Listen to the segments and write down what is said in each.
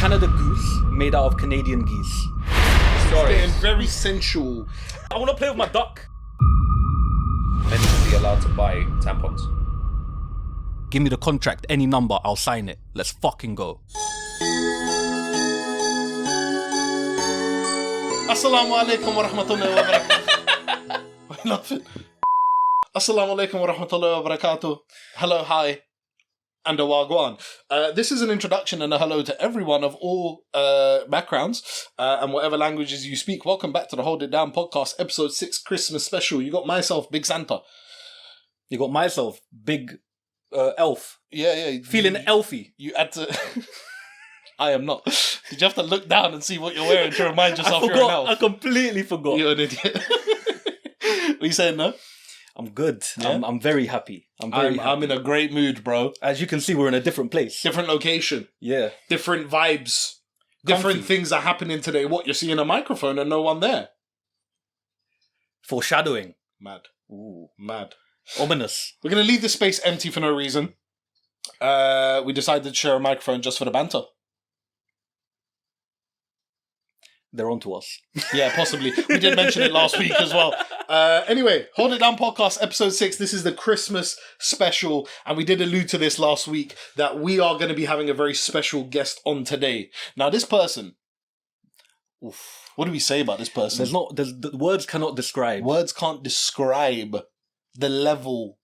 Canada Goose made out of Canadian geese. Sorry. It's getting very sensual. I want to play with my duck. Men should be allowed to buy tampons. Give me the contract, any number, I'll sign it. Let's fucking go. Assalamu alaikum wa rahmatullahi wa barakatuh. Why laughing? Assalamu alaikum wa rahmatullahi wa barakatuh. Hello, hi, and a wagwan. This is an introduction and a hello to everyone of all backgrounds and whatever languages you speak. Welcome back to the Hold It Down podcast, Ep.6 Christmas special. You got myself, Big Santa. You got myself, Big Elf. Yeah. Feeling elfy. You had to... I am not. Did you have to look down and see what you're wearing to remind yourself you're an elf? I completely forgot. You're an idiot. What are you saying, no? I'm good. Yeah? I'm very happy. I'm in a great mood, bro. As you can see, we're in a different place. Different location. Yeah. Different vibes. Different things are happening today. What, you're seeing a microphone and no one there? Foreshadowing. Mad. Ooh. Mad. Ominous. We're going to leave the space empty for no reason. We decided to share a microphone just for the banter. They're on to us. Yeah, possibly. We did mention it last week as well. Anyway, Hold It Down podcast, episode 6. This is the Christmas special. And we did allude to this last week that we are going to be having a very special guest on today. Now, this person... Oof, what do we say about this person? The words cannot describe. Words can't describe the level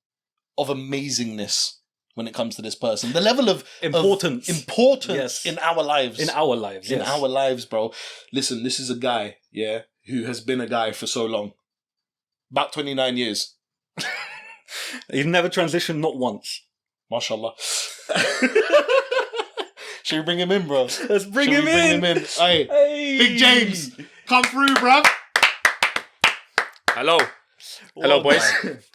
of amazingness when it comes to this person. The level of importance yes. in our lives. In our lives, In our lives, bro. Listen, this is a guy, yeah, who has been a guy for so long. About 29 years. He's never transitioned, not once. MashaAllah. Should we bring him in, bro? Let's bring him in. Hey, Big James, come through, bro. Hello. Hello, boys.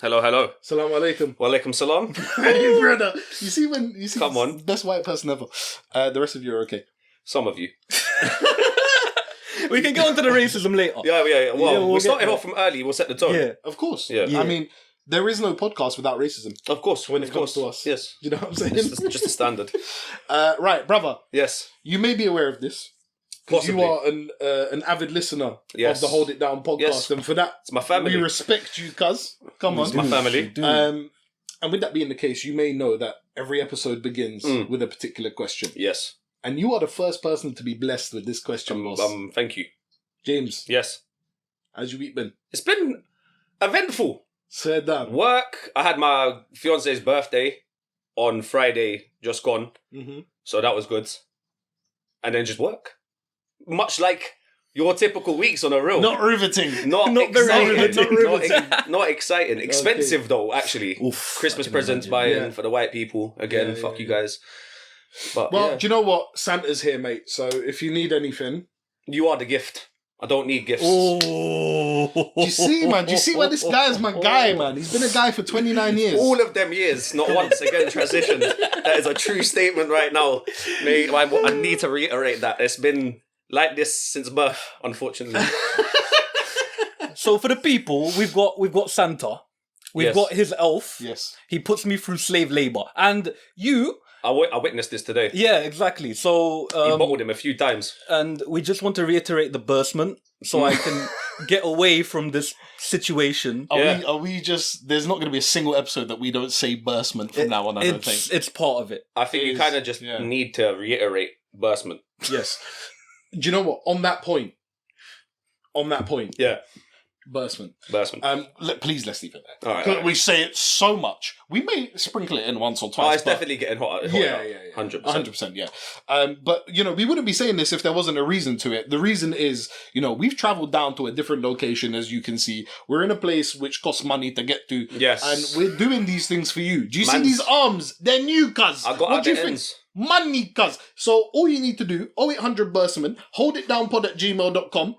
Hello. Salam alaikum. Wa alaikum salam. Hey, brother. You see Come on. Best white person ever. The rest of you are okay. Some of you. We can get onto the racism later. Yeah. Well, we're starting there. off from early. We'll set the tone. Yeah. Of course. Yeah. I mean, there is no podcast without racism. Of course. When it comes to us. Yes. You know what I'm saying? Just a standard. Right, brother. Yes. You may be aware of this. Because you Possibly. are an avid listener Yes. of the Hold It Down podcast. Yes. And for that, It's my family. we respect you, cuz. Come on. It's my family. And with that being the case, you may know that every episode begins with a particular question. Yes. And you are the first person to be blessed with this question, boss. Thank you. James, Yes. how's your week been? It's been eventful. Say it down. Work. I had my fiance's birthday on Friday, just gone. Mm-hmm. So that was good. And then just work. Much like your typical weeks on a reel. Not riveting. Not very exciting. riveting. Not exciting. Expensive though, actually. Oof, Christmas I can presents imagine. buying Yeah. for the white people. Again, Yeah, fuck you yeah. guys. But Well, yeah. do you know what? Santa's here, mate. So if you need anything... You are the gift. I don't need gifts. Oh. Do you see, man? Do you see why this guy is my guy, man? He's been a guy for 29 years. All of them years, not once again transitioned. That is a true statement right now. Mate, I need to reiterate that. It's been like this since birth, unfortunately. So for the people, we've got Santa. We've Yes. got his elf. Yes. He puts me through slave labor. And you... I witnessed this today. Yeah, exactly. So... You bottled him a few times. And we just want to reiterate the bursement so I can get away from this situation. Are we just... There's not going to be a single episode that we don't say burstment from now on, I don't think. It's part of it. I think It you is, kind of just yeah. need to reiterate burstment. Yes. Do you know what? On that point, Yeah, burstment. burstment. Please, let's leave it there. All right, 'Cause all right. we say it so much. We may sprinkle it in once or Oh, twice. it's but definitely getting hotter. Yeah. 100%. 100%, yeah. But, we wouldn't be saying this if there wasn't a reason to it. The reason is, we've travelled down to a different location, as you can see. We're in a place which costs money to get to. Yes. And we're doing these things for you. Do you see Man's- these arms? They're new, cuz. I got What out do you the think? ends. Money, cuz. So all you need to do, 0800 Burstman, holditdownpod@gmail.com.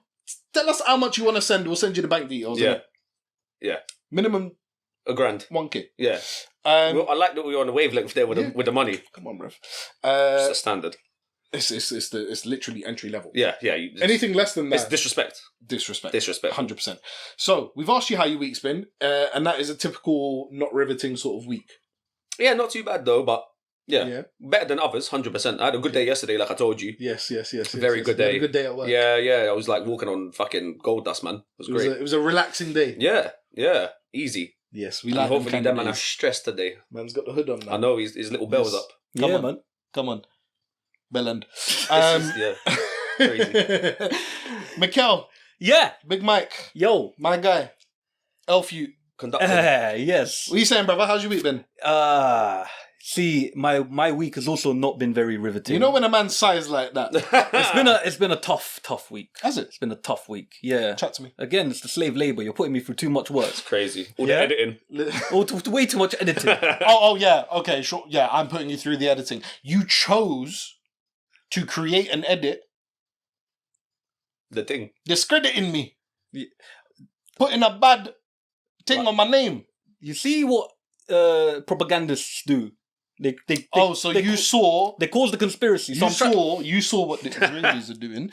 Tell us how much you want to send. We'll send you the bank details. Yeah. innit? Yeah. Minimum $1,000. 1K. Yeah. Um, I like that we were on the wavelength there with the money. Come on, bruv. It's a standard. It's literally entry level. Yeah. Anything less than It's that, disrespect. disrespect. 100%. So we've asked you how your week's been, and that is a typical not riveting sort of week. Yeah, not too bad though, but Yeah. Better than others, 100%. I had a good day yesterday, like I told you. Yes. Very good You had day. a good day at work. Yeah. I was like walking on fucking gold dust, man. It was great. It was a relaxing day. Yeah. Easy. Yes, we And like hopefully them that kind man of are days. stressed today. Man's got the hood on now. I know his little bell's Yes. up. Come Yeah, on. man. Come on. Bellend. Crazy. Mikkel, Yeah. Big Mike, Yo. my guy, Elf you. Conductor. Yes. What are you saying, brother? How's your week been? See, my week has also not been very riveting. You know when a man sighs like that? it's been a tough week. Has it? It's been a tough week. Yeah. Chat to me. Again, it's the slave labor. You're putting me through too much work. It's crazy. All Yeah? the editing. Way too much editing. Oh, yeah. Okay, sure. Yeah, I'm putting you through the editing. You chose to create and edit, The thing. discrediting me, Yeah. putting a bad thing on my name. You see what propagandists do? They You saw they cause the conspiracy. So you saw what the Israelis are doing,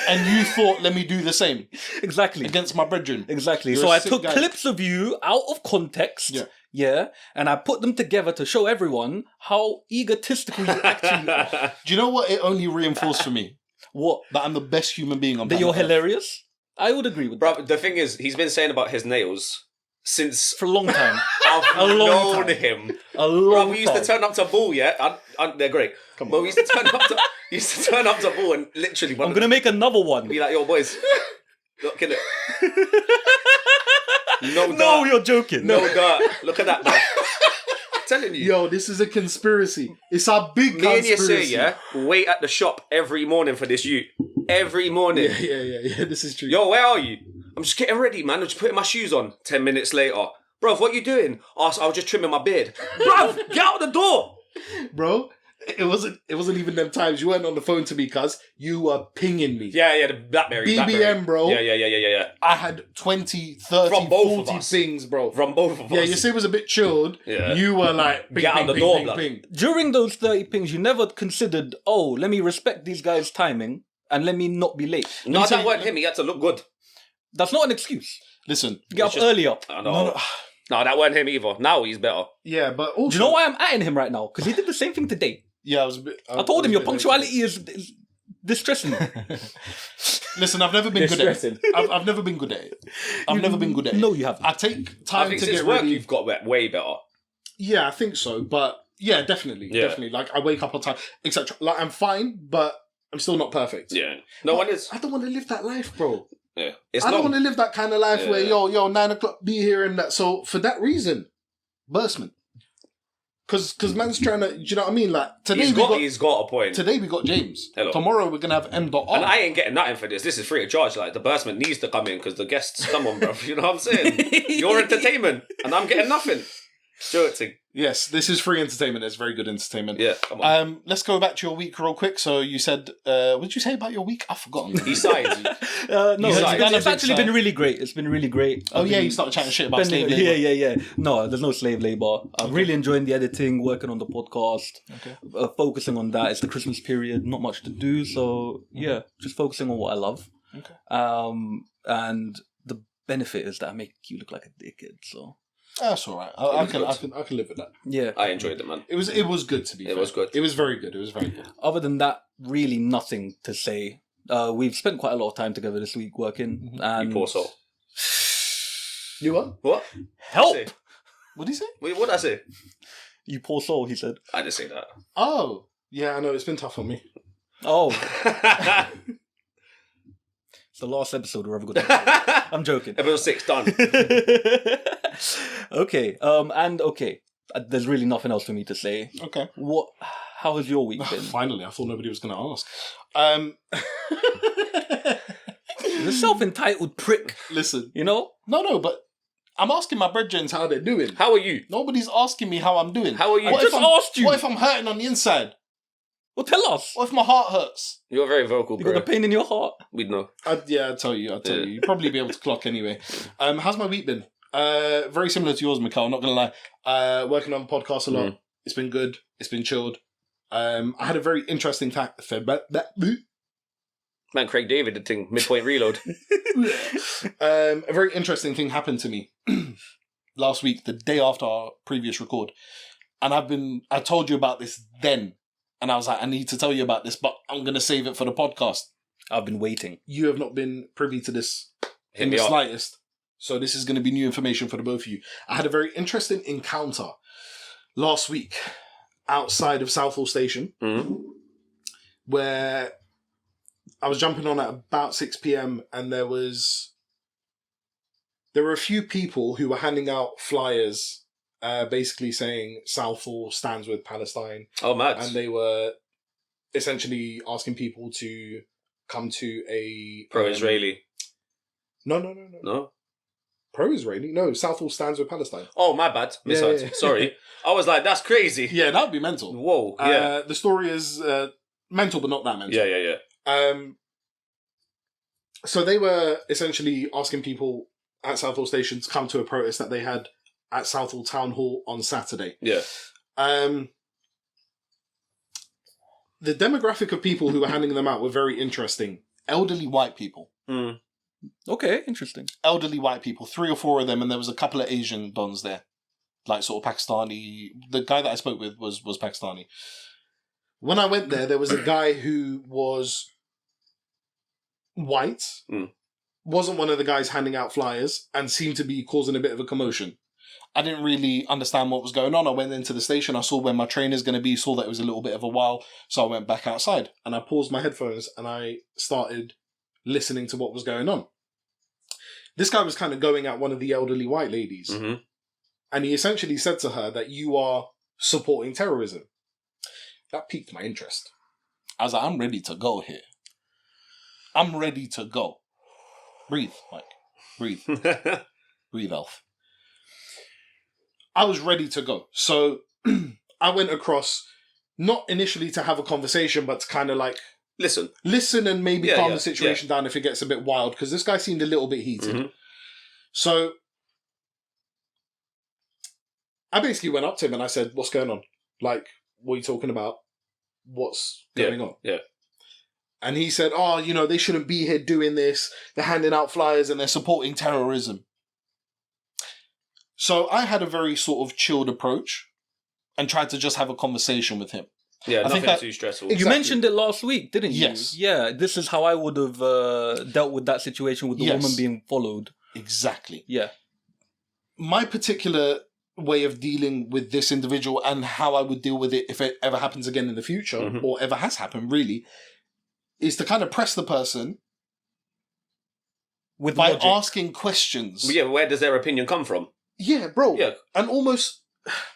and you thought, let me do the same exactly. against my brethren. Exactly. You're So a I sick took guy. clips of you out of context. Yeah. And I put them together to show everyone how egotistical you actually are. Do you know what it only reinforced for me? What? That I'm the best human being on That planet you're Earth. hilarious? I would agree with that. Bro, the thing is, he's been saying about his nails since For a long time. I've A long known time. him. A Bro, long we used to turn up to ball, yeah? They're great. Come on. But we used to turn up to ball and literally... I'm going to make another one. Be like, yo, boys, look at it. No No, dart. you're joking. No dart. Look at that, man. I'm telling you. Yo, this is a conspiracy. It's a big Me and conspiracy. Yasir, wait at the shop every morning for this youth. Every morning. Yeah. This is true. Yo, where are you? I'm just getting ready, man. I'm just putting my shoes on. 10 minutes later. Bruv, what you doing? I was just trimming my beard. Bruv, get out the door. Bro, it wasn't even them times. You weren't on the phone to me, cuz you were pinging me. Yeah, the Blackberry. BBM, Blackberry. bro. Yeah. I had 20, 30, From both of 40 us. pings, bro. From both of us. Yeah, you say it was a bit chilled. Yeah. You were like, ping, Get out ping, the ping, door, ping, blood. ping. During those 30 pings, you never considered, let me respect these guys' timing and let me not be late. No, that weren't him. He had to look good. That's not an excuse. Listen. Get up just- earlier. I know. No, that weren't him either. Now he's better. Yeah, but also... Do you know why I'm atting him right now? Because he did the same thing today. Yeah, I was a bit... I told him your punctuality is distressing. Listen, I've never been good at it. I've never been good at it. I've never been good at it. No, you haven't. I take time I think to since get work ready. you've got way better. Yeah, I think so. But yeah, definitely. Yeah. Definitely. Like, I wake up on time, etc. Like, I'm fine, but I'm still not perfect. Yeah. No one is. I don't want to live that life, bro. Yeah. It's I don't long. want to live that kind of life Yeah. where, yo, 9 o'clock, be here and that. So, for that reason, Burstman. Because man's trying to, do you know what I mean? Like, today He's got a point. Today we got James. Hello. Tomorrow we're going to have M.R. And I ain't getting nothing for this. This is free of charge. Like, the Burstman needs to come in because the guests, come on, bro. You know what I'm saying? Your entertainment. And I'm getting nothing. Show it to. Yes, this is free entertainment. It's very good entertainment. Yeah, come on. Let's go back to your week real quick. So you said, what did you say about your week? I've forgotten. He sighed. No, He's like- it's actually been really great. It's been really great. Oh I've yeah, been you started chatting shit about spending- slave labor. Yeah. No, there's no slave labor. I'm really enjoying the editing, working on the podcast, Okay. focusing on that. It's the Christmas period, not much to do, so yeah, just focusing on what I love. Okay. And the benefit is that I make you look like a dickhead. So That's all right. I can live with that. yeah. I enjoyed it, man. It was good to be. It fair. was good. It was very good. It was very good. Other than that, really nothing to say. We've spent quite a lot of time together this week working. And You poor soul. You what? What? help! Say? What did he say? Wait, what did I say? You poor soul, he said. I didn't say that. Oh, yeah. I know it's been tough on me. Oh, it's the last episode we're ever going to I'm joking. Episode 6, done. Okay. There's really nothing else for me to say. Okay. How has your week been? Finally, I thought nobody was going to ask. The self-entitled prick, Listen, you know? no, but I'm asking my brethren how they're doing. How are you? Nobody's asking me how I'm doing. How are you? I just asked you. What if I'm hurting on the inside? Well, tell us. What if my heart hurts? You're very vocal, You bro. got a pain in your heart? We'd know. I'll tell you. Yeah. You'd probably be able to clock anyway. How's my week been? Very similar to yours, Mikhail, not going to lie. Working on the podcast a lot. It's been good. It's been chilled. I had a very interesting time. Man, Craig David did thing. Midpoint reload. A very interesting thing happened to me last week, the day after our previous record. And I told you about this then. And I was like, I need to tell you about this, but I'm going to save it for the podcast. I've been waiting. You have not been privy to this Hit in me the up. slightest. So this is going to be new information for the both of you. I had a very interesting encounter last week outside of Southall Station where I was jumping on at about 6 p.m. and there were a few people who were handing out flyers basically saying Southall stands with Palestine. Oh, mad. And they were essentially asking people to come to a... Pro-Israeli. No. Pro-Israeli? No, Southall stands with Palestine. Oh, my bad. Misheard. Yeah. Sorry. I was like, that's crazy. Yeah, that would be mental. Whoa, yeah. The story is mental, but not that mental. Yeah. So they were essentially asking people at Southall Station to come to a protest that they had at Southall Town Hall on Saturday. Yeah. The demographic of people who were handing them out were very interesting. Elderly white people. Mm. Okay, interesting. Elderly white people, 3 or 4 of them, and there was a couple of Asian dons there. Like sort of Pakistani. The guy that I spoke with was Pakistani. When I went there was a guy who was white, wasn't one of the guys handing out flyers, and seemed to be causing a bit of a commotion. I didn't really understand what was going on. I went into the station, I saw where my train is going to be, saw that it was a little bit of a while, so I went back outside, and I paused my headphones, and I started listening to what was going on. This guy was kind of going at one of the elderly white ladies, and he essentially said to her that you are supporting terrorism. That piqued my interest. I was like, I'm ready to go here. I'm ready to go. Breathe, Mike. Breathe. Breathe, Elf. I was ready to go. So I went across, not initially to have a conversation, but to kind of like... Listen and maybe calm the situation down if it gets a bit wild, because this guy seemed a little bit heated. So I basically went up to him and I said, what's going on? Like, what are you talking about? What's going on? Yeah. And he said, oh, they shouldn't be here doing this. They're handing out flyers and they're supporting terrorism. So I had a very sort of chilled approach and tried to just have a conversation with him. Yeah, nothing too stressful. You mentioned it last week, didn't you? Yes. Yeah, this is how I would have dealt with that situation with the woman being followed. Exactly. Yeah. My particular way of dealing with this individual and how I would deal with it if it ever happens again in the future, or ever has happened really, is to kind of press the person by logic. asking questions. Yeah, where does their opinion come from? Yeah, bro. Yeah. And almost...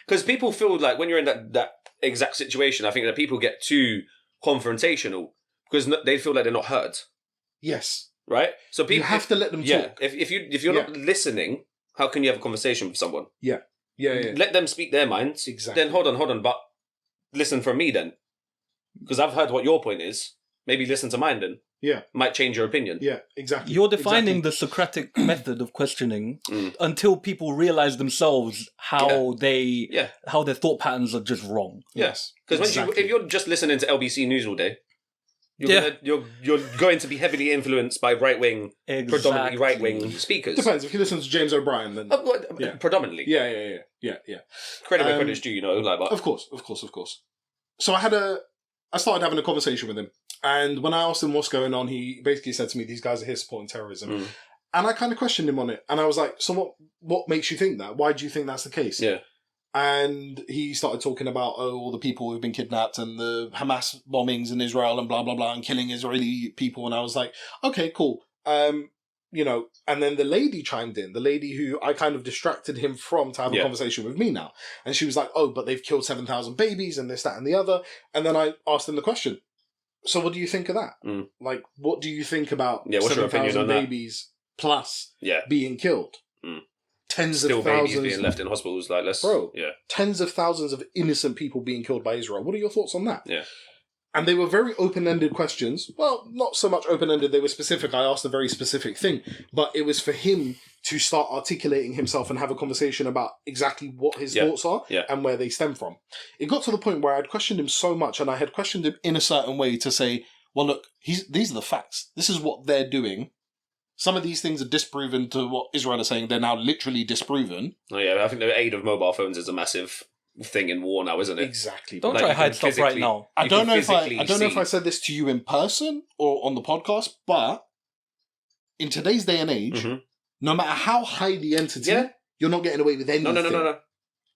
Because people feel like when you're in that exact situation, I think that people get too confrontational because they feel like they're not heard. Yes. Right? So people... You have to let them talk. If you're not listening, how can you have a conversation with someone? Yeah. Let them speak their minds. Exactly. Then hold on, but listen from me then. Because I've heard what your point is. Maybe listen to mine then. Yeah. Might change your opinion. Yeah, exactly. You're defining the Socratic method of questioning until people realize themselves how their thought patterns are just wrong. Yes. Because if you're just listening to LBC News all day, you're going to be heavily influenced by right-wing, predominantly right-wing speakers. Depends. If you listen to James O'Brien, then... Predominantly. Yeah. Credit where credit's due, but... Of course. So I started having a conversation with him. And when I asked him what's going on, he basically said to me, these guys are here supporting terrorism. And I kind of questioned him on it. And I was like, so what makes you think that? Why do you think that's the case? Yeah. And he started talking about, all the people who've been kidnapped and the Hamas bombings in Israel and blah, blah, blah, and killing Israeli people. And I was like, okay, cool. And then the lady chimed in, the lady who I kind of distracted him from to have a conversation with me now. And she was like, but they've killed 7,000 babies and this, that, and the other. And then I asked him the question, so what do you think of that? Like, what do you think about 7,000 babies plus being killed? Tens of thousands. Babies being left in hospitals, tens of thousands of innocent people being killed by Israel. What are your thoughts on that? Yeah. And they were very open-ended questions. Well, not so much open-ended, they were specific. I asked a very specific thing. But it was for him to start articulating himself and have a conversation about exactly what his thoughts are and where they stem from. It got to the point where I'd questioned him so much, and I had questioned him in a certain way to say, well, look, these are the facts. This is what they're doing. Some of these things are disproven to what Israel is saying. They're now literally disproven. Oh, yeah, I think the aid of mobile phones is a massive thing in war now, isn't it? Exactly. Don't Like, try you hide can stuff right now. I don't know if I see. said this to you in person or on the podcast, but in today's day and age, no matter how high the entity, you're not getting away with anything. No.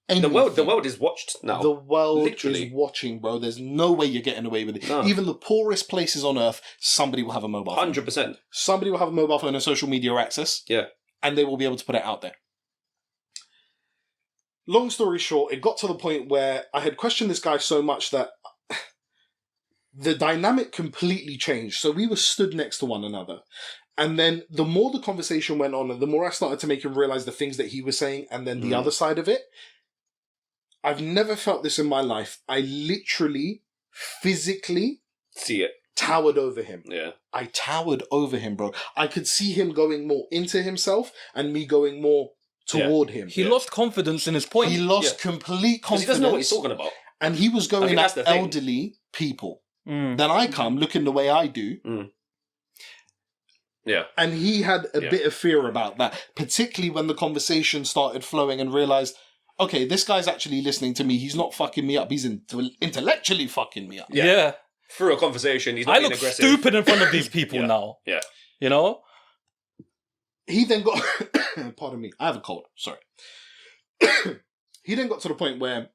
Anything. The world is watched now. The world Literally. is watching, bro. There's no way you're getting away with it. No. Even the poorest places on earth, somebody will have a mobile phone. 100%. Somebody will have a mobile phone and social media access. Yeah. And they will be able to put it out there. Long story short, it got to the point where I had questioned this guy so much that the dynamic completely changed. So we were stood next to one another. And then the more the conversation went on and the more I started to make him realize the things that he was saying and then the other side of it, I've never felt this in my life. I literally, physically see it. Towered over him. Yeah. I towered over him, bro. I could see him going more into himself and me going more toward him. He lost confidence in his point. He lost complete confidence. He doesn't know what he's talking about. And he was going at elderly people. Then I come looking the way I do. Yeah. And he had a bit of fear about that, particularly when the conversation started flowing and realized, okay, this guy's actually listening to me. He's not fucking me up. He's intellectually fucking me up. Yeah. Through a conversation, he's not being aggressive. I look stupid in front of these people now. Yeah. You know? He then got... Pardon me. I have a cold. Sorry. He then got to the point where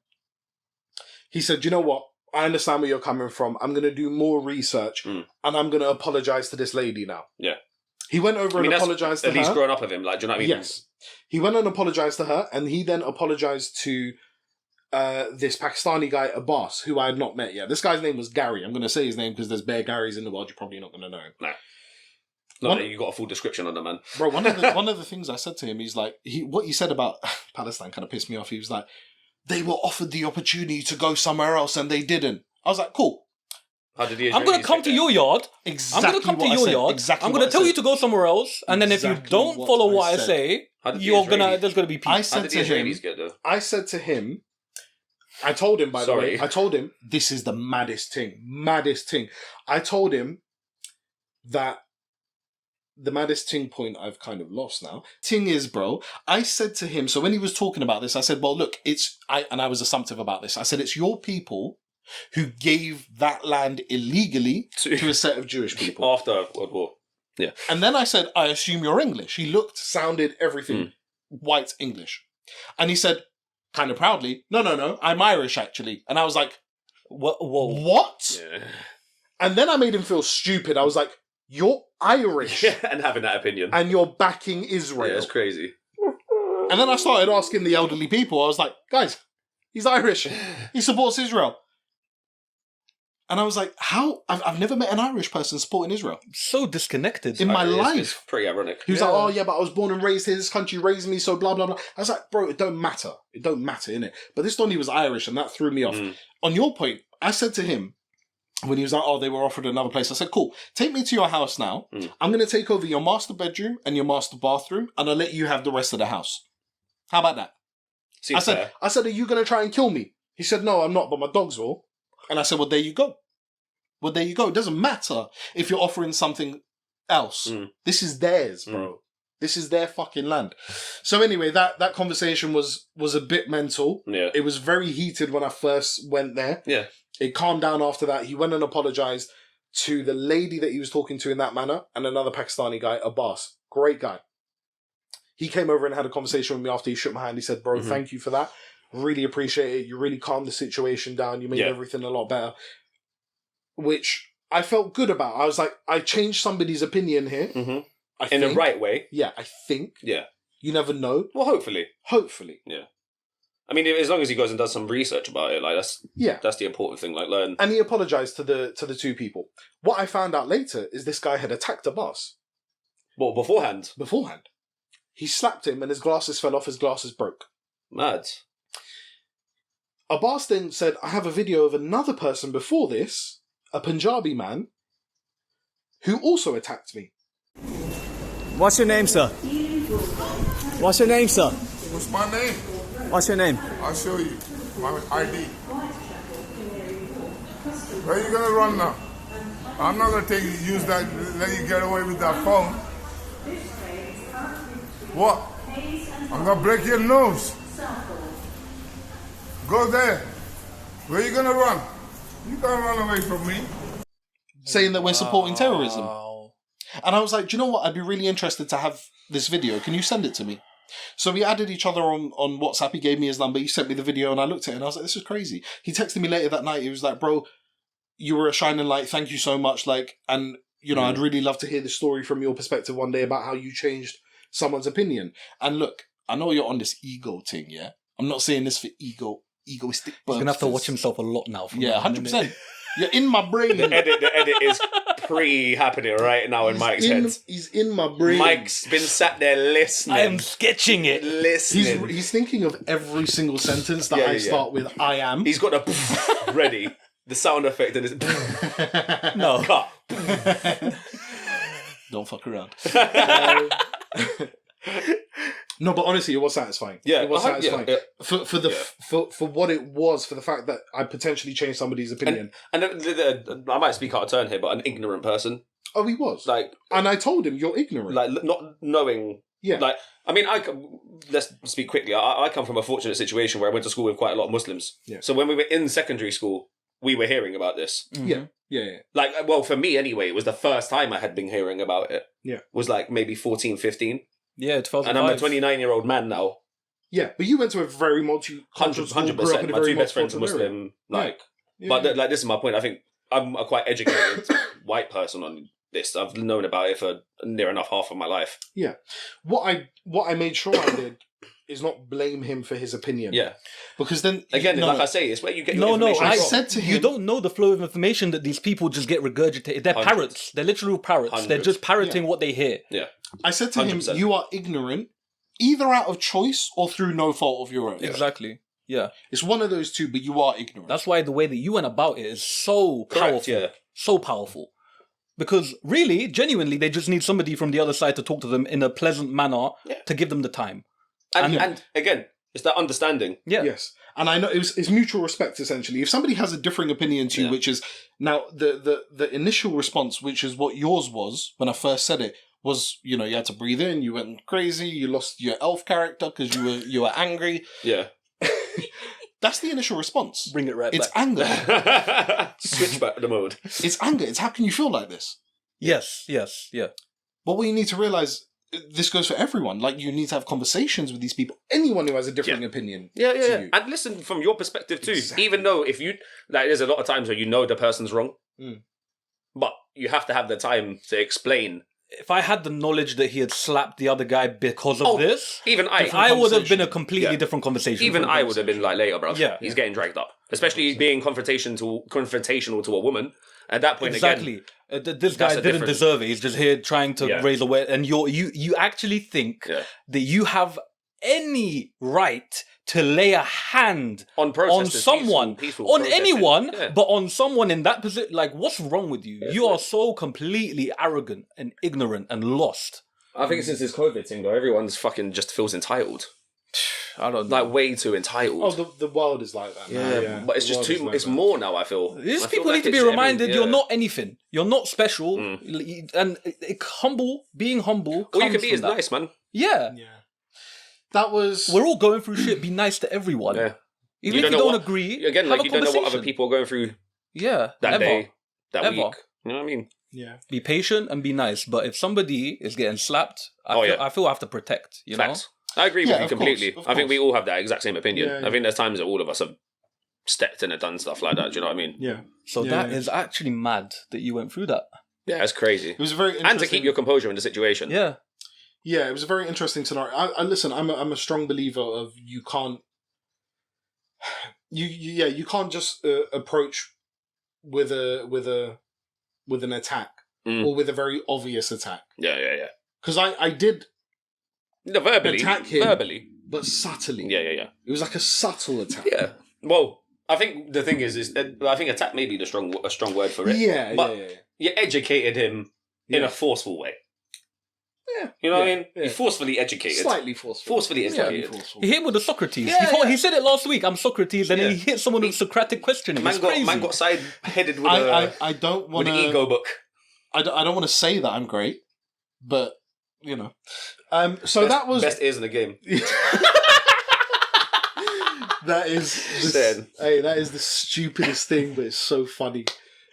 he said, you know what? I understand where you're coming from. I'm going to do more research and I'm going to apologize to this lady now. Yeah. He went over and apologized to her. At least growing up with him, like, do you know what I mean? Yes. He went and apologized to her, and he then apologized to this Pakistani guy, Abbas, who I had not met yet. This guy's name was Gary. I'm going to say his name because there's bare Garys in the world. You're probably not going to know him. No. Not that you got a full description on the man. Bro, one of the things I said to him, he's like, what he said about Palestine kind of pissed me off. He was like, they were offered the opportunity to go somewhere else and they didn't. I was like, cool. How did he I'm going to come to your yard. Exactly. I'm going to come to your yard. Exactly. I'm going to tell you to go somewhere else. And then if you don't follow what I say, there's going to be peace. How did the Israelis get there? I said to him, I told him, by the way, I told him, this is the maddest thing. I told him that the maddest thing point I've kind of lost now. Thing is, bro, I said to him, so when he was talking about this, I said, well, look, I was assumptive about this. I said, it's your people who gave that land illegally to a set of Jewish people. After World War. Yeah. And then I said, I assume you're English. He looked, sounded, everything, white English. And he said, kind of proudly, no, I'm Irish, actually. And I was like, what? Yeah. And then I made him feel stupid. I was like, you're Irish. And having that opinion. And you're backing Israel. Yeah, it's crazy. And then I started asking the elderly people. I was like, guys, he's Irish. He supports Israel. And I was like, how? I've never met an Irish person supporting Israel. So disconnected. In my life. It's pretty ironic. He was like, oh yeah, but I was born and raised here. This country raised me, so blah, blah, blah. I was like, bro, it don't matter. It don't matter, innit? But this Donny was Irish and that threw me off. On your point, I said to him, when he was like, oh, they were offered another place. I said, cool, take me to your house now. I'm going to take over your master bedroom and your master bathroom and I'll let you have the rest of the house. How about that? I said, are you going to try and kill me? He said, no, I'm not, but my dogs will. And I said, well, there you go. It doesn't matter if you're offering something else. This is theirs, bro. This is their fucking land. So anyway, that conversation was a bit mental. Yeah. It was very heated when I first went there. Yeah. It calmed down after that. He went and apologized to the lady that he was talking to in that manner and another Pakistani guy, Abbas. Great guy. He came over and had a conversation with me after he shook my hand. He said, bro, thank you for that. Really appreciate it. You really calmed the situation down. You made everything a lot better. Which I felt good about. I was like, I changed somebody's opinion here. In the right way. Yeah, I think. Yeah. You never know. Well, hopefully. Yeah. I mean, as long as he goes and does some research about it, like that's the important thing. Like, learn. And he apologized to the two people. What I found out later is this guy had attacked Abbas. What, beforehand? Beforehand. He slapped him and his glasses fell off. His glasses broke. Mad. Abbas then said, I have a video of another person before this, a Punjabi man, who also attacked me. What's your name, sir? What's your name, sir? What's my name? What's your name? I'll show you. My ID. Where are you gonna run now? I'm not gonna use that, let you get away with that phone. What? I'm gonna break your nose. Go there. Where you gonna run? You can't run away from me. Saying that we're supporting terrorism. Wow. And I was like, do you know what? I'd be really interested to have this video. Can you send it to me? So we added each other on WhatsApp. He gave me his number. He sent me the video and I looked at it and I was like, this is crazy. He texted me later that night. He was like, bro, you were a shining light. Thank you so much. Like, and you know, I'd really love to hear the story from your perspective one day about how you changed someone's opinion. And look, I know you're on this ego thing, yeah? I'm not saying this for egoistic purposes. He's going to have to watch himself a lot now. From Yeah, now on, 100%. You're in my brain. The edit is pre-happening right now in Mike's head. He's in my brain. Mike's been sat there listening. I am sketching it. Listening. He's thinking of every single sentence that I start with I am. He's got a ready. The sound effect and his No. cut. Don't fuck around. No, but honestly, it was satisfying. Yeah, it was satisfying yeah. for what it was, for the fact that I potentially changed somebody's opinion. And I might speak out of turn here, but an ignorant person, Oh, he was like, and I told him, "You're ignorant." like not knowing. Yeah. Like, I mean, let's speak quickly. I come from a fortunate situation where I went to school with quite a lot of Muslims. Yeah. So when we were in secondary school, we were hearing about this. Yeah. Like, well, for me anyway, it was the first time I had been hearing about it. Yeah. Was like maybe 14, 15. Yeah, 2005. And I'm a 29-year-old man now. Yeah, but you went to a very multicultural school, grew up in 100%. a My very two best friends are multicultural area. Muslim. Like, Yeah. but like, this is my point. I think I'm a quite educated white person on this. I've known about it for near enough half of my life. Yeah. What I made sure I did is not blame him for his opinion. Yeah. Because then Again, like I say, it's where you get your No, information I from. said to him, you don't know the flow of information that these people just get regurgitated. They're Hundreds. parrots. They're literal parrots. They're 100. just parroting what they hear. Yeah. I said to him, 100%. you are ignorant, either out of choice or through no fault of your own. Exactly. Yeah. It's one of those two, but you are ignorant. That's why the way that you went about it is so powerful. Correct, yeah. So powerful. Because really, genuinely, they just need somebody from the other side to talk to them in a pleasant manner to give them the time. And again, it's that understanding. Yeah. Yes. And I know it's mutual respect, essentially. If somebody has a differing opinion to you, which is now the initial response, which is what yours was when I first said it, was, you know, you had to breathe in, you went crazy, you lost your elf character because you were angry. Yeah. That's the initial response. Bring it right It's back. anger. Switch back to the mode. It's anger. It's how can you feel like this? Yes. Yeah. But what you need to realize, this goes for everyone. Like, you need to have conversations with these people. Anyone who has a differing opinion. Yeah. to you. And listen from your perspective too. Exactly. Even though if you, like, there's a lot of times where you know the person's wrong, but you have to have the time to explain. If I had the knowledge that he had slapped the other guy because of this, Even I would have been a conversation. completely different conversation. Even I would have been like, later, bro. Yeah. He's getting dragged up. Especially being confrontational to a woman. At that point, Exactly. again, This guy a didn't different- deserve it. He's just here trying to Yeah. raise awareness. And you actually think that you have any right to lay a hand on protesters, someone, peaceful on protesting. anyone, Yeah. but on someone in that position. Like, what's wrong with you? You are so completely arrogant and ignorant and lost. I think since this COVID thing, though, everyone's fucking just feels entitled. I don't know. Like, way too entitled. Oh, the world is like that. now, yeah, but it's The just world too. is like It's that. more now. I feel These I feel people like need to it's be reminded you're yeah. not anything. You're not special. And being humble. All you comes can be from is that. nice, man. Yeah. Yeah. That was... We're all going through shit. Be nice to everyone. Yeah. Even if you know don't what- agree. Again, have like, a you don't know what other conversation. people are going through Yeah. that ever. day, that Ever. week. You know what I mean? Yeah. Be patient and be nice. But if somebody is getting slapped, I feel I have to protect. You Facts. I agree Yeah, with you of completely. course, of I think we course. all have that exact same opinion. Yeah, I think there's times that all of us have stepped in and done stuff like that. Do you know what I mean? Yeah. know. So Yeah, that yeah. is actually mad that you went through that. Yeah, it's crazy. It was a very interesting... And to keep your composure in the situation. Yeah. Yeah, it was a very interesting scenario. I listen. I'm a strong believer of you can't. You can't just approach with an attack or with a very obvious attack. Yeah. Because I did, No, verbally. Attack him. Verbally. but subtly. Yeah. It was like a subtle attack. Yeah. Well, I think the thing is I think attack may be a strong word for it. Yeah, But yeah. you educated him in a forceful way. Yeah. You know what I Yeah, mean? yeah. You forcefully educated. Slightly forceful. Forcefully educated. Slightly forceful. He hit with the Socrates. Yeah, He said it last week. I'm Socrates, and then Yeah. he hit someone with Socratic questioning. It's crazy. Man got side-headed with, I don't want with to... the ego book. I don't want to say that I'm great, but, you know. So that was... Best ears in the game. That is the stupidest thing, but it's so funny.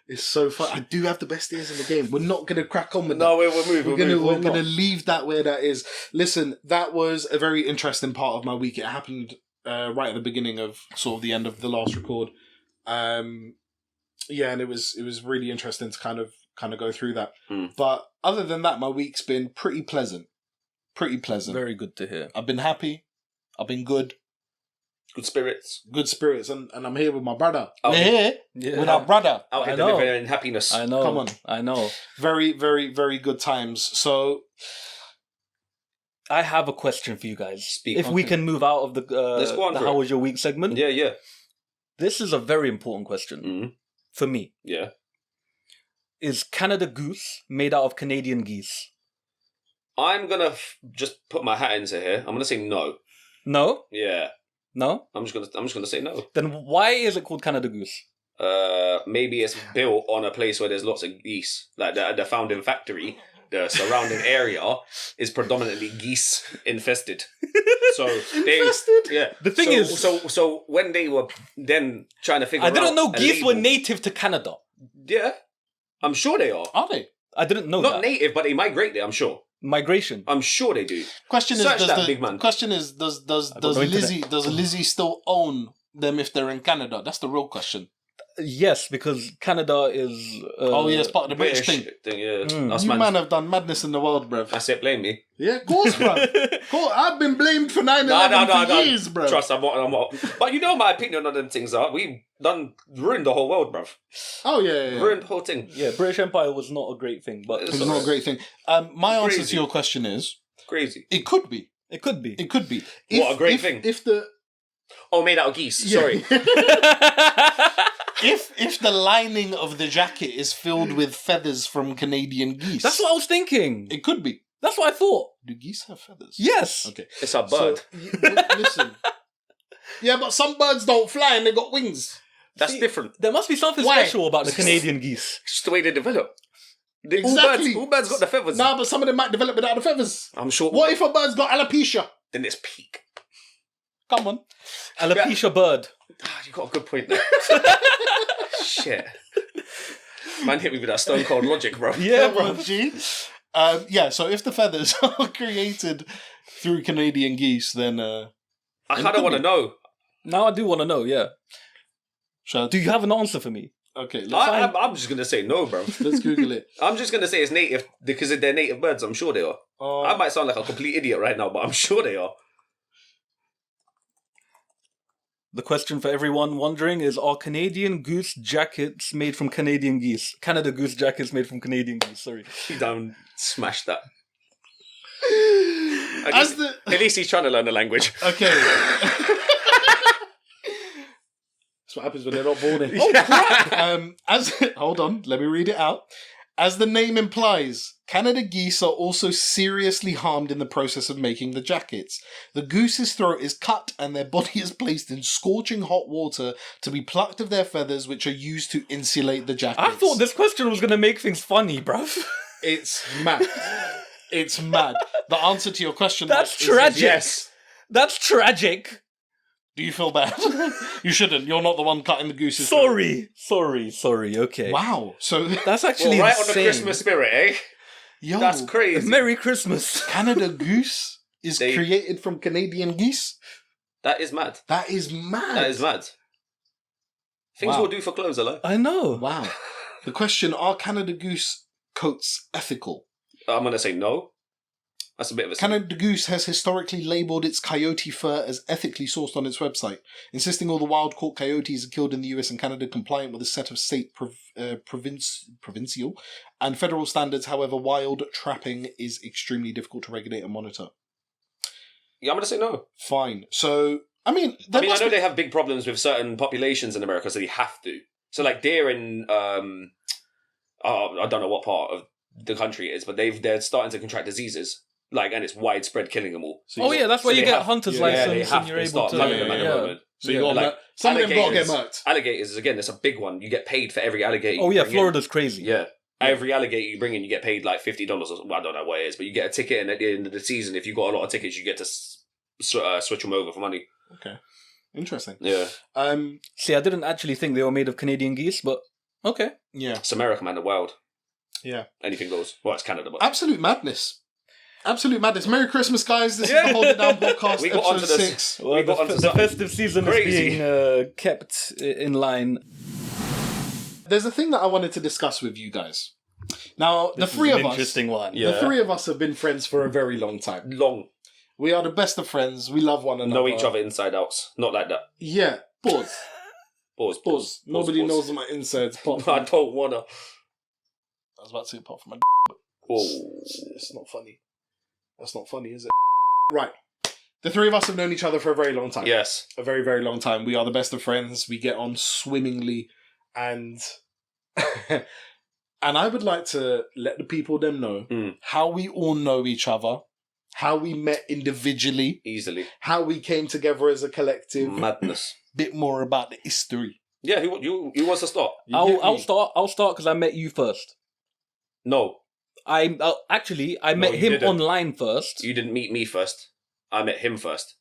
It's so fun. I do have the best ears in the game. We're not going to crack on with that. No, we'll move. We're going to leave that where that is. Listen, that was a very interesting part of my week. It happened right at the beginning of sort of the end of the last record. And it was really interesting to kind of go through that. But other than that, my week's been pretty pleasant. Very good to hear. I've been happy. I've been good. Good spirits. And I'm here with my brother. We're here with our brother. Out here delivering happiness. I know. Come on. I know. Very, very, very good times. So, I have a question for you guys. Speak. If we can move out of the How Was Your Week segment. Yeah. This is a very important question for me. Yeah. Is Canada Goose made out of Canadian geese? I'm going to just put my hat into here. I'm going to say no. No? Yeah. No? I'm just gonna say no. Then why is it called Canada Goose? Maybe it's built on a place where there's lots of geese. Like the founding factory, the surrounding area is predominantly geese infested. So The thing is, so when they were then trying to figure out, I didn't know geese were native to Canada. Yeah, I'm sure they are. Are they? I didn't know Not native, but they migrate there. I'm sure. Migration. I'm sure they do. Question Search is, that, big man. Question is, does Lizzie still own them if they're in Canada? That's the real question. Yes, because Canada is. It's part of the British thing. Yeah, You man have done madness in the world, bruv. That's it. Blame me. Yeah, of course, bruv. Cool. I've been blamed for 9/11 for years, bruv. Trust, I'm not. But you know my opinion on them things are. We ruined the whole world, bruv. Oh yeah. Ruined the whole thing. Yeah, British Empire was not a great thing, but it was not a great thing. My answer to your question is crazy. It could be. It could be. It could be. What a great thing. If the made out of geese. Sorry. If the lining of the jacket is filled with feathers from Canadian geese. That's what I was thinking. It could be. That's what I thought. Do geese have feathers? Yes. Okay. It's a bird. So, listen. Yeah, but some birds don't fly and they got wings. That's different. There must be something special about the Canadian geese. It's just the way they develop. Exactly. All birds got the feathers. Nah, but some of them might develop without the feathers. I'm sure. What if a bird's got alopecia? Then it's peak. Come on. Alopecia bird. You got a good point there. Shit. Man hit me with that stone cold logic, bro. Yeah, bro. G. So if the feathers are created through Canadian geese, then I kind of want to know. Now I do want to know, yeah. Do you have an answer for me? Okay, I'm just going to say no, bro. Let's Google it. I'm just going to say it's native because they're native birds. I'm sure they are. I might sound like a complete idiot right now, but I'm sure they are. The question for everyone wondering is, are Canadian goose jackets made from Canadian geese? Canada Goose jackets made from Canadian geese, sorry. You don't smash that. At least he's trying to learn the language. Okay. That's what happens when they're not born in. Oh, crap! Hold on, let me read it out. As the name implies, Canada geese are also seriously harmed in the process of making the jackets. The goose's throat is cut and their body is placed in scorching hot water to be plucked of their feathers, which are used to insulate the jackets. I thought this question was going to make things funny, bruv. It's mad. It's mad. The answer to your question That's tragic. Yes. That's tragic. Do you feel bad? You shouldn't. You're not the one cutting the goose's throat. Sorry, okay. Wow. So that's actually right insane. On the Christmas spirit, eh? Yo, that's crazy. Merry Christmas. Canada Goose is created from Canadian geese? That is mad. That is mad. That is mad. Things we'll do for clothes, alone. I know. Wow. The question, are Canada Goose coats ethical? I'm going to say no. That's a bit of a... Canada Goose has historically labelled its coyote fur as ethically sourced on its website, insisting all the wild-caught coyotes are killed in the US and Canada compliant with a set of state, provincial and federal standards. However, wild trapping is extremely difficult to regulate and monitor. Yeah, I'm going to say no. Fine. So, I know they have big problems with certain populations in America, so they have to. So, like, deer in... I don't know what part of the country it is, but they're starting to contract diseases. Like, and it's widespread, killing them all. So that's why you get hunter's license and you're able to... them at the moment. So you got some of them got to get murked. Alligators, again, that's a big one. You get paid for every alligator. Oh yeah, Florida's crazy. Yeah. Every alligator you bring in, you get paid like $50 or I don't know what it is, but you get a ticket, and at the end of the season, if you got a lot of tickets, you get to switch them over for money. Interesting. Yeah. See, I didn't actually think they were made of Canadian geese, but okay. Yeah. It's America, man. The wild. Yeah. Anything goes. Well, it's Canada, but Absolute madness. Absolute madness. Merry Christmas, guys. This is the Hold It Down podcast, We got episode onto this. 6. We got onto the something festive season crazy. is being kept in line. There's a thing that I wanted to discuss with you guys. Now, the three of us, Interesting one. Yeah. the three of us have been friends for a very long time. long. We are the best of friends. We love one another. Know each other inside outs. Not like that. Yeah. Pause. Pause. Pause. Nobody pause. knows my insides. Pop. I don't wanna. I was about to say pop from my. Oh. It's not funny. That's not funny, is it? Right. The three of us have known each other for a very long time. Yes. A very, very long time. We are the best of friends. We get on swimmingly. And and I would like to let the people them know how we all know each other, how we met individually, Easily. how we came together as a collective. Madness. Bit more about the history. Yeah. Who wants to start? I'll start. I'll start because I met you first. No. I met you him didn't. online first. You didn't meet me first. I met him first.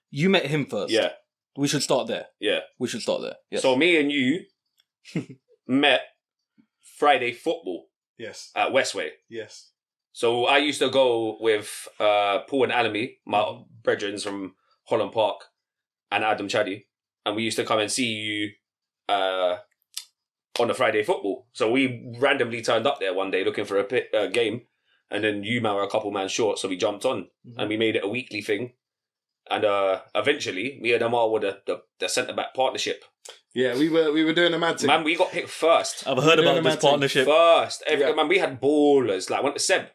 You met him first. Yeah. We should start there. Yeah. We should start there. Yes. So me and you met Friday football Yes. at Westway. Yes. So I used to go with Paul and Alamy, my brethren from Holland Park, and Adam Chaddy, and we used to come and see you on the Friday football. So we randomly turned up there one day looking for a game, and then you man were a couple man short, so we jumped on, and we made it a weekly thing. And eventually, me and Amar were the centre-back partnership. Yeah, we were doing a mad thing. Man, we got picked first. I've heard about this partnership. First. Yeah. Man, we had ballers. Like, went to Seb.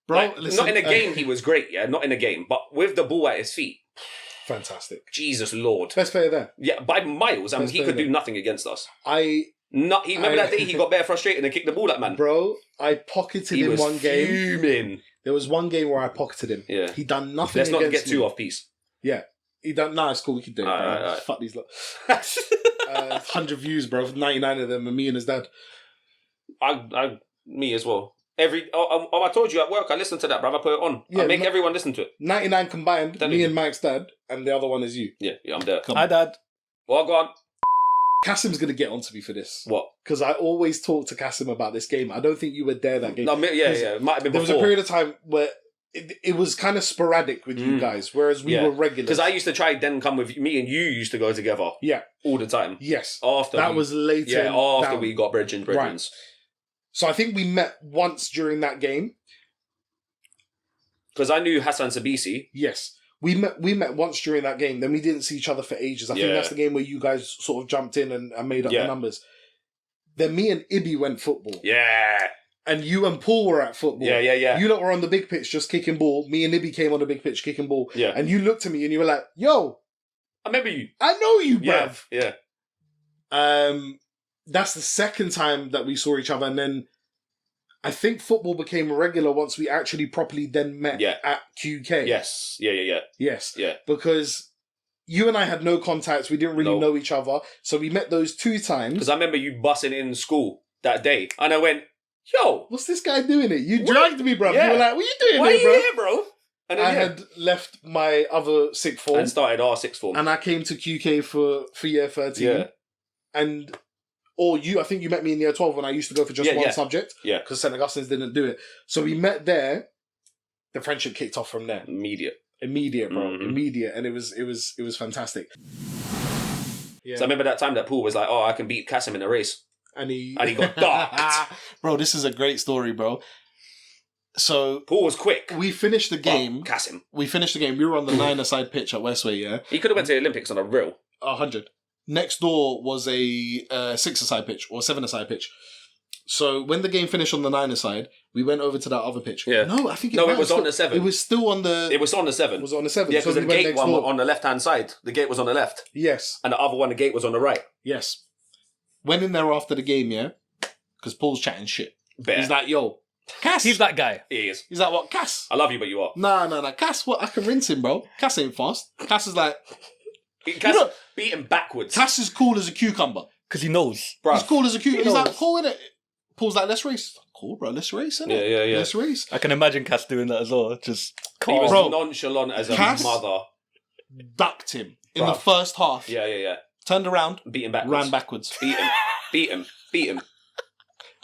Bro, Like, listen, not in a game, he was great, yeah? Not in a game. But with the ball at his feet, fantastic. Jesus Lord. Best player there. Yeah, by miles. I mean, Best he could player do nothing against us. I- Remember that day he got bare frustrated and kicked the ball at man? Bro, I pocketed He him was one game. fuming. There was one game where I pocketed him. Yeah. He done nothing Let's not against get too me. off piece. Yeah. He done... Nah, it's cool. We can do it, bro. Alright. Fuck these lot. 100 views, bro. 99 of them are me and his dad. Me as well. I told you at work, I listened to that, bruv. I put it on. Yeah, I make everyone listen to it. 99 combined, Tell me you. and Mike's dad, and the other one is you. Yeah, I'm there. Hi, Dad. Well, go on. Kasim's going to get onto me for this. What? Because I always talk to Kasim about this game. I don't think you were there that game. No, yeah. It might have been There before. was a period of time where it was kind of sporadic with you guys, whereas we were regular. Because I used to try then come with me and you used to go together. Yeah. All the time. Yes. After That was later. Yeah, after down. we got Bridgens. Right. So I think we met once during that game. Because I knew Hassan Sabisi. Yes. We met once during that game. Then we didn't see each other for ages. I think that's the game where you guys sort of jumped in and made up the numbers. Then me and Ibby went football. Yeah. And you and Paul were at football. Yeah. You lot were on the big pitch just kicking ball. Me and Ibby came on the big pitch kicking ball. Yeah. And you looked at me and you were like, yo, I remember you. I know you, bruv. Yeah. That's the second time that we saw each other. And then I think football became regular once we actually properly then met at QK. Yes. Yeah. Yes. Yeah. Because you and I had no contacts. We didn't really know each other. So we met those 2 times. Because I remember you bussing in school that day. And I went, yo. What's this guy doing it? You dragged me, bruv. Yeah. You were like, what are you doing Why here, are you bro? here, bro? And then, I had left my other sixth form. And started our sixth form. And I came to QK for year 13. Yeah. And... Or I think you met me in year 12 when I used to go for just one subject. Yeah. Because St. Augustine's didn't do it. So we met there. The friendship kicked off from there. Immediate, bro. Immediate. And it was fantastic. Yeah. So I remember that time that Paul was like, I can beat Kasim in a race. And he got darked. Bro, this is a great story, bro. So Paul was quick. We finished the game. Kasim. We finished the game. We were on the 9-a-side pitch at Westway, yeah? He could have went to the Olympics on a reel. 100. Next door was a 6-a-side pitch or 7-a-side pitch. So when the game finished on the 9-a-side, we went over to that other pitch. Yeah. No, I think it was on the 7. It was still on the... It was on the 7. It was on the 7. Yeah, so because the gate one on the left-hand side. The gate was on the left. Yes. And the other one, the gate was on the right. Yes. Went in there after the game, yeah? Because Paul's chatting shit. Bear. He's like, yo, Cass. He's that guy. He is. He's like, what, Cass? I love you, but you are. Nah. Cass, what? I can rinse him, bro. Cass ain't fast. Cass is like... Cass beat him backwards. Cass is cool as a cucumber. Because he knows. Bruh. He's cool as a cucumber. He's knows. like, cool, innit? Paul's like, let's race. Cool, bro. Let's race, innit? Yeah. Let's race. I can imagine Cass doing that as well. Just He was Bro, nonchalant as a Cass- mother. Ducked him. in the first half. Yeah. Turned around, Beat him backwards. ran backwards. Beat him.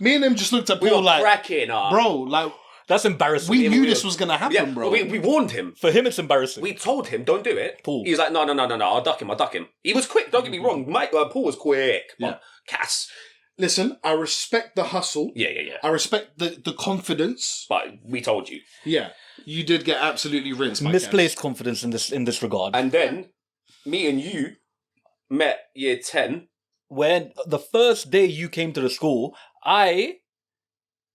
Me and him just looked at We Paul were like, cracking up. bro, like, That's embarrassing. we knew this was going to happen, Yeah, bro. we warned him. For him, it's embarrassing. We told him, don't do it. Paul. He was like, no, I'll duck him. He was quick, don't get me wrong. Paul was quick. Yeah. Cass. Listen, I respect the hustle. Yeah. I respect the confidence. But we told you. Yeah. You did get absolutely rinsed. Misplaced confidence in this regard. And then, me and you met year 10. When the first day you came to the school, I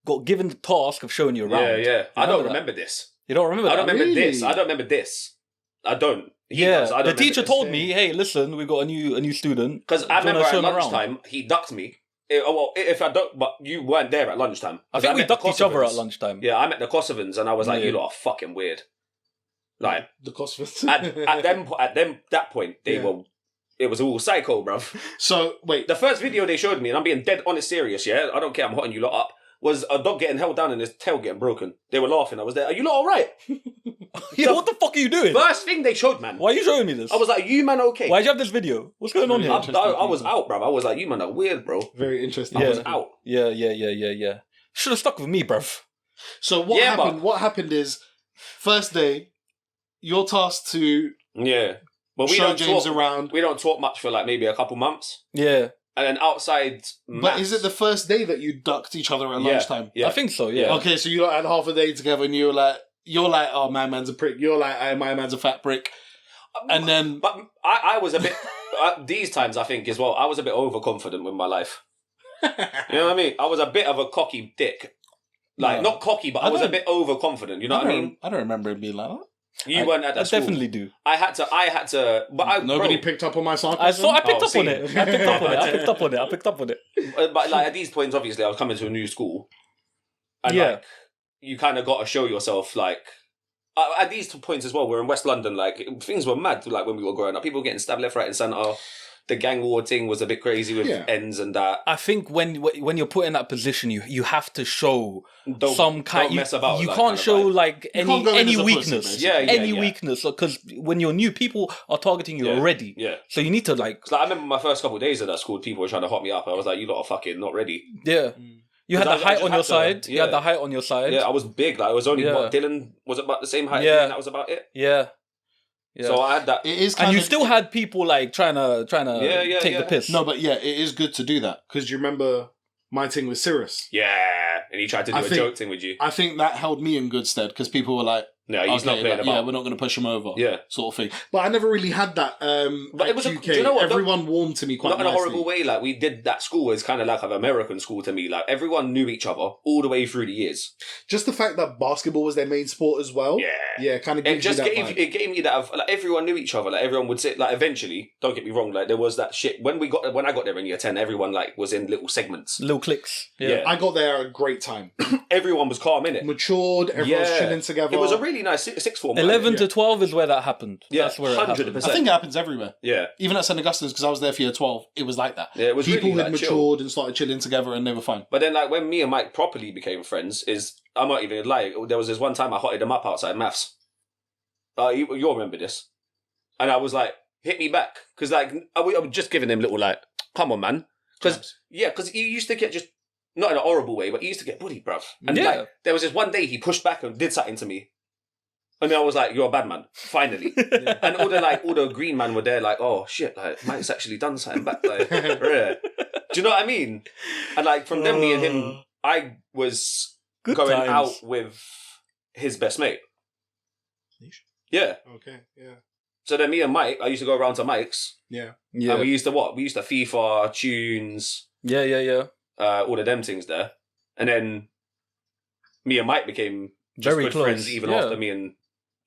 got given the task of showing you around. Yeah. I don't that? remember this. You don't remember I that? don't remember Really? this. I don't remember this. I don't. He Yeah, does. I don't the teacher remember this. told me, "Hey, listen, we've got a new student." Because I Do you wanna remember show at him around? lunchtime, he ducked me. If I don't, but you weren't there at lunchtime. I think we met the ducked each other at Kosovans. lunchtime. Yeah, I met the Kosovans and I was like, Yeah. you lot are fucking weird. Like, The Kosovans. at that point, they were, it was all psycho, bruv. So, wait. The first video they showed me, and I'm being dead honest serious, yeah? I don't care, I'm hotting you lot up, was a dog getting held down and his tail getting broken. They were laughing. I was there. Are you lot alright? Yeah, what the fuck are you doing? First thing they showed, man. Why are you showing me this? I was like, you man okay? Why do you have this video? What's going on here? I was out, bruv. I was like, you man are weird, bro. Very interesting. I was out. Yeah. Should have stuck with me, bruv. So what Yeah, happened? What happened is, first day, you're tasked to Yeah. But we show don't James talk, around. we don't talk much for like maybe a couple months. Yeah, And then outside But maths- is it the first day that you ducked each other at lunchtime? Yeah. I think so. Yeah. Okay, so you lot had half a day together, and you're like, oh, my man's a prick. You're like, my man's a fat prick. And then, But I was a bit these times I think as well, I was a bit overconfident with my life. You know what I mean? I was a bit of a cocky dick. Like, No. not cocky, but I was a bit overconfident. You know what I mean? I don't remember it being like that. You weren't at that I school. definitely do. I had to, but Nobody bro, picked up on my sarcasm. I picked Oh, up on see. it. I picked up on it. but like at these points, obviously, I was coming to a new school, and Yeah. like you kind of got to show yourself. Like at these points as well, we're in West London. Like things were mad. Like when we were growing up, people were getting stabbed left, right, and centre. The gang war thing was a bit crazy with ends and that. I think when you're put in that position, you have to show some kind. Don't mess about. You like, can't kind of show vibe. like can't go in any as a pussy, weakness. basically. Any weakness, because when you're new, people are targeting you already. Yeah. So you need to like. 'Cause, like, I remember my first couple of days at that school, people were trying to hot me up. I was like, you lot are fucking not ready. Yeah. You had the 'Cause I height just on had your to- side. You yeah. had the height on your side. Yeah, I was big. Like, it was only, Yeah. what, Dylan was about the same height as me, Yeah. and that was about it. Yeah. Yeah. So I had that. It is and kind you of, still had people like trying to take the piss. No, but yeah, it is good to do that. Because you remember my thing with Cirrus. Yeah. And he tried to do I a think- joke thing with you. I think that held me in good stead because people were like, No, he's not playing about. yeah, we're not going to push him over. Yeah. Sort of thing. But I never really had that. But at it was QK. do you know what? Everyone warmed to me quite Not in a nicely. horrible way. Like, we did that school as kind of like an American school to me. Like, everyone knew each other all the way through the years. Just the fact that basketball was their main sport as well. Yeah. Yeah, kind of It gives you just that gave vibe. it gave me that like everyone knew each other. Like everyone would sit like eventually. Don't get me wrong. Like there was that shit when I got there in year 10. Everyone like was in little segments. Little clicks. Yeah. I got there at a great time. Everyone was calm in it. Matured, everyone was chilling together. It was a really nice sixth form. 11 to 12 is where that happened. Yeah, That's where it happened. 100%. I think it happens everywhere. Yeah. Even at St. Augustine's, because I was there for year 12, it was like that. Yeah, it was People really, had like, matured chill. and started chilling together and they were fine. But then, like, when me and Mike properly became friends, I'm not even lying. There was this one time I hotted him up outside maths. You'll remember this. And I was like, hit me back. Because, like, I was just giving him little, like, come on, man. Because he used to get just, not in a horrible way, but he used to get bullied, bruv. And, like, there was this one day he pushed back and did something to me. And then I was like, you're a bad man, finally. And all the green man were there like, oh, shit, like, Mike's actually done something back. Like, yeah. Do you know what I mean? And, like, from then, me and him, I was Good going times. out with his best mate. Yeah. Okay, yeah. So then me and Mike, I used to go around to Mike's. Yeah. Yeah. And we used to what? We used to FIFA, tunes, Yeah. all of them things there. And then me and Mike became just Very good close. friends even Yeah. after me and him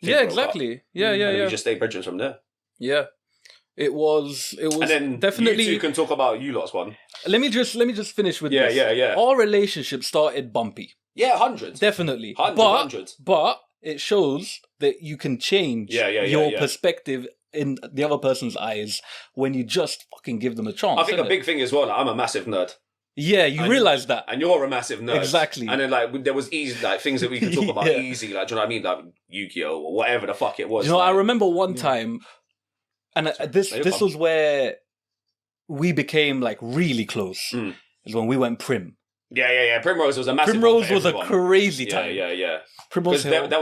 Yeah, broke up. exactly. Yeah. And we just stayed brethren from there. Yeah. It was And then definitely. you two can talk about you lot's one. Let me just finish with this. Yeah. Our relationship started bumpy. Yeah, 100. Definitely. 100. But it shows that you can change your yeah. perspective in the other person's eyes when you just fucking give them a chance. I think a innit? big thing as well, like, I'm a massive nerd. Yeah, you realise that. And you're a massive nerd. Exactly. And then, like, there was easy, like, things that we could talk about Yeah. easy, like, do you know what I mean? Like, Yu-Gi-Oh! Or whatever the fuck it was. You know, like, I remember one time And this was where we became like really close. Is when we went Prim. Yeah. Primrose was a massive Primrose was a crazy time. Yeah. Primrose Hill. That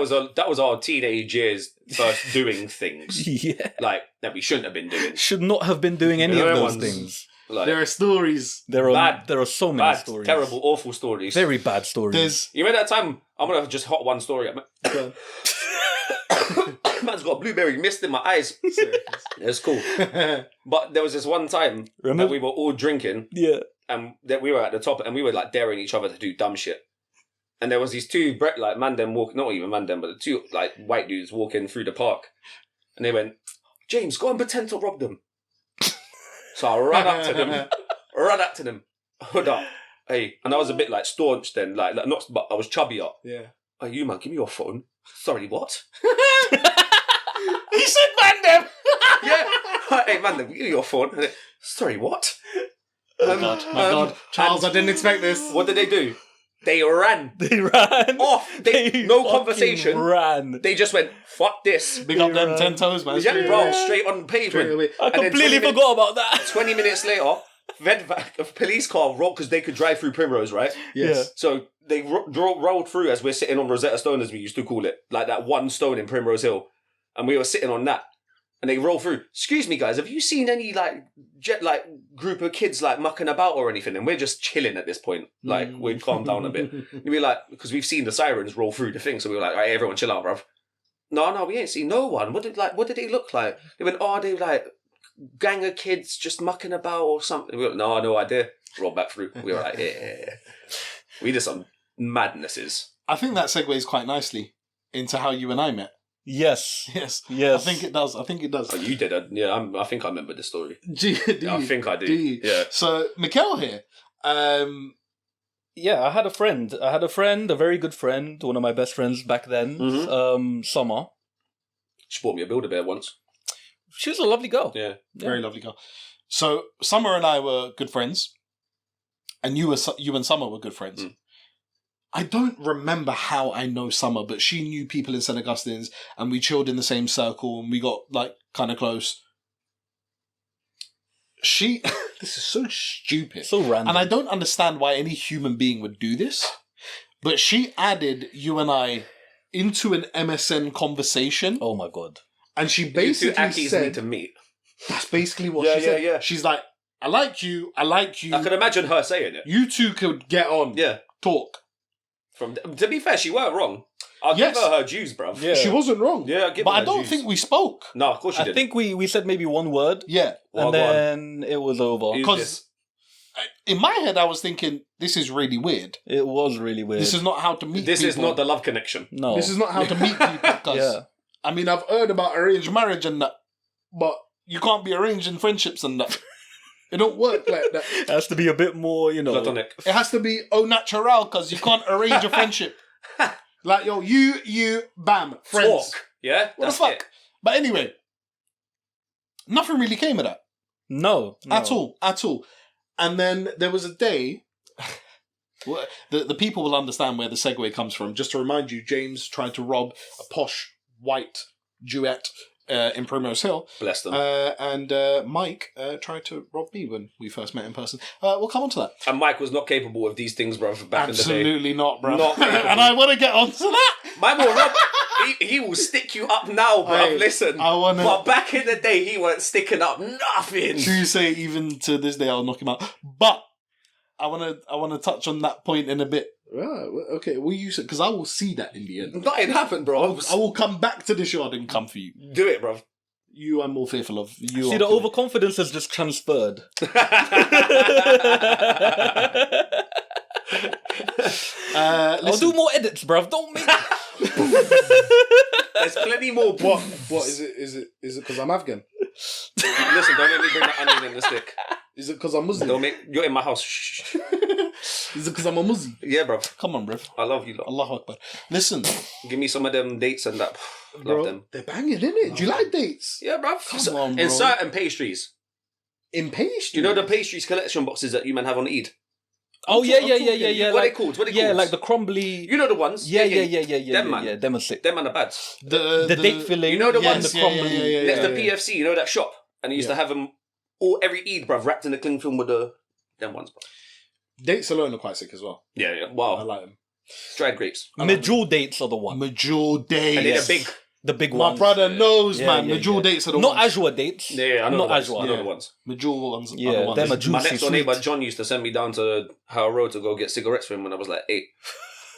was our teenage years first doing things. Yeah. Like that we shouldn't have been doing. Should not have been doing any of those things. Like, there are stories. There are so many stories. Terrible, awful stories. Very bad stories. You remember that time? I'm gonna just hot one story. Man's got blueberry mist in my eyes. It's cool. But there was this one time that we were all drinking. Yeah. And that we were at the top and we were like daring each other to do dumb shit. And there was these two like mandem walking, not even mandem, but the two like white dudes walking through the park. And they went, James, go and pretend to rob them. So I ran up to them. Hood up. Hey, and I was a bit like staunch then, like not, but I was chubbier. Yeah. Oh, you man, give me your phone. Sorry, what? He said mandem. Yeah. Hey, mandem, give me your phone. Sorry, what? My God. Charles, I didn't expect this. What did they do? They ran. They ran off. No conversation. Ran. They just went, fuck this. Big up them 10 toes, man. Yeah, bro, straight on pavement. I completely forgot about that. 20 minutes later, a police car rolled because they could drive through Primrose, right? Yes. Yeah. So they rolled through as we're sitting on Rosetta Stone, as we used to call it, like that one stone in Primrose Hill, and we were sitting on that. And they roll through. Excuse me, guys. Have you seen any group of kids like mucking about or anything? And we're just chilling at this point. Like we'd calm down a bit. And we're like, because we've seen the sirens roll through the thing, so we were like, all right, everyone chill out, bruv. No, we ain't seen no one. What did they look like? They went, oh, they like gang of kids just mucking about or something. We were like, no idea. Roll back through. We were like, yeah. We did some madnesses. I think that segues quite nicely into how you and I met. Yes. I think it does. Oh, you did it. Yeah, I think I remember the story. I think I do. Yeah. So, Mikkel here. Yeah, I had a friend, a very good friend, one of my best friends back then, Summer. She bought me a Build-A-Bear once. She was a lovely girl. Yeah. Very lovely girl. So, Summer and I were good friends, and you and Summer were good friends. I don't remember how I know Summer, but she knew people in St. Augustine's, and we chilled in the same circle, and we got like kind of close. This is so stupid, so random, and I don't understand why any human being would do this. But she added you and I into an MSN conversation. Oh my God! And she basically said, need to meet. That's basically what she said. Yeah. She's like, I like you. I can imagine her saying it. You two could get on. Yeah. Talk. To be fair, she weren't wrong. I'll give her dues, bruv. Yeah. She wasn't wrong. Yeah, but I don't think we spoke. No, of course she didn't. I think we said maybe one word. Yeah. And then it was over. Because in my head, I was thinking, this is really weird. It was really weird. This is not how to meet people. This is not the love connection. No. This is not how to meet people. Because, I mean, I've heard about arranged marriage and that, but you can't be arranging friendships and that. It don't work like that. It has to be a bit more, platonic. It has to be au natural because you can't arrange a friendship. Like, yo, you, bam, friends. Talk. Yeah? What the fuck? It. But anyway, nothing really came of that. No. At all. And then there was a day, the people will understand where the segue comes from. Just to remind you, James tried to rob a posh white duet in Primrose Hill. Bless them. And Mike tried to rob me when we first met in person. We'll come on to that. And Mike was not capable of these things, bro, back Absolutely in the day. not, bro. Not and I want to get on to that. Mike will rob. He will stick you up now, bro. Hey, listen. But back in the day, he weren't sticking up nothing. True say, even to this day, I'll knock him out. But I want to touch on that point in a bit. Okay, will you? Because I will see that in the end. Nothing happened, bro. I will come back to this yard and come for you. Do it, bro. You, I'm more fearful of. You. See, the overconfidence has just transferred. I'll do more edits, bruv. Don't make. There's plenty more. What is it? Is it because I'm Afghan? Listen, don't make me bring that onion in the stick. Is it because I'm Muslim? You're in my house. Shh. Is it because I'm a Muslim? Yeah, bro. Come on, bruv. I love you, lot. Allahu Akbar. Listen. Give me some of them dates and that. Bro, love them. They're banging, innit? Do you like dates? Yeah, bruv. Come on, bro. In certain pastries. In pastries? You know the pastries collection boxes that you man have on Eid? Oh, yeah. What are they called? Yeah, like the crumbly... You know the ones? Yeah. Them man. Them are sick. Them man are bad. The date filling. You know the ones? The crumbly. Next to PFC, you know that shop? And he used to have them every Eid, bruv, wrapped in a cling film with them ones, bruv. Dates alone are quite sick as well. Yeah. I Wow. like them. Dried grapes. Medjool dates are the one. Medjool dates. And they're big. The big My ones. brother knows, Yeah, man. yeah, Medjool yeah. dates are the Not ones. Ajwa dates. Yeah, I know Not the ones. Ajwa. I know Yeah. the ones. Medjool ones Yeah, are the ones. them are My juicy next door neighbour, sweet. John, used to send me down to Harrow Road to go get cigarettes for him when I was like 8.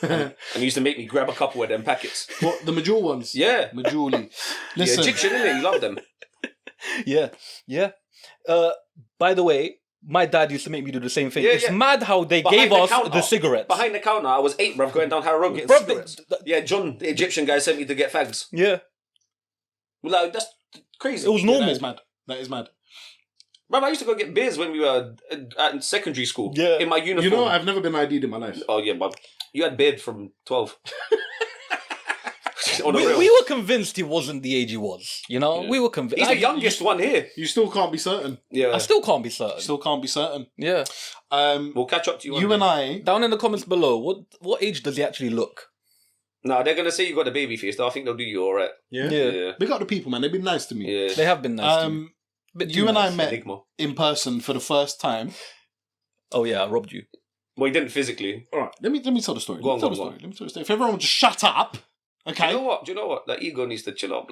And he used to make me grab a couple of them packets. What, the Medjool ones? Yeah. Medjool. Yeah, Listen, Egyptian, innit? You love them. Yeah. By the way, my dad used to make me do the same thing. Yeah, It's yeah. mad how they Behind gave the us counter. the cigarettes. Behind the counter, I was 8, bruv, going down Harrow Road getting Bruv, cigarettes. Yeah, John, the Egyptian guy, sent me to get fags. Yeah. Like, that's crazy. It was normal. That is mad. Bruv, I used to go get beers when we were at secondary school. Yeah. In my uniform. You know, I've never been ID'd in my life. Oh, yeah, bruv. You had beard from 12. On the We, real. we were convinced he wasn't the age he was. You know, Yeah. we were convinced. He's the youngest one here. You still can't be certain. Yeah. I still can't be certain. Still can't be certain. Yeah. We'll catch up to you. You and I. Down in the comments below, what age does he actually look? No, they're gonna say you got a baby face. Though I think they'll do you all right. Yeah. Yeah. Big up the people, man. They've been nice to me. Yeah. They have been nice to me. Bit too You and I nice. met Enigma. in person for the first time. Oh yeah, I robbed you. Well, he didn't physically. All right, let me tell the story. Go on, Let me go on. tell the story. If everyone would just shut up, okay? Do you know what? That ego needs to chill up.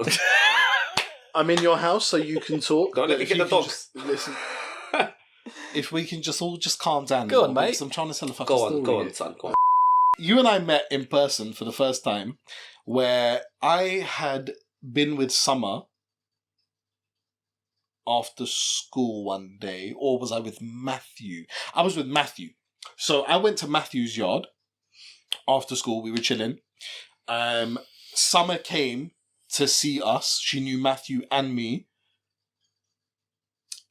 I'm in your house, so you can talk. Don't let me If get you the can dogs. just listen. If we can just all calm down. Go a on, little bit, mate. 'cause I'm trying to tell a fucking Go on, story. go here. on, son. Go on. You and I met in person for the first time, where I had been with Summer after school one day, or was I with Matthew? I was with Matthew. So I went to Matthew's yard after school. We were chilling. Summer came to see us. She knew Matthew and me.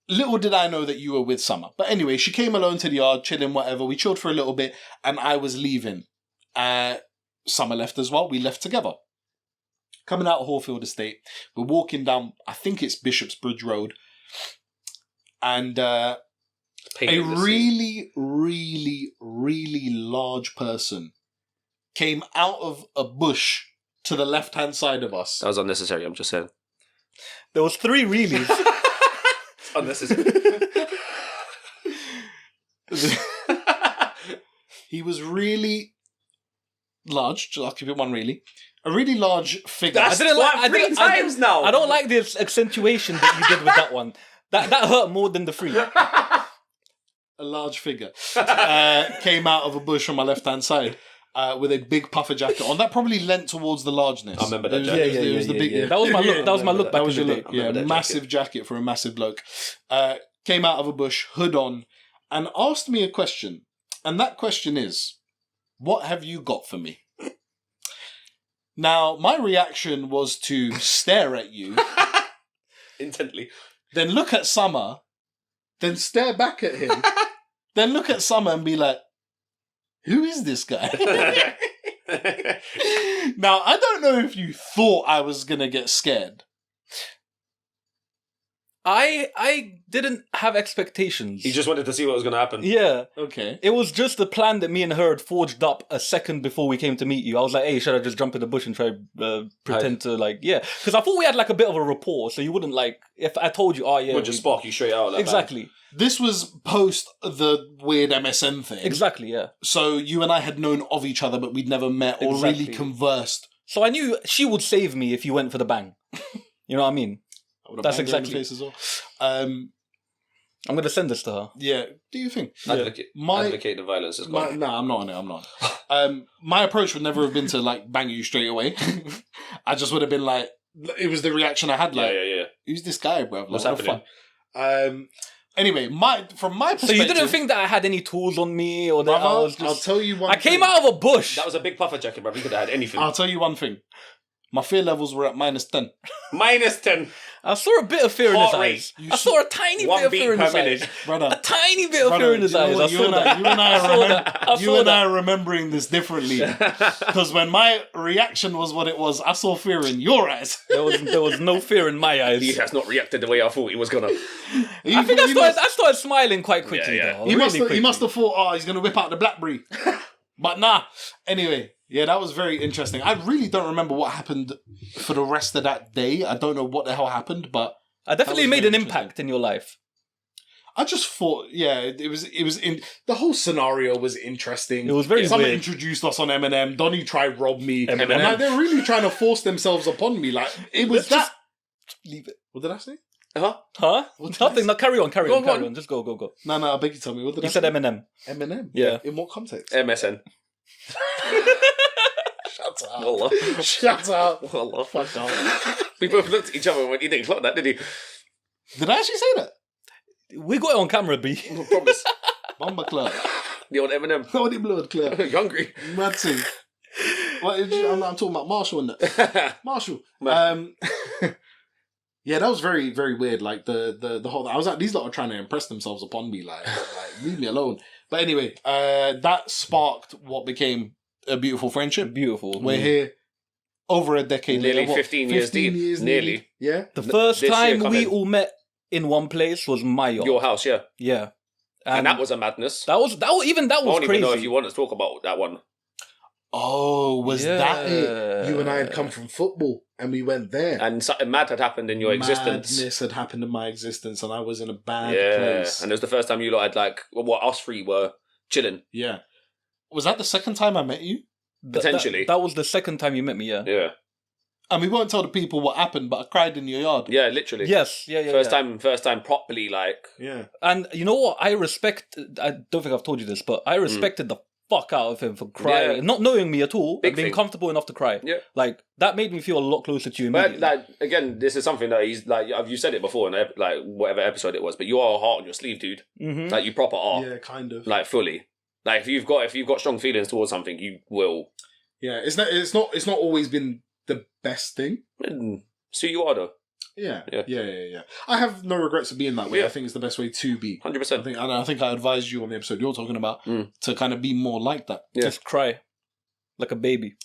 Little did I know that you were with Summer. But anyway, she came alone to the yard, chilling, whatever. We chilled for a little bit, and I was leaving. Summer left as well. We left together. Coming out of Hallfield Estate, we're walking down, I think it's Bishopsbridge Road, and a really, really, really large person came out of a bush to the left-hand side of us. That was unnecessary. I'm just saying. There was 3 reelies. Unnecessary. He was really large. I'll keep it one really. A really large figure. That's three times now. I don't like this accentuation that you did with that one. That hurt more than the 3. A large figure came out of a bush on my left-hand side with a big puffer jacket on. That probably lent towards the largeness. I remember that It was- jacket. it was the big. That was my look. That was my look back That was in your the look. day. Yeah, remember that massive jacket for a massive bloke. Came out of a bush, hood on, and asked me a question. And that question is, what have you got for me? Now, my reaction was to stare at you, Intently. then look at Summer, then stare back at him, then look at Summer and be like, who is this guy? Now, I don't know if you thought I was going to get scared. I didn't have expectations. He just wanted to see what was going to happen. Yeah. Okay. It was just a plan that me and her had forged up a second before we came to meet you. I was like, hey, should I just jump in the bush and try pretend to because I thought we had like a bit of a rapport, so you wouldn't if I told you, oh yeah. Would just spark you straight out like Exactly. This was post the weird MSN thing. Exactly, yeah. So you and I had known of each other, but we'd never met or really Exactly. conversed. So I knew she would save me if you went for the bang. You know what I mean? I would have That's banged her in the exactly- face as well. I'm going to send this to her. Yeah. Do you think? Advocate the violence as well. No, I'm not on it. I'm not. My approach would never have been to bang you straight away. I just would have been like, it was the reaction I had. Yeah. Who's this guy, bro? What's what the happening? fuck? Anyway, from my So perspective, you didn't think that I had any tools on me or that I brother, was just... I'll tell you one. I came thing. out of a bush. That was a big puffer jacket, bro. You could have had anything. I'll tell you one thing. My fear levels were at -10. -10. I saw a bit of fear in his Heart rate. eyes. I saw a tiny One bit of beat fear in per his minute. eyes. Brother. A tiny bit of Brother, fear in his you know eyes. what? I saw that. You and I I saw that. I you saw and I that. are remembering this differently. Because when my reaction was what it was, I saw fear in your eyes. There was no fear in my eyes. He has not reacted the way I thought he was gonna. I think I started smiling quite quickly Yeah. though. He Really must quickly. have thought, oh, he's going to whip out the BlackBerry. But nah. Anyway, yeah, that was very interesting. I really don't remember what happened for the rest of that day. I don't know what the hell happened, but I definitely was made very an impact in your life. I just thought, yeah, it was in the whole scenario was interesting. It was very Someone weird. introduced us on Eminem. Donnie tried rob me. Eminem. And like, they're really trying to force themselves upon me. Like it was Let's that. Leave it. What did I say? Huh? Huh? What did Nothing. I No, carry on. Carry Go on. on, Carry go on. Just go. No, I beg you tell me. What did You I said say? Eminem. Eminem. Yeah. In what context? MSN. Shut up. Allah. Shut up. Allah. Fuck off. We both looked at each other and went, he didn't clock that, did he? Did I actually say that? We got it on camera, B. I promise. Bomber club. The old Eminem. What the blood club? You hungry? Mad thing. What did you, I'm talking about Marshall and that. Marshall. Yeah, that was very, very weird. Like the whole. I was like, these lot are trying to impress themselves upon me. Like leave me alone. But anyway, that sparked what became a beautiful friendship. Beautiful. We're here over a decade Nearly later. What, 15 years deep. Nearly. Yeah. The first This year time we coming. all met in one place was my yacht. Your house, yeah. Yeah. And that was a madness. that was I even don't crazy. even know if you want to talk about that one. Oh, was that it? Yeah. You and I had come from football and we went there. And something mad had happened in your existence. Madness had happened in my existence and I was in a bad Yeah. place. And it was the first time you lot had like, what us three were chilling. Yeah. Was that the second time I met you? Potentially. That was the second time you met me, yeah. Yeah. And we won't tell the people what happened, but I cried in your yard. Yeah, literally. Yes, yeah. First time properly, like. Yeah. And you know what? I don't think I've told you this, but I respected the fuck out of him for crying. Yeah. Not knowing me at all, Big and being thing. comfortable enough to cry. Yeah. Like, that made me feel a lot closer to you But immediately. like again, this is something that he's like you said it before in like whatever episode it was, but you are a heart on your sleeve, dude. Mhm. Like you proper are, Yeah, kind of. like fully. Like if you've got strong feelings towards something, you will. Yeah, it's not always been the best thing. So you are though, Yeah. Yeah. Yeah. I have no regrets of being that way. Yeah. I think it's the best way to be. 100%. I think I advised you on the episode you're talking about to kind of be more like that. Yeah. Just cry. Like a baby.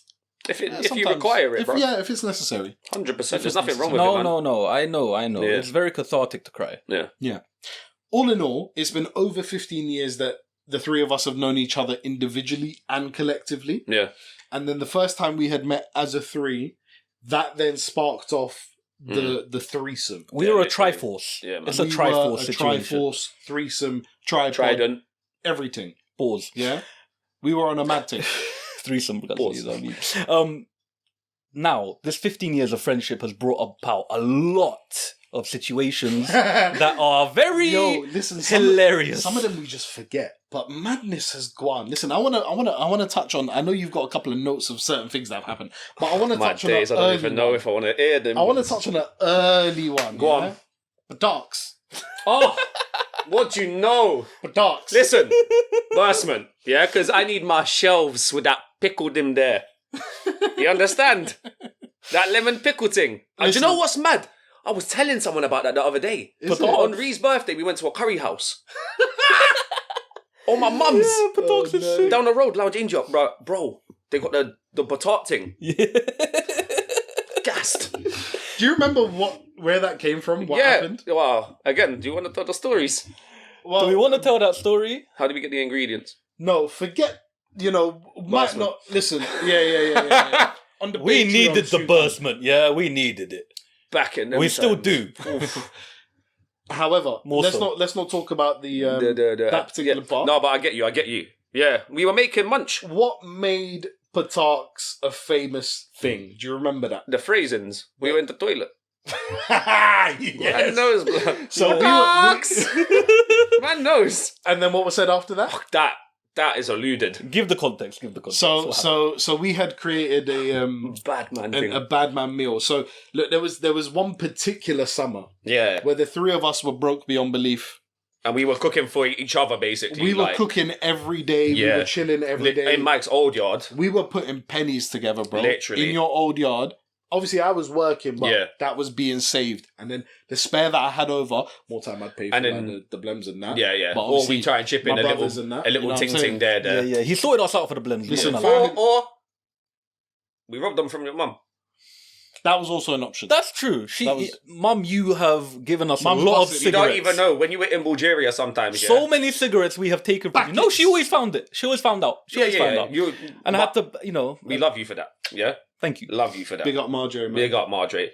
If you Sometimes. require it, bro. If it's necessary. 100%. There's nothing wrong with it, man. No. I know. Yeah. It's very cathartic to cry. Yeah. All in all, it's been over 15 years that the three of us have known each other individually and collectively. Yeah. And then the first time we had met as a three, that then sparked off the threesome. We Yeah, were a literally. triforce. Yeah, man. It's a We triforce were a situation. triforce, threesome, tripod, Trident. everything. Pause. Yeah? We were on a mad thing. Threesome. Pause. That's what I mean. Now, this 15 years of friendship has brought about a lot of situations that are very hilarious. Some of them we just forget, but madness has gone. Listen, I wanna touch on. I know you've got a couple of notes of certain things that have happened, but I want to My touch on days, I an don't early even know one. if I want to hear them. I want to touch on an early one. Go on. But darks. Oh, what do you know? But darks. Listen, Bursman, yeah, because I need my shelves with that pickled in there. You understand? That lemon pickle thing. And do you Listen. know what's mad? I was telling someone about that the other day. Is But it? on Ree's birthday, we went to a curry house. On my mum's. Oh, no. Down the road, Lounge Angel. Bro, they got the batat thing. Yeah. Gassed. Do you remember where that came from? What happened? Well, again, do you want to tell the stories? Well, Do we want to tell that story? How did we get the ingredients? No, forget. Might Bursman. not listen. Yeah. On the We Patreon needed the shoot. burstment. Yeah, we needed it. Back in them We still times. do. However, More let's so. not talk about the The- that particular part. No, but I get you. Yeah, we were making munch. What made Patarks a famous thing? Do you remember that? The phrasings. We went to the toilet. Yes. Man knows, blood. So Man knows. and then what was said after that? That is alluded. Give the context. What happened? So we had created Bad man thing. a bad man meal. So look, there was one particular summer Yeah. where the three of us were broke beyond belief. And we were cooking for each other, basically. We were like, cooking every day. Yeah. We were chilling every day. in Mike's old yard. We were putting pennies together, bro. Literally. In your old yard. Obviously, I was working, but Yeah. that was being saved. And then the spare that I had over, more time I'd pay for And then- like, the blems and that. Yeah. But Or we obviously, try and chip in my a brothers and that, you know little what I'm ting saying? there. Yeah. He sorted us out for the blends. Listen, Not fam- enough. Or we robbed them from your mum. That was also an option. That's true. Mum, you have given us Mum a lot of busted. You cigarettes. don't even know. When you were in Bulgaria sometimes, yeah. So many cigarettes we have taken from you. No, Packets. she always found it. She always found out. She always found out. You, And I had to, We love you for that. Yeah? Thank you. Love you for that. Big up Marjorie, man. Big up, Marjorie.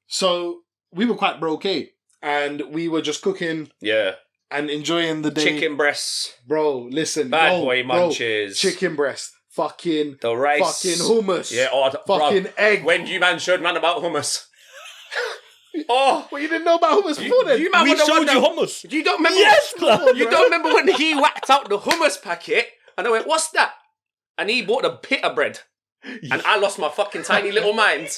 So we were quite broke, eh? and we were just cooking Yeah. and enjoying the day. Chicken breasts. Bro, listen. Bad boy munches. Chicken breast. Fucking The rice. Fucking hummus. Yeah, fucking egg. When you man showed man about hummus. Oh, Well, you didn't know about hummus before then? you man We were the showed one you that- hummus. You don't remember? Yes, blood. You don't remember when he whacked out the hummus packet? And I went, "What's that?" And he bought a pita bread, and I lost my fucking tiny little mind.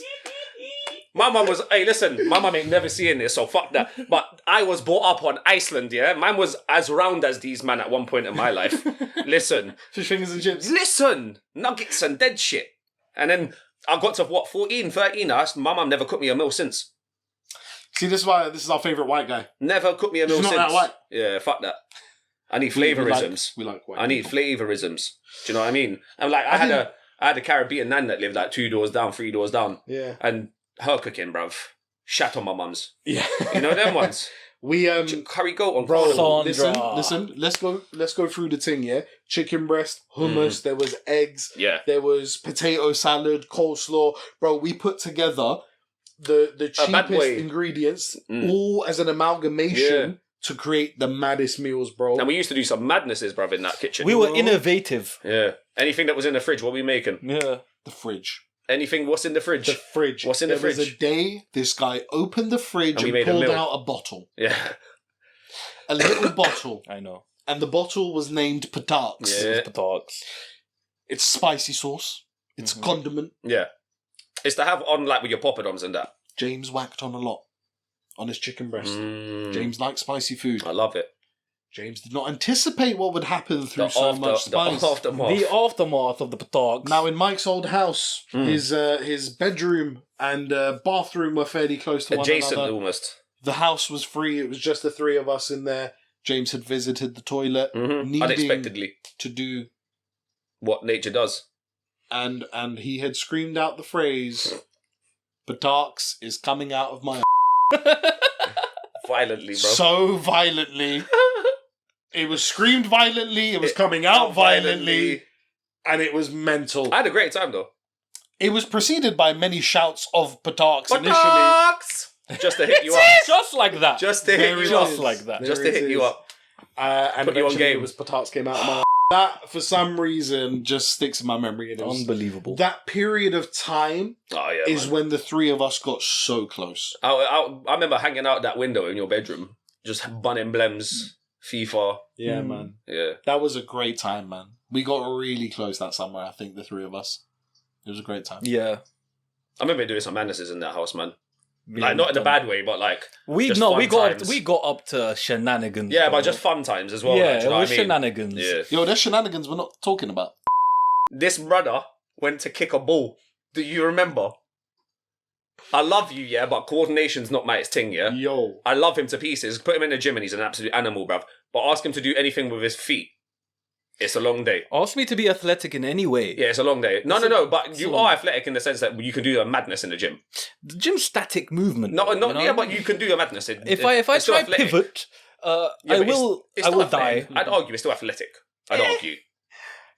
My mum was, hey, listen, my mum ain't never seeing this, so fuck that. But I was brought up on Iceland, yeah? Man was as round as these man at one point in my life. Listen. Fish fingers and chips. Listen. Nuggets and dead shit. And then I got to, 14, 13, my mum never cooked me a meal since. See, this is our favourite white guy. Never cooked me a meal He's not since. that white. Yeah, fuck that. I need flavourisms. We like white. I need flavourisms. Do you know what I mean? I'm like, I had a Caribbean nan that lived like 2 doors down, 3 doors down. Yeah. And her cooking, bruv. Shat on my mum's. Yeah. You know them ones? We Curry goat on bro, carnival. Sandra. listen. Let's go through the thing. Yeah, chicken breast, hummus. There was eggs. Yeah. There was potato salad, coleslaw. Bro, we put together the bad boy. cheapest ingredients all as an amalgamation to create the maddest meals, bro. And we used to do some madnesses, bruv, in that kitchen. We were innovative. Yeah. Anything that was in the fridge, what were we making? Yeah. The fridge. Anything, what's in the fridge? The fridge. What's in the fridge? There was a day this guy opened the fridge And we and made a pulled meal. out a bottle. Yeah. A little bottle. I know. And the bottle was named Patarks. Yeah. Patarks. It's spicy sauce. It's condiment. Yeah. It's to have on, like, with your poppadoms and that. James whacked on a lot on his chicken breast. Mm. James liked spicy food. I love it. James did not anticipate what would happen through so much spice. The aftermath. The aftermath of the Patarks. Now, in Mike's old house, his bedroom and bathroom were fairly close to Adjacent, one another. almost. The house was free. It was just the three of us in there. James had visited the toilet, needing Unexpectedly. to do, What nature does. and he had screamed out the phrase, "Patarks is coming out of my." Violently, bro. So violently. It was screamed violently, it was coming out violently, and it was mental. I had a great time, though. It was preceded by many shouts of Patarks initially. Patarks! Just to hit you up. Just like that. Just to hit There you it up. is. like that. There Just to it hit you is. up. And Put you on eventually game. it was Patarks came out of my That, for some reason, just sticks in my memory. And it was, Unbelievable. that period of time Oh, yeah, is man. when the three of us got so close. I remember hanging out that window in your bedroom. Just bunning blems, FIFA. Yeah, man. Yeah. That was a great time, man. We got really close that summer, I think, the three of us. It was a great time. Yeah. I remember doing some madnesses in that house, man. Yeah, Like, not in a done. bad way, but like... We just no, fun we got times. we got up to shenanigans. Yeah, bro. but just fun times as well. yeah, like, do you know it what was I mean? shenanigans. Yeah. Yo, there's shenanigans we're not talking about. This brother went to kick a ball. Do you remember? I love you, yeah, but coordination's not my thing, yeah? Yo. I love him to pieces. Put him in the gym and he's an absolute animal, bruv. But ask him to do anything with his feet. It's a long day. Ask me to be athletic in any way. Yeah, it's a long day. No, but you long- are athletic in the sense that you can do a madness in the gym. The gym's static movement. No, bro, no, you know? yeah, but you can do a madness. if I it's still try athletic. pivot, Yeah, I but will it's I still will athletic. die. I'd argue it's still athletic. I'd argue.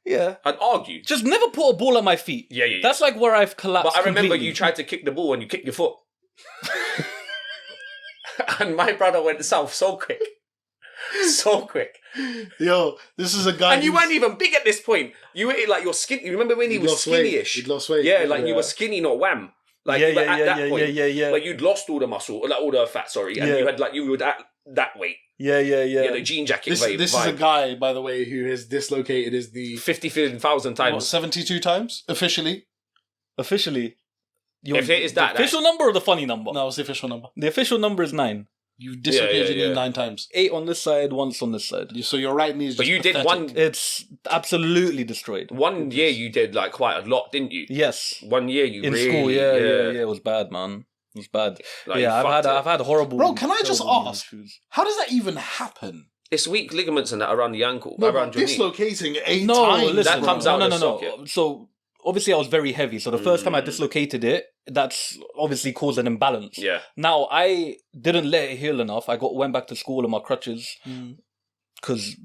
Yeah. I'd argue. Just never put a ball at my feet. Yeah. That's like where I've collapsed. But I remember completely. you tried to kick the ball and you kicked your foot. And my brother went south so quick. So quick. Yo, this is a guy. And you who's- weren't even big at this point. You were like, you're skinny. You remember when he He'd was lost weight. skinny-ish? He'd lost weight. Yeah, like you were skinny, not wham. Like Yeah, you were yeah, at yeah, that yeah, point. yeah. Like you'd lost all the muscle, like all the fat, sorry. And Yeah. you were at that weight. Yeah. Yeah, the jean jacket This vibe. is a guy, by the way, who has dislocated his knee 50,000 what, times. 72 times officially. Officially. If it is the that, official number or the funny number? No, it's the official number. The official number is 9. You dislocated your knee yeah. 9 times. 8 on this side, once on this side. So your right knee is. But just you did pathetic. It's absolutely destroyed. one year you did like quite a lot, didn't you? Yes. 1 year you In really... school, yeah. It was bad, man. It was bad. Like, you yeah, fucked it. I've had horrible. Bro, can I just terrible ask? issues. How does that even happen? It's weak ligaments and that around the ankle, No, around but your knee. dislocating 8 No, times. listen, That comes no, out no, of the no. socket. So obviously I was very heavy. So the first time I dislocated it, that's obviously caused an imbalance. Yeah. Now I didn't let it heal enough. I went back to school on my crutches because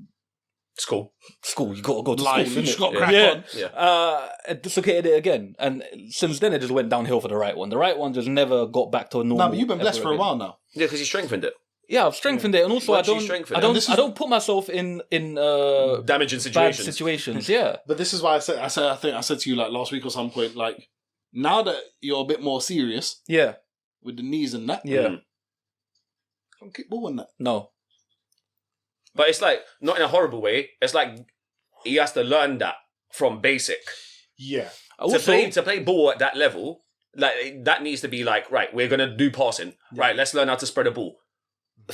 It's cool. school. You got to go to Life, school. you just innit? got crack Yeah. on. Yeah. I dislocated it again, and since then it just went downhill for the right one. The right one just never got back to a normal. No, but you've been blessed ever for a again. while now. Yeah, because you strengthened it. Yeah, I've strengthened it, and also Once you strengthen it. I don't put myself in damaging bad situations. situations. Yeah, But this is why I think I said to you like last week or some point, like now that you're a bit more serious yeah, with the knees and that, yeah. don't keep balling that. No, But it's like, not in a horrible way. It's like he has to learn that from basic. Yeah. To play ball at that level, like that needs to be like, right, we're gonna do passing. Right, let's learn how to spread a ball.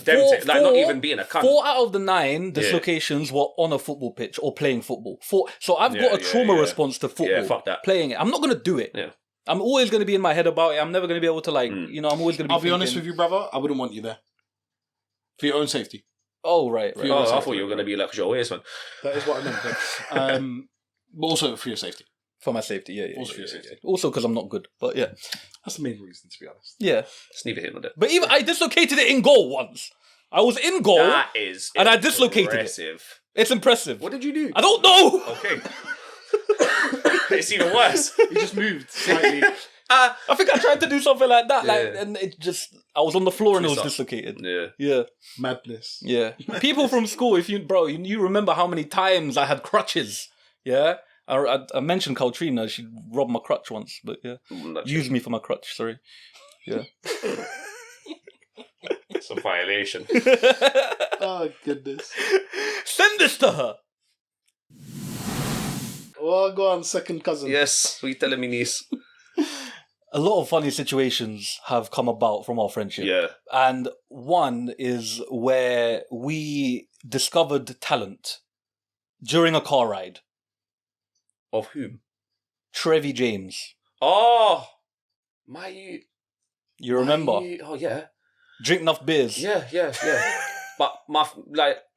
Not even being a cunt. 4 out of the 9 dislocations were on a football pitch or playing football. So I've got a trauma response to football. Yeah, fuck that. Playing it. I'm not going to do it. Yeah. I'm always going to be in my head about it. I'm never going to be able to I'm always going to be I'll be honest with you, brother. I wouldn't want you there. For your own safety. Oh, right. Oh, I thought you were going to be like Joey Barton. That is what I meant. But also for your safety. For my safety, yeah. Also for your safety. Yeah. Also because I'm not good, but yeah. That's the main reason, to be honest. Yeah. It's neither here nor there. But even I dislocated it in goal once. I was in goal. That is and I dislocated impressive. it. It's impressive. What did you do? I don't know. Okay. It's even worse. He just moved slightly. I think I tried to do something like that, Yeah. and it just I was on the floor and it was Twist up. dislocated. Yeah. Yeah. Madness. Yeah. People from school, if you remember how many times I had crutches. Yeah. I mentioned Caltrina, she robbed my crutch once, but yeah. Used me for my crutch, sorry. Yeah. It's a violation. Oh, goodness. Send this to her. Well, go on, second cousin. Yes, what are you telling me, niece? A lot of funny situations have come about from our friendship. Yeah. And one is where we discovered talent during a car ride. Of whom? Trevi James. Oh! You remember? Oh, yeah. Drink enough beers. Yeah. But,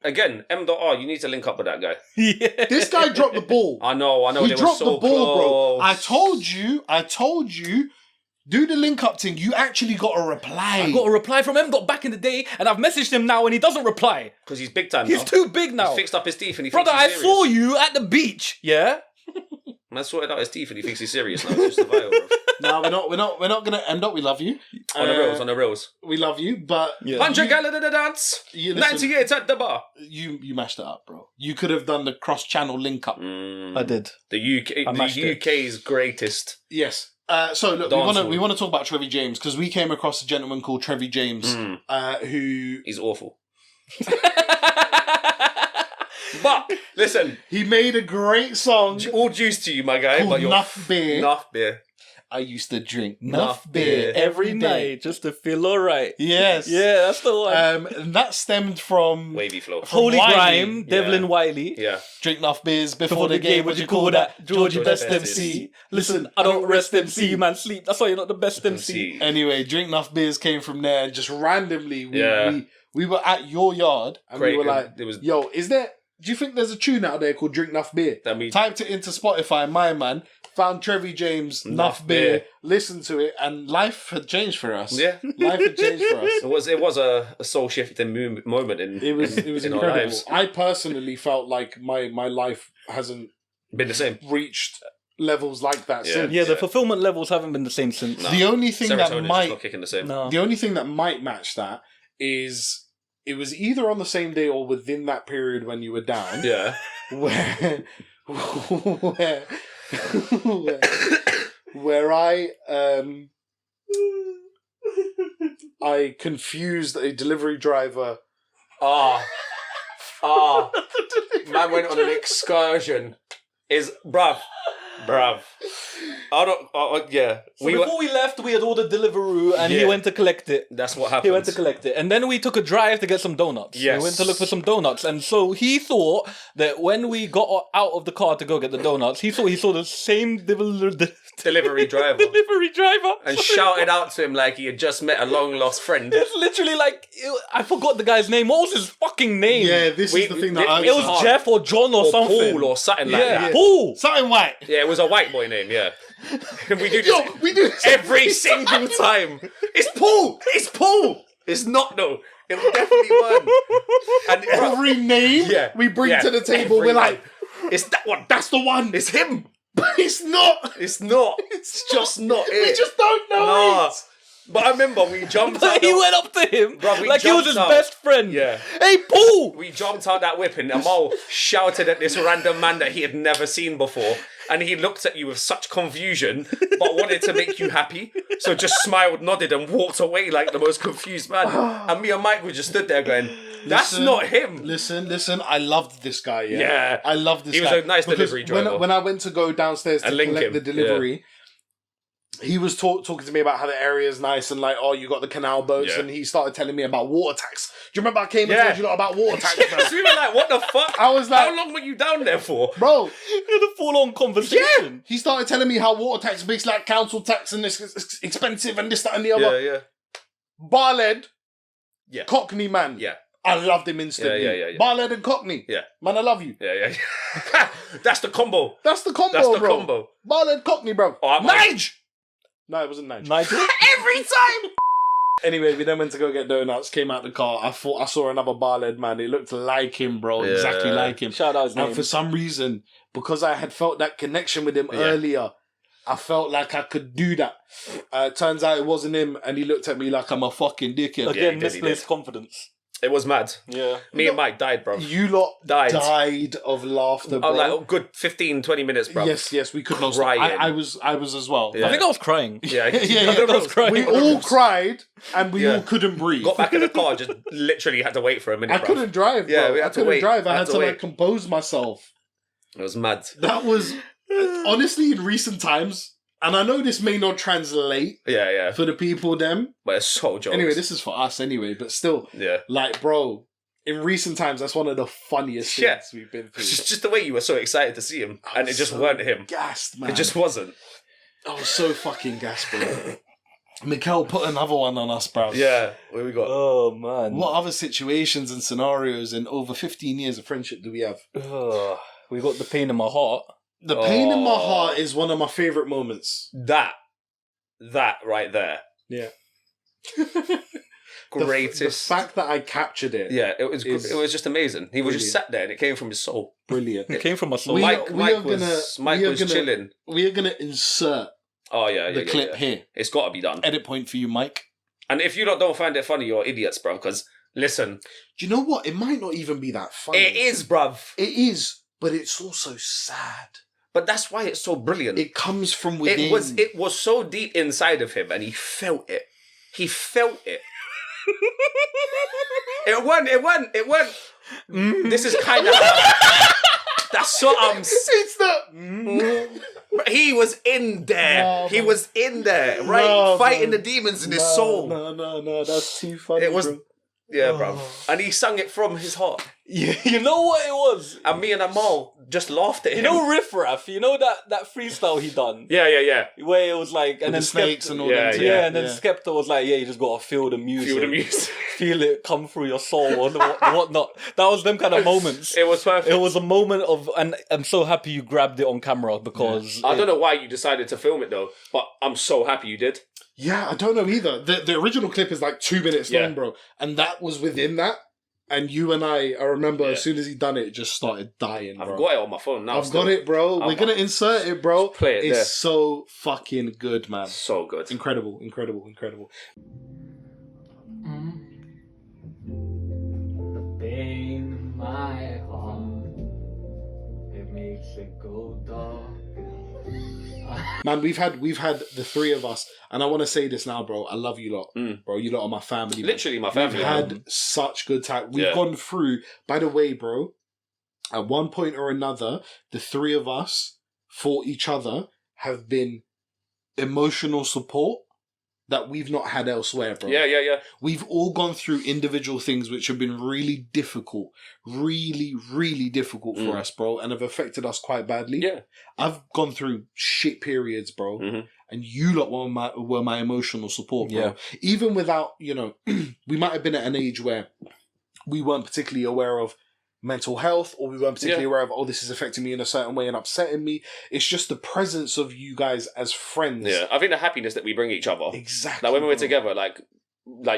again, M.R, you need to link up with that guy. Yeah. This guy dropped the ball. I know. He They were dropped so the ball, close. bro. I told you, do the link up thing. You actually got a reply. I got a reply from M. back in the day, and I've messaged him now, and he doesn't reply. Because he's big time He's now. too big now. He's fixed up his teeth and he Brother, thinks I he's serious. saw you at the beach. Yeah. Man sorted out his teeth and he thinks he's serious now. It's just a vial, bro. No, we're not gonna end up. We love you. On the rails. We love you, but 100 gallon in the dance. You listen, 98 at the bar. You mashed it up, bro. You could have done the cross-channel link up. I did. The UK's greatest. Yes. So look, we want to talk about Trevi James because we came across a gentleman called Trevi James, who He's awful. But listen, he made a great song all juice to you, my guy. called But you're Nuff Beer. enough beer. I used to drink Nuff Nuff Beer every night. just to feel alright. Yes. Yeah, that's the one. And that stemmed from Wavy flow. Holy Wiley. Grime, Devlin Wiley. Yeah. drink Nuff Beers before the game. What you call that? Georgie best MC. Listen, I don't rest MC, man. Sleep. That's why you're not the best MC. Anyway, Drink Nuff Beers came from there, and just randomly Yeah. we were at your yard and we were like, it was- yo, do you think there's a tune out there called Drink Nuff Beer? That we- Typed it into Spotify, my man, found Trevi James, Nuff Beer, listened to it, and life had changed for us. Yeah. Life had changed for us. It was a soul shifting moment in It was in our incredible. lives. I personally felt like my life hasn't Been the same. reached levels like that Yeah. since. Yeah, the fulfillment levels haven't been the same since. No. The only thing Serotonin that is just might not kicking the same. No. The only thing that might match that is it was either on the same day or within that period when you were down. Yeah. Where where I confused a delivery driver. Man went on an excursion. Bruv. I don't. Yeah. So before we left, we had ordered Deliveroo, and he Yeah. went to collect it. That's what happened. He went to collect it. And then we took a drive to get some donuts. Yes. We went to look for some donuts. And so he thought that when we got out of the car to go get the donuts, he saw the same Delivery driver. delivery driver. And shouted out to him like he had just met a long lost friend. It's literally like, I forgot the guy's name. What was his fucking name? Yeah, this is the thing that I It was Jeff or John or something. Paul or something like Yeah, that. Paul. something white. Yeah, it was a white boy name, yeah. We do this Yo, we do this every single time. It's Paul! It's Paul! It's not, though. It definitely won. And every name we bring to the table. We're like, it's that one. that's the one. It's him. But it's not. It's not. It's just not it. We just don't know Nah. it. But I remember we jumped out. But he went up to him Bruv, we like he was his jumped out. best friend. Yeah. Hey, Paul! We jumped out that whip and Amal shouted at this random man that he had never seen before. And he looked at you with such confusion, but wanted to make you happy. So just smiled, nodded, and walked away like the most confused man. And me and Mike were just stood there going, that's not him. Listen. I loved this guy. Yeah, Yeah. I loved this guy. He was a nice Because delivery driver. When I went to go downstairs to And link collect him, the delivery, he was talking to me about how the area is nice and like, oh, you got the canal boats, Yeah. and he started telling me about water tax. Do you remember I came and Yeah. told you lot about water tax, bro? So we were like, what the fuck? I was like, how long were you down there for? bro. In a full-on conversation. He started telling me how water tax makes like council tax and it's expensive and this, that, and the other. Yeah. Barled, Yeah. Cockney man. Yeah. I loved him instantly. Yeah. Barled and Cockney. Yeah. Man, I love you. Yeah. That's the combo. That's the combo, That's the bro. combo. Barled Cockney, bro. Oh, I'm- Nige! No, it wasn't Nige. Nigel? Every time! Anyway, we then went to go get donuts, came out the car. I thought I saw another Barled man. It looked like him, bro. Yeah. Exactly like him. Shout out his name. And for some reason, because I had felt that connection with him earlier, I felt like I could do that. Turns out it wasn't him, and he looked at me like I'm a fucking dickhead. Again, he did. misplaced confidence. It was mad. Yeah. Me and Mike died, bro. You lot Died. died of laughter, bro. Oh, like, good 15, 20 minutes, bro. Yes, we could not stop. Crying. I was as well. Yeah. I think I was crying. Yeah. Yeah. I was crying. We all cried and we Yeah. all couldn't breathe. Got back in the car, just literally had to wait for a minute, I bro. couldn't drive, bro. Yeah, we had I to couldn't wait. drive. I Had had to to wait. like compose myself. It was mad. That was honestly in recent times, and I know this may not translate Yeah. for the people them. But it's so jokes. Anyway, this is for us anyway, but still, Yeah. like, bro, in recent times, that's one of the funniest Yeah. things we've been through. It's just the way you were so excited to see him, and it just weren't him. Gassed, man. It just wasn't. I was so fucking gassed, bro. Mikel put another one on us, bro. Yeah. What we got? Oh, man. What other situations and scenarios in over 15 years of friendship do we have? We got the pain in my heart. The pain in my Oh. heart is one of my favourite moments. That right there. Yeah. Greatest. The fact that I captured it. Yeah, it was is just amazing. He was just brilliant. sat there and it came from his soul. Brilliant. It came from my soul. We- Mike are was gonna- chilling. We are going to insert Oh yeah, the clip here. It's got to be done. Edit point for you, Mike. And if you lot don't find it funny, you're idiots, bro. Because listen, Do you know what? It might not even be that funny. it is, bruv. It is, but it's also sad. But that's why it's so brilliant. It comes from within. It was so deep inside of him, and he felt it. He felt it. It went. This is kind of. That's what I'm. It's the... He was in there. No, he man. was in there, right? No, fighting man. the demons in his soul. No, that's too funny, It was, bro. yeah, bro. And he sung it from his heart. Yeah, you know what it was? And me and Amal just laughed at him. You know Riff Raff? You know that freestyle he done? Yeah. Where it was like... And With then the snakes Skepta, and all Yeah, that. yeah, and then Skepta was like, yeah, you just gotta feel the music. Feel the music. Feel it come through your soul and whatnot. That was them kind of moments. It was perfect. It was a moment of... And I'm so happy you grabbed it on camera because... I don't know why you decided to film it though, but I'm so happy you did. Yeah, I don't know either. The original clip is like 2 minutes Yeah. long, bro. And that was within that. And you and I remember Yeah. as soon as he done it, it just started dying, bro. I've got it on my phone now. I've got it, bro. We're going to insert it, bro. Play it It's there. so fucking good, man. So good. Incredible. Pain in my heart, it makes it go dark. Man, we've had the three of us, and I want to say this now, bro. I love you lot, bro. You lot are my family. man. Literally my family. We've had such good time. We've Yeah. gone through. By the way, bro, at one point or another, the three of us for each other have been emotional support that we've not had elsewhere, bro. Yeah. We've all gone through individual things which have been really difficult, really difficult for us, bro, and have affected us quite badly. Yeah. I've gone through shit periods, bro, Mhm. and you lot were my emotional support, bro. Yeah. Even without, we might have been at an age where we weren't particularly aware of mental health, or we weren't particularly aware of, this is affecting me in a certain way and upsetting me. It's just the presence of you guys as friends. Yeah. I think the happiness that we bring each other. Exactly. Like when we were bro. together, like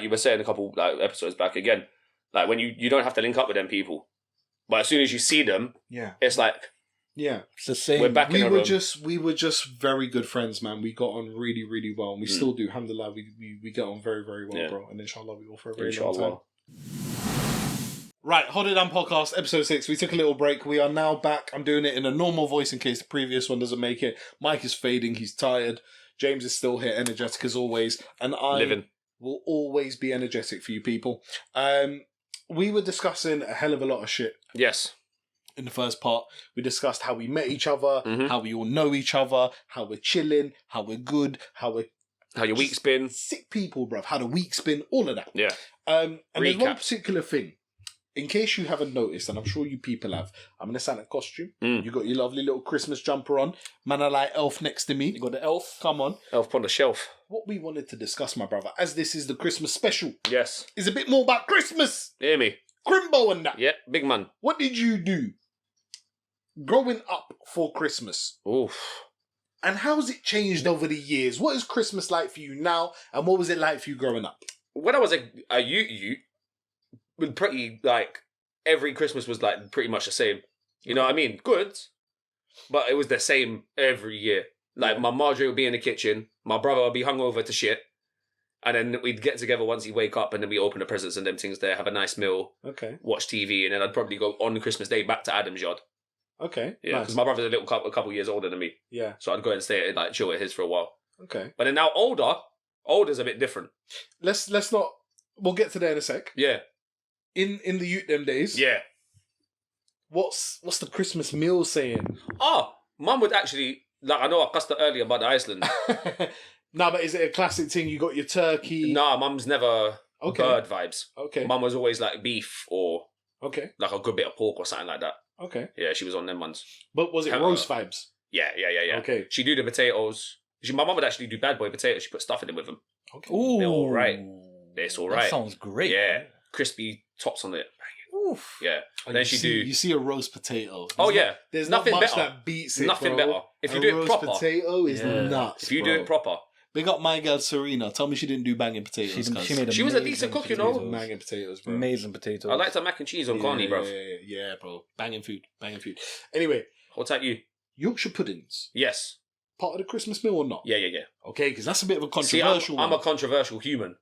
you were saying a couple episodes back again, like when you don't have to link up with them people, but as soon as you see them, Yeah. it's like Yeah. It's the same. We're back in We a were room. just very good friends, man. We got on really, really well, and we still do. Alhamdulillah, we get on very, very well, Yeah. bro. And inshallah, we will for a very long Inshallah. time. Right, Hold It Down podcast, episode 6. We took a little break. We are now back. I'm doing it in a normal voice in case the previous one doesn't make it. Mike is fading. He's tired. James is still here, energetic as always. And I Living. will always be energetic for you people. We were discussing a hell of a lot of shit Yes. in the first part. We discussed how we met each other, Mhm. how we all know each other, how we're chilling, how we're good, how we're How your week's been. sick people, bruv, how the week's been, all of that. Yeah. And there's one Recap. particular thing. In case you haven't noticed, and I'm sure you people have, I'm in a Santa costume. Mm. You got your lovely little Christmas jumper on. Man, I like Elf next to me. You got the elf. Come on. Elf on the shelf. What we wanted to discuss, my brother, as this is the Christmas special, Yes. is a bit more about Christmas. Hear me? Crimbo and that. Yeah. Big man. What did you do growing up for Christmas? Oof. And how's it changed over the years? What is Christmas like for you now? And what was it like for you growing up? When I was a youth, pretty like every Christmas was like pretty much the same. You know what I mean? Good, but it was the same every year. Like my Marjorie would be in the kitchen, my brother would be hungover to shit, and then we'd get together once he'd wake up, and then we open the presents and them things there, have a nice meal, Okay. watch TV, and then I'd probably go on Christmas Day back to Adam's yard. Okay. Yeah, Nice. because my brother's a couple years older than me, Yeah. so I'd go and stay at like chill at his for a while. Okay. But then now older's a bit different. Let's not. We'll get to that in a sec. Yeah, In the youth them days. yeah. What's the Christmas meal saying? Oh, Mum would actually like. I know I cussed her earlier about the Iceland. No, but is it a classic thing? You got your turkey. Nah, Mum's never Okay. bird vibes. Okay. Mum was always like beef or Okay. like a good bit of pork or something like that. Okay. Yeah, she was on them ones. But was it roast vibes? Yeah. Okay. She do the potatoes. My mum would actually do bad boy potatoes. She put stuff in them with them. Okay. Ooh, They're all right. It's all right. That sounds great. Yeah, crispy tops on it. Oof. Yeah. And then you she see, do. You see a roast potato. Oh There's yeah. not- there's nothing not much better. that beats it. Nothing bro. better. If you A do it roast proper. potato is Yeah. nuts. If you bro. do it proper. Big up my girl Serena. Tell me she didn't do banging potatoes. She made She was a amazing decent cook, you know. potatoes. banging potatoes, bro. Amazing potatoes. I liked her mac and cheese on Carney, bro. Yeah, bro. Banging food. Anyway, What's that you? Yorkshire puddings. Yes. Part of the Christmas meal or not? Yeah. Okay, because that's a bit of a See, controversial I'm a one. controversial human.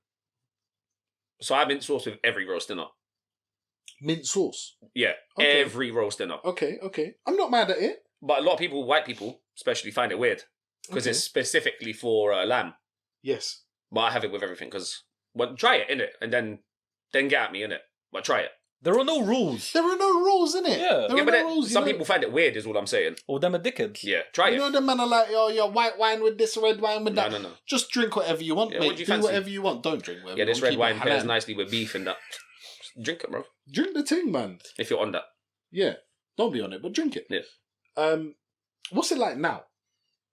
So I mint sauce with every roast dinner. Mint sauce. Yeah, Okay. every roast dinner. Okay. I'm not mad at it. But a lot of people, white people especially, find it weird because Okay. it's specifically for lamb. Yes. But I have it with everything because, well, try it innit, and then get at me innit. But try it. There are no rules. There are no rules, innit? Yeah. There Yeah, are but no then rules. some people find it weird, is all I'm saying. Or them are dickheads. Yeah, try You it. know the man are like, yo, white wine with this, red wine with No, that. no. Just drink whatever you want, Yeah, mate. what do you do fancy? whatever you want. Don't drink whatever Yeah, you this want. red Keep wine it pairs halal. nicely with beef and that. Just drink it, bro. Drink the thing, man. If you're on that. Yeah. Don't be on it, but drink it. Yeah. What's it like now?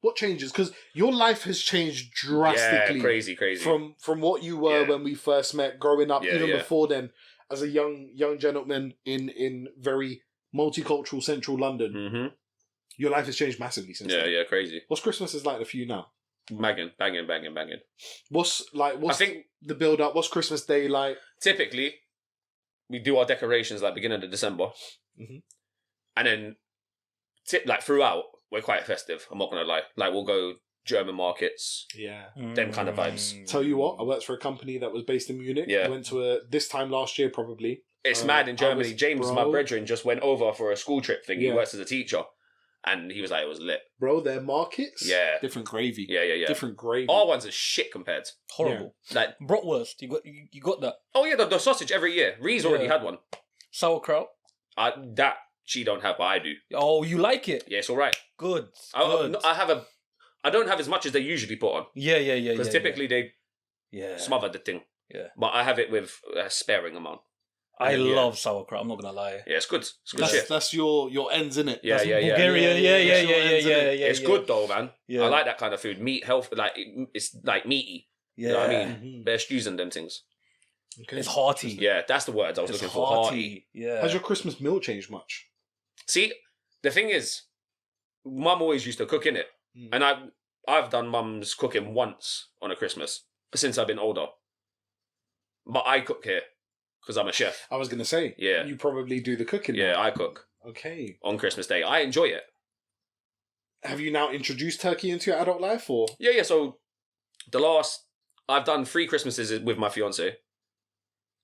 What changes? Because your life has changed drastically. Yeah, crazy. From what you were Yeah. when we first met, growing up, Yeah, even yeah. before then, as a young gentleman in very multicultural central London. Mm-hmm. Your life has changed massively since then. Yeah, crazy. What's Christmas is like for you now? Banging. What's I think the build up? What's Christmas Day like? typically we do our decorations like beginning of December. Mhm. And then like throughout, we're quite festive. I'm not gonna lie. Like we'll go German markets, Yeah. them kind of vibes. Tell you what, I worked for a company that was based in Munich. Yeah. I went to this time last year probably. It's mad in Germany. I was- James, my bro. brethren, just went over for a school trip thing. Yeah. He works as a teacher, and he was like, it was lit. Bro, their markets. Yeah. Different gravy. Yeah. Different gravy. Our ones are shit compared. Horrible. Like, Bratwurst. You got that. oh yeah, the sausage every year. Ree's already Yeah. had one. Sauerkraut. That she don't have, but I do. Oh, you like it? Yeah, it's all right. Good. I Good. I don't have as much as they usually put on Yeah. because typically they Yeah. smother the thing. Yeah. But I have it with a sparing amount. I Yeah. love sauerkraut. I'm not gonna lie. Yeah, it's good. It's good shit. That's your ends, innit? Yeah, That's yeah. Bulgaria. Yeah. It's good though, man. Yeah. I like that kind of food. Meat, health, like it's like meaty. Yeah. You know what I mean? Mhm. There's stews and them things. Okay. It's hearty. Yeah, that's the words I was It's looking for. Hearty. Yeah. Has your Christmas meal changed much? See, the thing is, Mum always used to cook in it, Mm. and I've done Mum's cooking once on a Christmas since I've been older. But I cook here because I'm a chef. I was gonna say. Yeah. You probably do the cooking. Yeah, now. I cook Okay. on Christmas Day. I enjoy it. have you now introduced turkey into your adult life, or? Yeah. So I've done 3 Christmases with my fiance,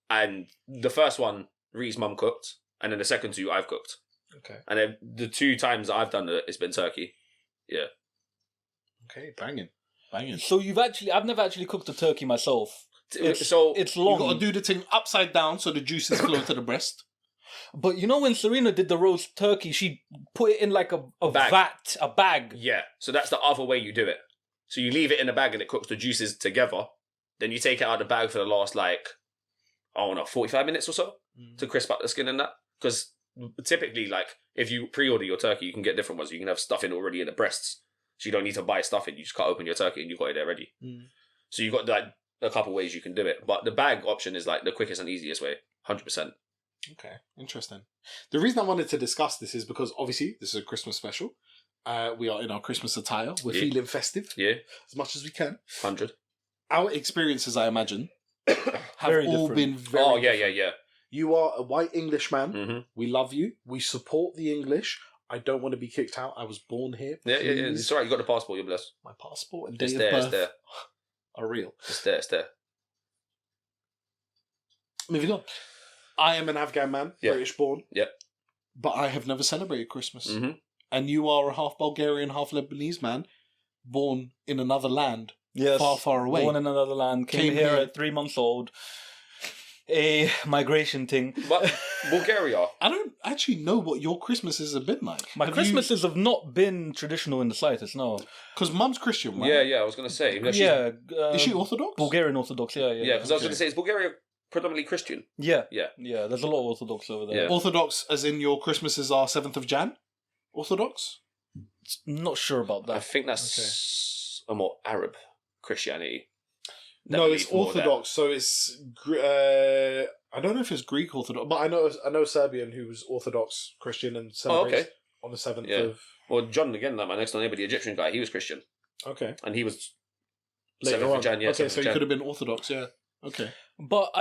and the first one Ree's mum cooked, and then the second 2 I've cooked. Okay. And then the 2 times that I've done it, it's been turkey. Yeah. Okay, banging. So I've never actually cooked a turkey myself. It's long. You got to do the thing upside down so the juices flow to the breast. But you know when Serena did the roast turkey, she put it in like a bag. Yeah. So that's the other way you do it. So you leave it in a bag and it cooks the juices together. Then you take it out of the bag for the last 45 minutes or so to crisp up the skin and that. Because typically, if you pre-order your turkey, you can get different ones. You can have stuffing already in the breasts. So you don't need to buy stuffing. You just cut open your turkey and you've got it there ready. So you've got a couple ways you can do it. But the bag option is the quickest and easiest way. 100%. Okay, interesting. The reason I wanted to discuss this is because obviously this is a Christmas special. We are in our Christmas attire. We're feeling festive. Yeah. As much as we can. 100. Our experiences, I imagine, have Very all different. been very Oh, yeah. You are a white Englishman. Mm-hmm. We love you. We support the English. I don't want to be kicked out. I was born here. Yeah. Please. It's alright. You got the passport. You're blessed. My passport and It's date there. of It's birth there. are real. It's there. It's there. Moving on. I am an Afghan man, Yeah. British born. Yep. But I have never celebrated Christmas. Mm-hmm. And you are a half Bulgarian, half Lebanese man, born in another land, Yes, far, far away. Born in another land, came here at 3 months old. A migration thing. But Bulgaria. I don't actually know what your Christmases have been like. My Christmases have not been traditional in the slightest, no. Because Mum's Christian, right? Yeah. I was going to say. Is she Orthodox? Bulgarian Orthodox, yeah. Yeah, because I was going to say, is Bulgaria predominantly Christian? Yeah. Yeah. Yeah, there's a lot of Orthodox over there. Yeah. Orthodox, as in your Christmases are 7th of Jan? Orthodox? Not sure about I that. think that's a more Arab Christianity. No, That it's believes more Orthodox, so it's... I don't know if it's Greek Orthodox, but I know Serbian who's Orthodox Christian and celebrates on the 7th Yeah. of... Well, John, again, my next door neighbour, the Egyptian guy, he was Christian. Okay. And he was Later 7th on. of Jan, yeah. Okay, 7th so of you Jan. could have been Orthodox, yeah. Okay. But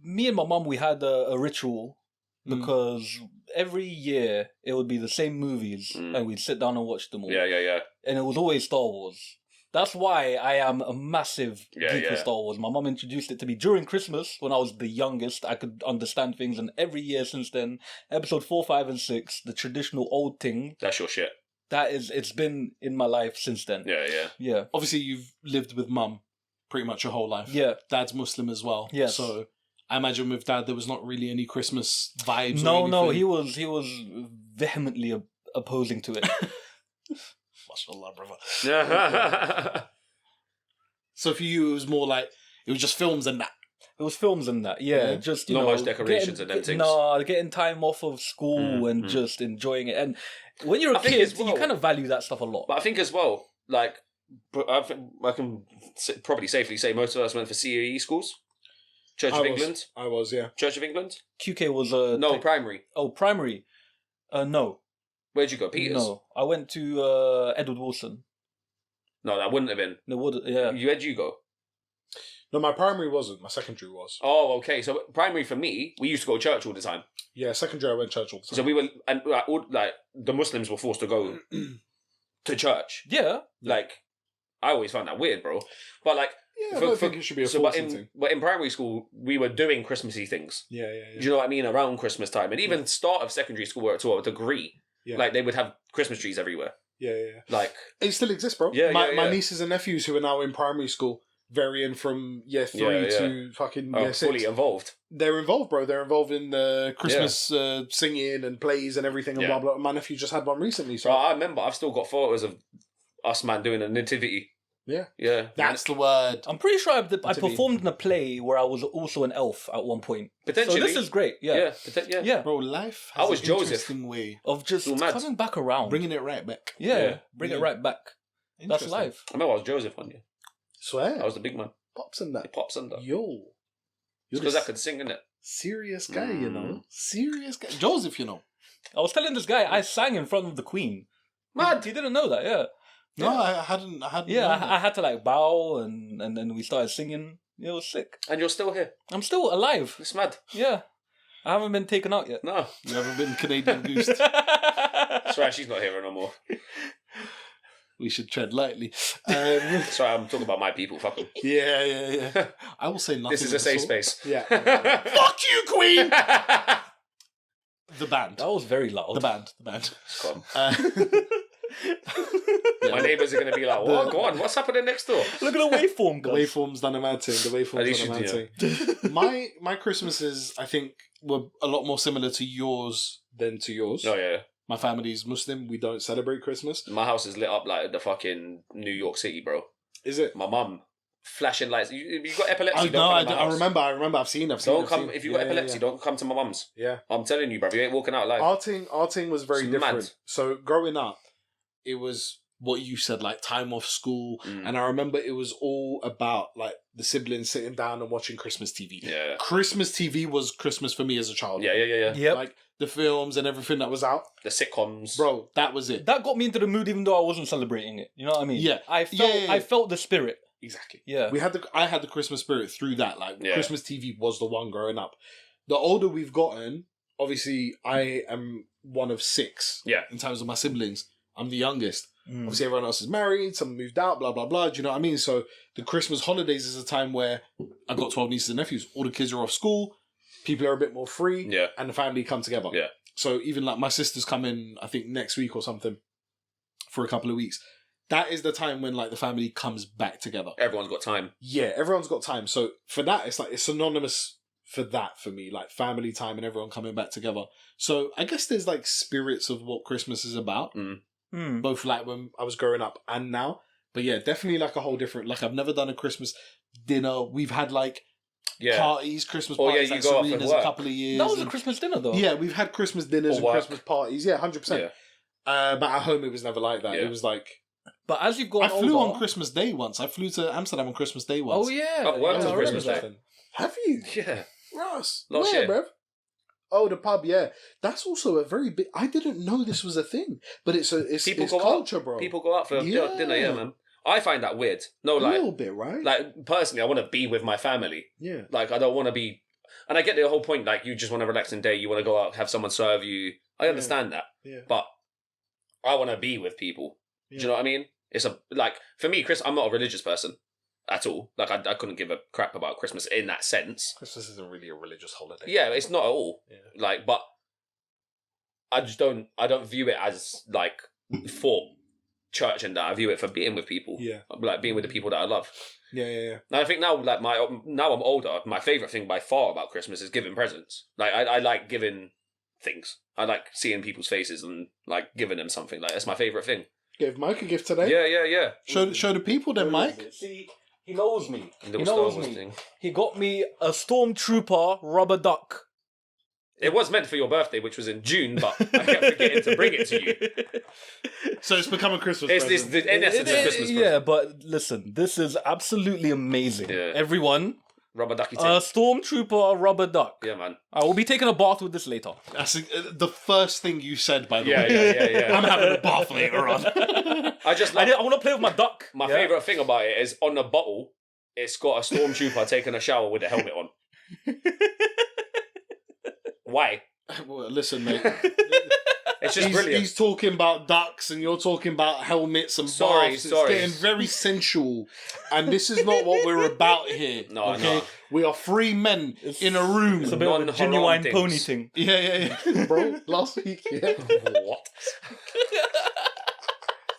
me and my mum, we had a ritual because every year it would be the same movies and we'd sit down and watch them all. Yeah. And it was always Star Wars. That's why I am a massive Yeah, geek for yeah. Star Wars. My mum introduced it to me during Christmas when I was the youngest. I could understand things, and every year since then, episode 4, 5, and 6, the traditional old thing, That's your shit. it's been in my life since then. Yeah. Yeah. Obviously, you've lived with Mum pretty much your whole life. Yeah. Dad's Muslim as well. Yes. So I imagine with Dad, there was not really any Christmas vibes or No, anything. he was vehemently opposing to it. Mashallah, brother. Yeah. So for you, it was more like, it was just films and that. It was films and that, yeah. Yeah. Just, Not much decorations and them things. No, getting time off of school and just enjoying it. And when you're a I think kid, as well- you kind of value that stuff a lot. But I think as well, I can probably safely say most of us went for CAE schools. Church of England. I was, yeah. Church of England? QK was No, primary. primary. No. Where'd you go? Peters? No. I went to Edward Wilson. No, that wouldn't have been. No, would yeah. Where'd you go? No, my primary wasn't. My secondary was. Oh, okay. So primary for me, we used to go to church all the time. Yeah, secondary I went church all the time. So we were, and the Muslims were forced to go to church. Yeah. I always found that weird, bro. But yeah, I don't think it should be a forcing thing. But in primary school, we were doing Christmassy things. Yeah. Do you know what I mean? Around Christmas time, and even start of secondary school to a degree. Yeah. They would have Christmas trees everywhere. Yeah. Like, It still exists, bro. Yeah, my yeah. nieces and nephews who are now in primary school, varying from year 3 to fucking year 6. fully involved. They're involved, bro. They're involved in the Christmas singing and plays and everything and Yeah. blah, blah. My nephew just had one recently, so... So I remember I've still got photos of us, man, doing a nativity. Yeah. Yeah. That's the word. I'm pretty sure I Nativity. performed in a play where I was also an elf at one point. Potentially. So this is great. Yeah. Yeah. Yeah. Bro, life I has was an Joseph. interesting way. Of just Still mad. coming back around. Bringing it right back. Yeah. Bring it right back. That's Interesting. life. I remember I was Joseph one year. Swear. I was the big man. Pops in that. It pops under. Yo. You're Because the I could sing, innit? serious guy, you know. Serious guy. Joseph, you know. I was telling this guy I sang in front of the Queen. Mad. He didn't know that, yeah. No, I hadn't. Yeah, known that. I had to bow and then we started singing. It was sick. And you're still here. I'm still alive. It's mad. Yeah. I haven't been taken out yet. No. You haven't been Canadian Goose. That's right, she's not here no more. We should tread lightly. Sorry, I'm talking about my people. Fuck them. Yeah. I will say nothing. This is a of the safe sort. space. Yeah. Fuck you, Queen! The band. That was very loud. The band. Come. Yeah. My neighbours are going to be like, "What? Go on. What's happening next door?" Look at the waveform, The guys. waveform's done a mad thing. The At waveform's least done a mad you thing. My Christmases, I think, were a lot more similar to yours than to yours. Oh yeah. My family's Muslim. We don't celebrate Christmas. My house is lit up like the fucking New York City, bro. Is it? My mum flashing lights. You got epilepsy? I Don't come in my house. I remember. I've seen. Don't come if you got epilepsy. Don't come to my mum's. Yeah. I'm telling you, bro. You ain't walking out alive. Our thing was very It's different. mad. So growing up, it was what you said, like time off school, and I remember it was all about like the siblings sitting down and watching Christmas TV. Yeah. Christmas TV was Christmas for me as a child. Yeah. Yep. Like the films and everything that was out, The sitcoms. bro. That was it. That got me into the mood, even though I wasn't celebrating it. You know what I mean? Yeah. I felt. Yeah. I felt the spirit. Exactly. Yeah. I had the Christmas spirit through that. Like Yeah. Christmas TV was the one growing up. The older we've gotten, obviously, I am one of 6. Yeah. In terms of my siblings, I'm the youngest. Mm. Obviously, everyone else is married. Some moved out. Blah blah blah. Do you know what I mean? So the Christmas holidays is a time where I've got 12 nieces and nephews. All the kids are off school. People are a bit more free. Yeah. And the family come together. Yeah. So even like my sister's coming, I think next week or something, for a couple of weeks. That is the time when like the family comes back together. Everyone's got time. Yeah, everyone's got time. So for that, it's like it's synonymous for that for me, like family time and everyone coming back together. So I guess there's like spirits of what Christmas is about, both like when I was growing up and now. But yeah, definitely like a whole different. Like I've never done a Christmas dinner. We've had like parties, Christmas Oh, yeah, parties. you like go off and Serena's work. a couple of years. That was a and- Christmas dinner, though. Yeah, we've had Christmas dinners Or and work. Christmas parties. Yeah, 100%. Yeah. But at home, it was never like that. Yeah. It was like But as you've gone I flew older, on Christmas Day once. I flew to Amsterdam on Christmas Day once. Oh yeah. I've worked Yeah, on I Christmas remember Day. that. Have you? Yeah. Ross. Last Where, year. bruv? Oh, the pub, yeah. That's also a very big... I didn't know this was a thing. But it's People go culture, out. bro. People go out for Yeah. dinner, yeah, man. I find that weird. No, a like, little bit, right? personally, I want to be with my family. yeah. Like, I don't want to be... And I get the whole point, like, you just want a relaxing day, you want to go out, have someone serve you. I understand that. Yeah. But I want to be with people. Yeah. Do you know what I mean? It's for me, Chris, I'm not a religious person at all. Like, I couldn't give a crap about Christmas in that sense. Christmas isn't really a religious holiday. Yeah, it's not at all. Yeah. Like, but I don't view it as, like, for church and that. I view it for being with people. Yeah. Like, being with the people that I love. Yeah. And I think now, like, now I'm older, my favourite thing by far about Christmas is giving presents. Like, I like giving things. I like seeing people's faces and, like, giving them something. Like, that's my favourite thing. Gave Mike a gift today. Yeah. Show the people then, Mike. See, he knows me. Little He Star knows Wars me. thing. He got me a Stormtrooper rubber duck. It was meant for your birthday, which was in June, but I kept forgetting to bring it to you. So it's become a Christmas It's this, present. in essence, a Christmas present. Yeah, but listen, this is absolutely amazing. Yeah. Everyone, Rubber ducky a tin. Stormtrooper rubber duck. Yeah, man. I will be taking a bath with this later. That's the first thing you said, by the Yeah, way. yeah. I'm having a bath later on. I just I love... want to play with my duck. My Yeah? favourite thing about it is on the bottle, it's got a stormtrooper taking a shower with a helmet on. Why? Well, listen, mate. It's just brilliant. He's talking about ducks and you're talking about helmets and Sorry. baths. It's getting very sensual. And this is not what we're about here. No, okay? no. We are 3 men in a room. It's a bit of a Non-haram genuine things. pony thing. Yeah. Bro, last week, yeah. What?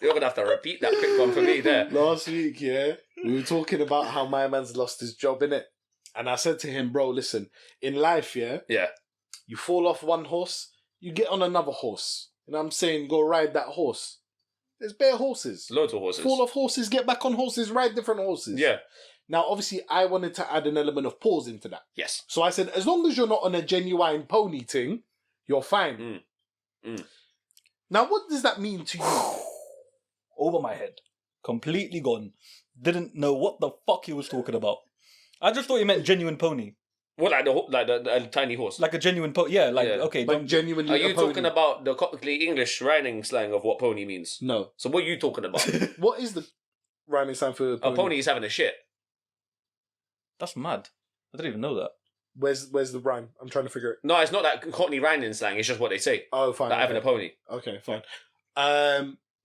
You're going to have to repeat that quick one for me there. Last week, yeah. We were talking about how my man's lost his job, innit? And I said to him, bro, listen, in life, yeah, Yeah. you fall off one horse, you get on another horse. And I'm saying, go ride that horse. There's bare horses. Loads of horses. Fall off horses, get back on horses, ride different horses. Yeah. Now, obviously, I wanted to add an element of pause into that. Yes. So I said, as long as you're not on a genuine pony thing, you're fine. Now, what does that mean to you? Over my head. Completely gone. Didn't know what the fuck he was talking about. I just thought he meant genuine pony. What, like the tiny horse? Like a genuine pony. Yeah, like, Yeah. okay. Like don't- genuinely Are you a pony. talking about the Cockney English rhyming slang of what pony means? No. So what are you talking about? What is the rhyming sign for A pony is having a shit. That's mad. I didn't even know that. Where's the rhyme? I'm trying to figure it. No, it's not that Cockney rhyming slang. It's just what they say. Oh, fine. Like having a pony. Okay, fine.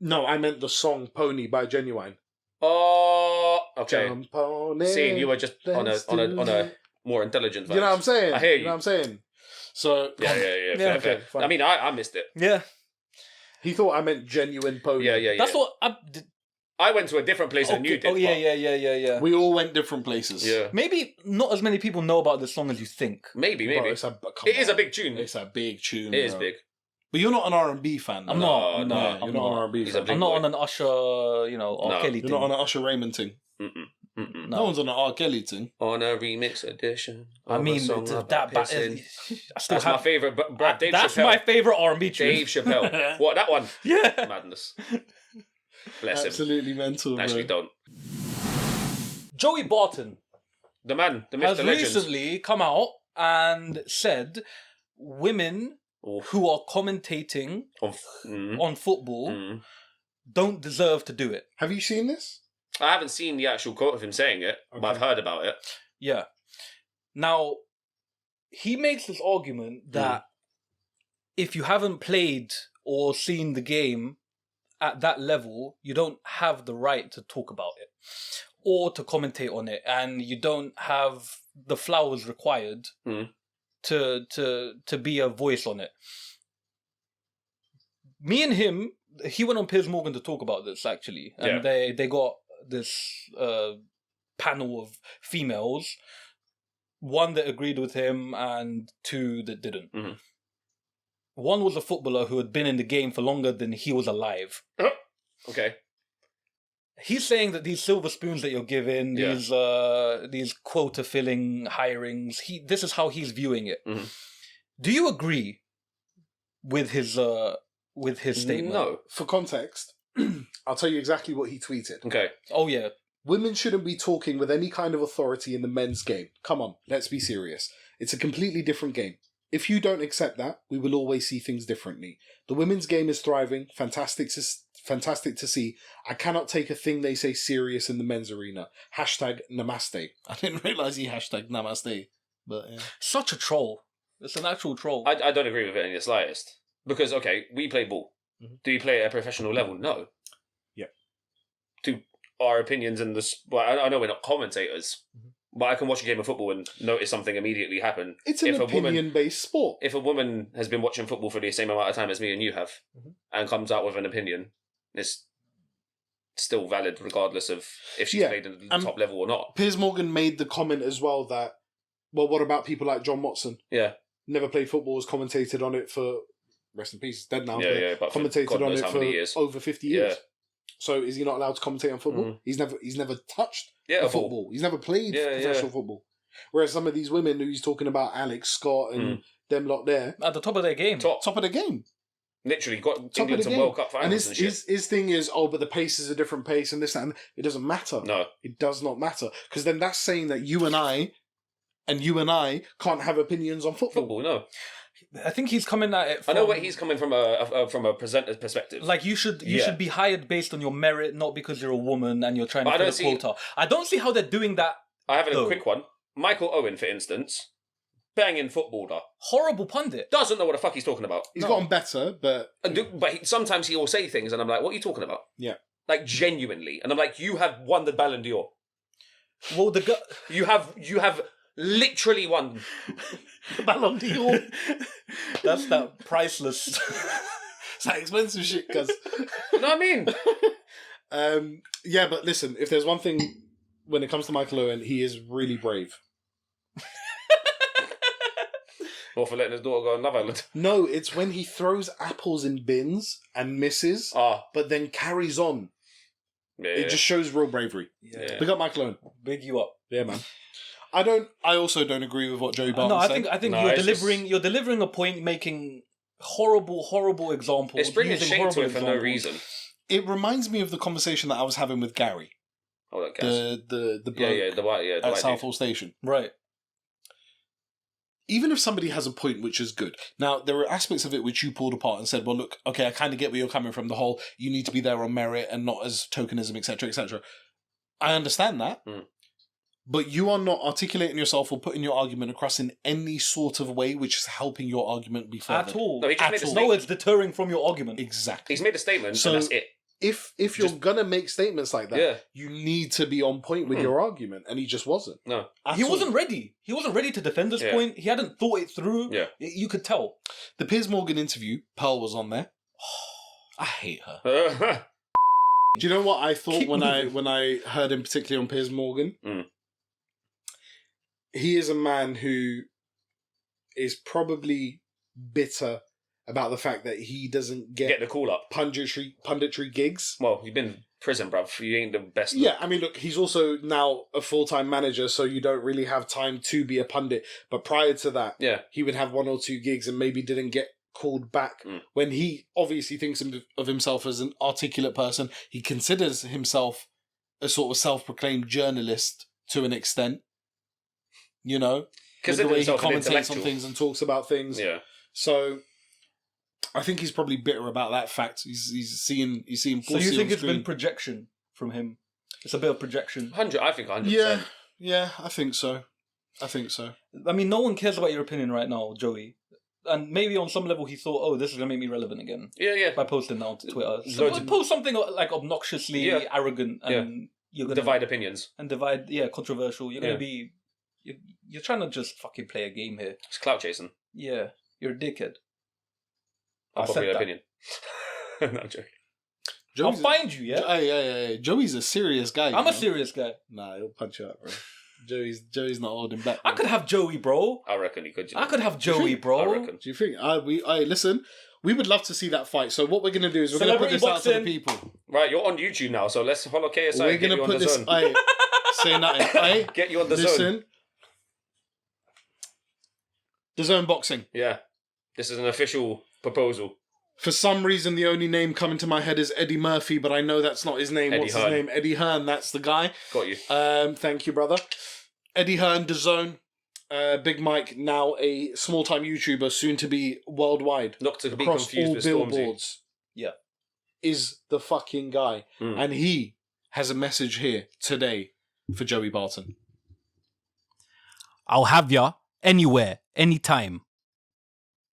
No, I meant the song "Pony" by Genuine. Oh, okay. Jump pony, See, you were just on let's a more intelligent vibe. You know what I'm saying? I hear You know what I'm saying? So Yeah. Fair, okay, fair. fine. I mean, I missed it. Yeah, He thought I meant genuine pony. Yeah. that's what. I went to a different place than you did. Oh yeah. We all went different places. Yeah. Maybe not as many people know about this song as you think. Maybe. Bro, It is a big tune. It's a big tune. It is bro. big. But you're not an R&B fan. I'm though. not. No, Yeah, I'm you're not an not. R&B He's a fan. big I'm not boy. on an Usher, R. No. Kelly You're thing. not on an Usher Raymond thing. Mm-mm. No one's on an R. Kelly thing. On a remix edition. I of a mean, song that. about pissing. I still That's my have. favorite. Brad, Dave That's Chappelle. my favorite R&B tune. Dave Chappelle. What, that one? Yeah. Madness. Bless him. Absolutely mental. Actually, bro. don't. Joey Barton The man, the myth, has the legend. recently come out and said women Oof. who are commentating on football don't deserve to do it. Have you seen this? I haven't seen the actual quote of him saying it, but I've heard about it. Yeah. Now, he makes this argument that if you haven't played or seen the game at that level, you don't have the right to talk about it or to commentate on it, and you don't have the flowers required to be a voice on it. Me and him, he went on Piers Morgan to talk about this, actually, and they got this panel of females, one that agreed with him and two that didn't. One was a footballer who had been in the game for longer than he was alive. Okay. He's saying that these silver spoons that you're giving, these quota filling hirings, this is how he's viewing it. Do you agree with his statement? No. For context, I'll tell you exactly what he tweeted. Okay. Oh yeah. Women shouldn't be talking with any kind of authority in the men's game. Come on, let's be serious. It's a completely different game. If you don't accept that, we will always see things differently. The women's game is thriving. Fantastic to see. I cannot take a thing they say serious in the men's arena. #Namaste. I didn't realise he #Namaste. But yeah. Such a troll. It's an actual troll. I don't agree with it in the slightest. Because, okay, we play ball. Do you play at a professional level? No. Yeah. Do our opinions in this... Well, I know we're not commentators, but I can watch a game of football and notice something immediately happen. It's an opinion-based sport. If a woman has been watching football for the same amount of time as me and you have, and comes out with an opinion, it's still valid regardless of if she's played at the top level or not. Piers Morgan made the comment as well that, well, what about people like John Watson? Yeah. Never played football, was commentated on it for, rest in peace, he's dead now, but commentated on it for years. over 50 years. Yeah. So is he not allowed to commentate on football? He's never touched a football. He's never played professional football. Whereas some of these women who he's talking about, Alex Scott and them lot there, at the top of their game. Top of the game. Literally got Top England of the to game. World Cup finals and and shit. his thing is, but the pace is a different pace and this, that, and it doesn't matter. No. It does not matter. Because then that's saying that you and I can't have opinions on football. No. I think he's coming at it from... I know where he's coming from a presenter's perspective. Like, you should be hired based on your merit, not because you're a woman and you're trying to fill a quota. I don't see how they're doing that. I have a quick one. Michael Owen, for instance, banging footballer. Horrible pundit. Doesn't know what the fuck he's talking about. He's gotten better, but... Sometimes he will say things and I'm like, what are you talking about? Yeah. Like, genuinely. And I'm like, you have won the Ballon d'Or. Well, You have literally won the Ballon d'Or. That's that priceless... It's that expensive shit, cuz... You know what I mean? Yeah, but listen, if there's one thing when it comes to Michael Owen, he is really brave. Or for letting his daughter go on Love Island. No, it's when he throws apples in bins and misses, but then carries on. Yeah, it just shows real bravery. Yeah. Big up Michael Owen. Big you up. Yeah, man. I also don't agree with what Joey Barton said. I think you're delivering a point, making horrible examples. It's bringing shade to it for no reason. It reminds me of the conversation that I was having with Gary. Oh, that guy. The bloke the white at Southall Station. Right. Even if somebody has a point which is good. Now, there are aspects of it which you pulled apart and said, well, look, okay, I kind of get where you're coming from. The whole, you need to be there on merit and not as tokenism, etc., etc. I understand that. But you are not articulating yourself or putting your argument across in any sort of way which is helping your argument be furthered. At all. No, he just made a No, it's deterring from your argument. Exactly. He's made a statement and that's it. if you're gonna make statements like that, Yeah. you need to be on point with your argument, and he just wasn't. No. He wasn't ready. He wasn't ready to defend his point. He hadn't thought it through. Yeah. You could tell. The Piers Morgan interview, Pearl was on there. I hate her. Do you know what I thought when I heard him, particularly on Piers Morgan? Mm. He is a man who is probably bitter about the fact that he doesn't Get the call up. punditry gigs. Well, you've been in prison, bruv. You ain't the best. Yeah, I mean, look, he's also now a full-time manager, so you don't really have time to be a pundit. But prior to that, he would have 1 or 2 gigs and maybe didn't get called back. When he obviously thinks of himself as an articulate person, he considers himself a sort of self-proclaimed journalist to an extent. You know, with the way he commentates on things and talks about things. Yeah. So I think he's probably bitter about that fact. He's seeing. So you think it's been projection from him? It's a bit of projection. 100. I think 100%. Yeah, I think so. I mean, no one cares about your opinion right now, Joey. And maybe on some level he thought, oh, this is going to make me relevant again. Yeah. By posting that onto Twitter. So post something like obnoxiously arrogant and you're going to... divide opinions. And controversial. You're going to be... You're trying to just fucking play a game here. It's clout chasing. Yeah. You're a dickhead. Unpopular opinion. No, I'm joking. I'll find you, yeah? Yeah. Joey's a serious guy. I'm a serious guy. Nah, he'll punch you up, bro. Joey's not holding back. I could have Joey, bro. I reckon he could. I could have Joey, bro. I reckon. Do you think? Listen, we would love to see that fight. So what we're going to do is we're going to put this out to the people. Right, you're on YouTube now, so let's follow KSI. We're going to put this... say nothing. Get you on the zone. The Zone Boxing. Yeah. This is an official proposal. For some reason, the only name coming to my head is Eddie Murphy, but I know that's not his name. What's his name? Eddie Hearn. That's the guy. Got you. Thank you, brother. Eddie Hearn, The Zone. Big Mike, now a small-time YouTuber, soon to be worldwide. Not to be across confused all with billboards. Yeah. Is the fucking guy. And he has a message here today for Joey Barton. I'll have ya anywhere, anytime.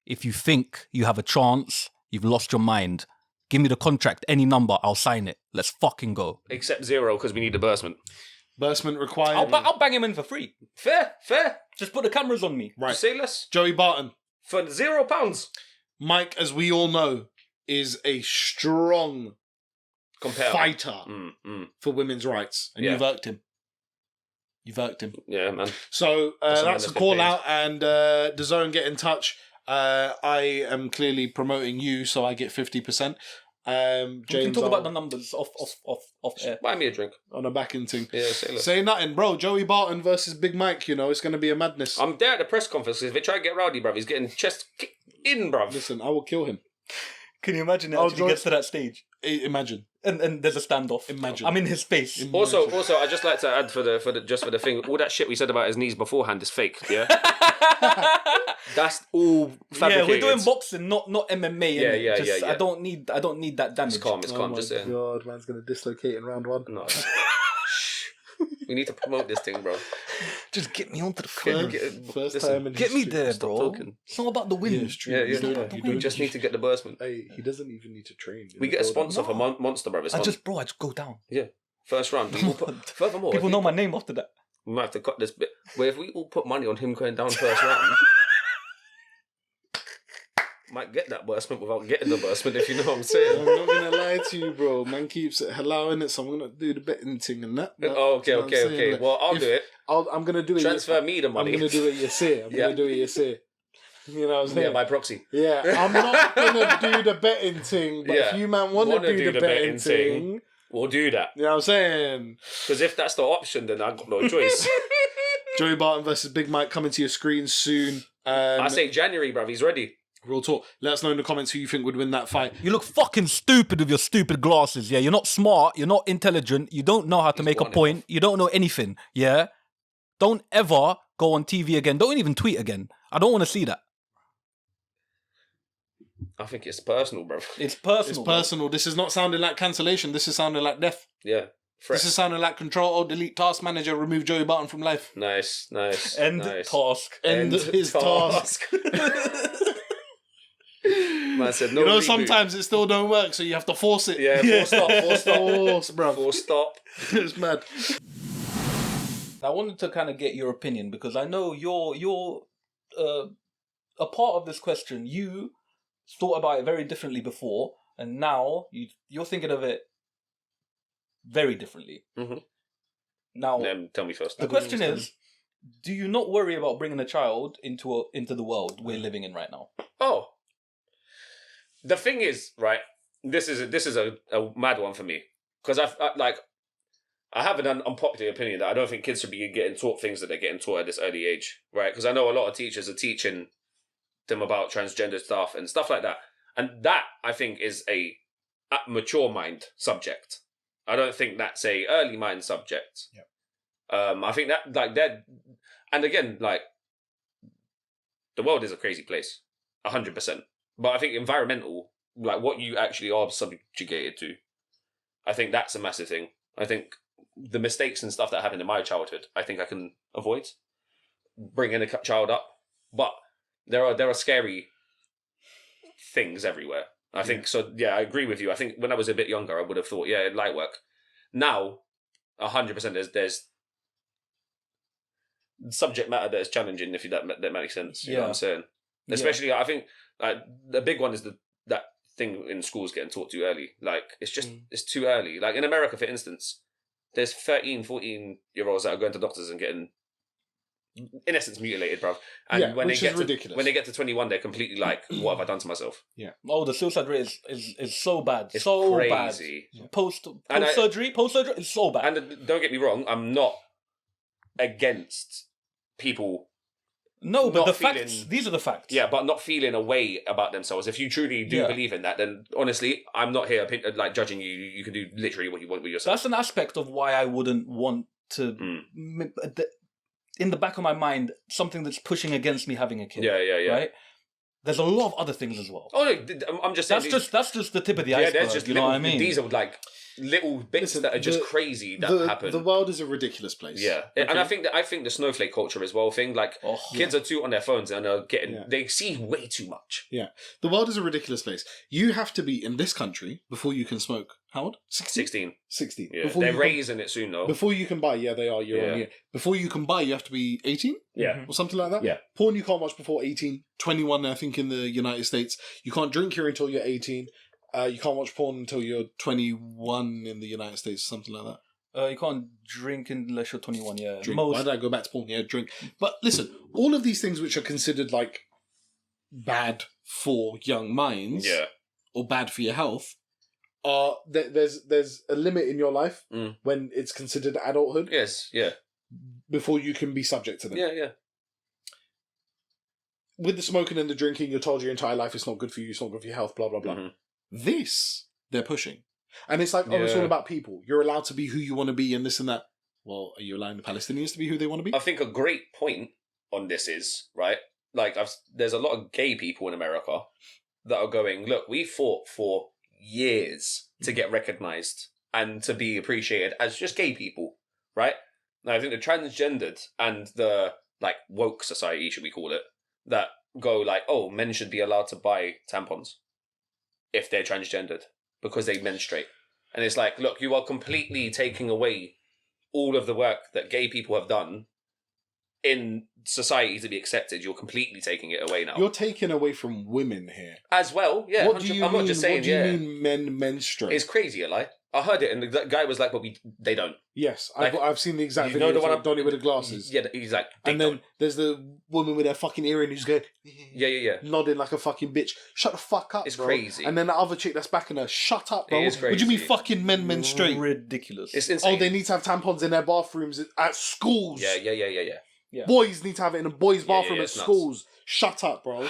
If you think you have a chance, you've lost your mind. Give me the contract, any number, I'll sign it. Let's fucking go. Except 0, because we need the burstment. Burstment required. I'll bang him in for free. Fair. Just put the cameras on me. Right. Say less. Joey Barton. For £0. Mike, as we all know, is a strong fighter for women's rights. And you've irked him. Yeah, man. So that's a call out, and the Zone, get in touch. I am clearly promoting you, so I get 50%. James, we can talk about the numbers off air. Buy me a drink. On a backing thing. Yeah, say nothing, bro. Joey Barton versus Big Mike, you know, it's going to be a madness. I'm there at the press conference. If they try to get rowdy, bruv, he's getting chest kicked in, bruv. Listen, I will kill him. Can you imagine it actually gets to that stage? Imagine. And there's a standoff. Imagine. I'm in his face. Also, I'd just like to add for the thing, all that shit we said about his knees beforehand is fake, yeah? That's all fabricated. Yeah, we're doing boxing, not MMA. Yeah. I don't need that damage. It's calm, just saying. Oh my God, man's going to dislocate in round 1. No. We need to promote this thing, bro. Just get me onto the field. First time in Get me there, Stop bro. talking. It's not about the win. Yeah, it's true. You just need to get the burstman. Hey, he doesn't even need to train. We get a sponsor for Monster, bro. I just go down. Yeah. First round. Furthermore, people know my name after that. We might have to cut this bit. Where if we all put money on him going down first round, might get that burstment without getting the burstment, if you know what I'm saying. I'm not going to lie to you, bro. Man keeps it halal in it, so I'm going to do the betting thing and that. Okay. Like, well, I'll do it. I'm going to do it. Transfer me the money. I'm going to do it, you see. I'm going to do it, you see. You know what I'm saying? Yeah, by proxy. Yeah, I'm not going to do the betting thing, but if you man want to do the betting thing, we'll do that. You know what I'm saying? Because if that's the option, then I've got no choice. Joey Barton versus Big Mike coming to your screen soon. I say January, bruv. He's ready. Real talk. Let us know in the comments who you think would win that fight. You look fucking stupid with your stupid glasses, yeah? You're not smart, you're not intelligent, you don't know how to make a point, you don't know anything, yeah? Don't ever go on TV again. Don't even tweet again. I don't want to see that. I think it's personal, bruv. It's personal. It's personal. This is not sounding like cancellation. This is sounding like death. Yeah. This is sounding like Control-Alt-Delete Task Manager, remove Joey Barton from life. Nice. End task. End his task. Man said no. You know, reboot. sometimes it still don't work, so you have to force it. Yeah, full stop, Force, bro. full stop. It's mad. I wanted to kind of get your opinion because I know you're a part of this question. You thought about it very differently before, and now you're thinking of it very differently. Mhm. Now, Tell me first. the question is, do you not worry about bringing a child into the world we're living in right now? Oh, the thing is, right? This is a mad one for me because I have an unpopular opinion that I don't think kids should be getting taught things that they're getting taught at this early age, right? Because I know a lot of teachers are teaching them about transgender stuff and stuff like that, and that I think is a mature mind subject. I don't think that's a early mind subject. Yep. I think that that, and again, the world is a crazy place, 100%. But I think environmental, what you actually are subjugated to, I think that's a massive thing. I think the mistakes and stuff that happened in my childhood, I think I can avoid bringing a child up. But there are scary things everywhere. I think so. Yeah, I agree with you. I think when I was a bit younger, I would have thought, yeah, it'd light work. Now, 100%, there's subject matter that is challenging. If that makes sense, you know what I'm saying. Especially, I think the big one is that thing in schools getting taught too early. It's just it's too early. In America, for instance, there's 13, 14-year-olds that are going to doctors and getting, in essence, mutilated, bruv. And when which they is get ridiculous. when they get to 21, they're completely like, what have I done to myself? Yeah. Oh, the suicide rate is so bad. It's so crazy. bad. Post surgery is so bad. And don't get me wrong, I'm not against people. No, but not facts. These are the facts. Yeah, but not feeling a way about themselves. If you truly do believe in that, then honestly, I'm not here judging you. You can do literally what you want with yourself. That's an aspect of why I wouldn't want to. In the back of my mind, something that's pushing against me having a kid. Yeah. Right. There's a lot of other things as well. Oh no, I'm just saying. That's just the tip of the iceberg. There's just you know what I mean? These are little bits that are just crazy that happen. The world is a ridiculous place. Yeah, and I think the snowflake culture as well thing. Kids are too on their phones and are getting they see way too much. Yeah, the world is a ridiculous place. You have to be in this country before you can smoke. How old? 16. 16. Yeah, they're raising it soon though. Before you can buy, they are year on year. Before you can buy, you have to be 18. Yeah, or something like that. Yeah, porn you can't watch before 18. 21, I think, in the United States. You can't drink here until you're 18. You can't watch porn until you're 21 in the United States, something like that. You can't drink unless you're 21, yeah. Drink. Why did I go back to porn? Yeah, drink. But listen, all of these things which are considered bad for young minds or bad for your health are there's a limit in your life when it's considered adulthood. Yes, yeah. Before you can be subject to them. Yeah. With the smoking and the drinking, you're told your entire life it's not good for you, it's not good for your health, blah, blah, blah. Mm-hmm. This, they're pushing. And it's it's all about people. You're allowed to be who you want to be and this and that. Well, are you allowing the Palestinians to be who they want to be? I think a great point on this is, right, there's a lot of gay people in America that are going, look, we fought for years to get recognised and to be appreciated as just gay people, right? Now, I think the transgendered and the, woke society, should we call it, that go oh, men should be allowed to buy tampons if they're transgendered because they menstruate. And it's look, you are completely taking away all of the work that gay people have done in society to be accepted. You're completely taking it away now. You're taking away from women here. As well, yeah. What do you I'm mean, not just saying, what do you mean men menstruate? It's crazy, I heard it, and the guy was but they don't. Yes, I've seen the exact video. You know the one Donnie with the glasses. Yeah, he's and then there's the woman with her fucking earring who's going, yeah, nodding like a fucking bitch. Shut the fuck up, it's bro. crazy. And then the other chick that's backing her, shut up, bro. It is crazy. What do you mean fucking men menstruate? Ridiculous. It's insane. Oh, they need to have tampons in their bathrooms at schools. Yeah. Boys need to have it in a boys' bathroom at it's nuts. schools. Shut up, bro.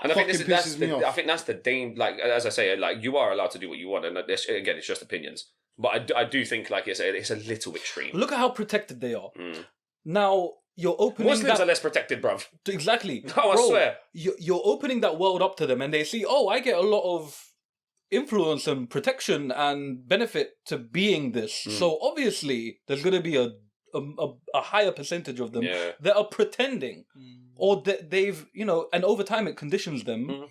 And I think pisses me off. I think that's the danger. As I say, you are allowed to do what you want, and again, it's just opinions. But I do think, it's a little extreme. Look at how protected they are. Now, you're opening Muslims are less protected, bruv. Exactly. No, I swear. You're opening that world up to them, and they see, oh, I get a lot of influence and protection and benefit to being this. So obviously, there's going to be a higher percentage of them that are pretending, or that they've, and over time it conditions them.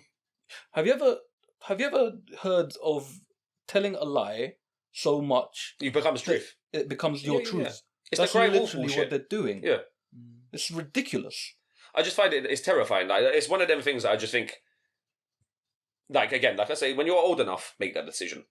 Have you ever have you ever heard of telling a lie so much You become truth. it becomes your Yeah, truth? yeah. It's That's the great wolf literally bullshit. what they're doing. Yeah. It's ridiculous. I just find it's terrifying. Like, it's one of them things that I just think, like, again, like I say, when you're old enough, make that decision.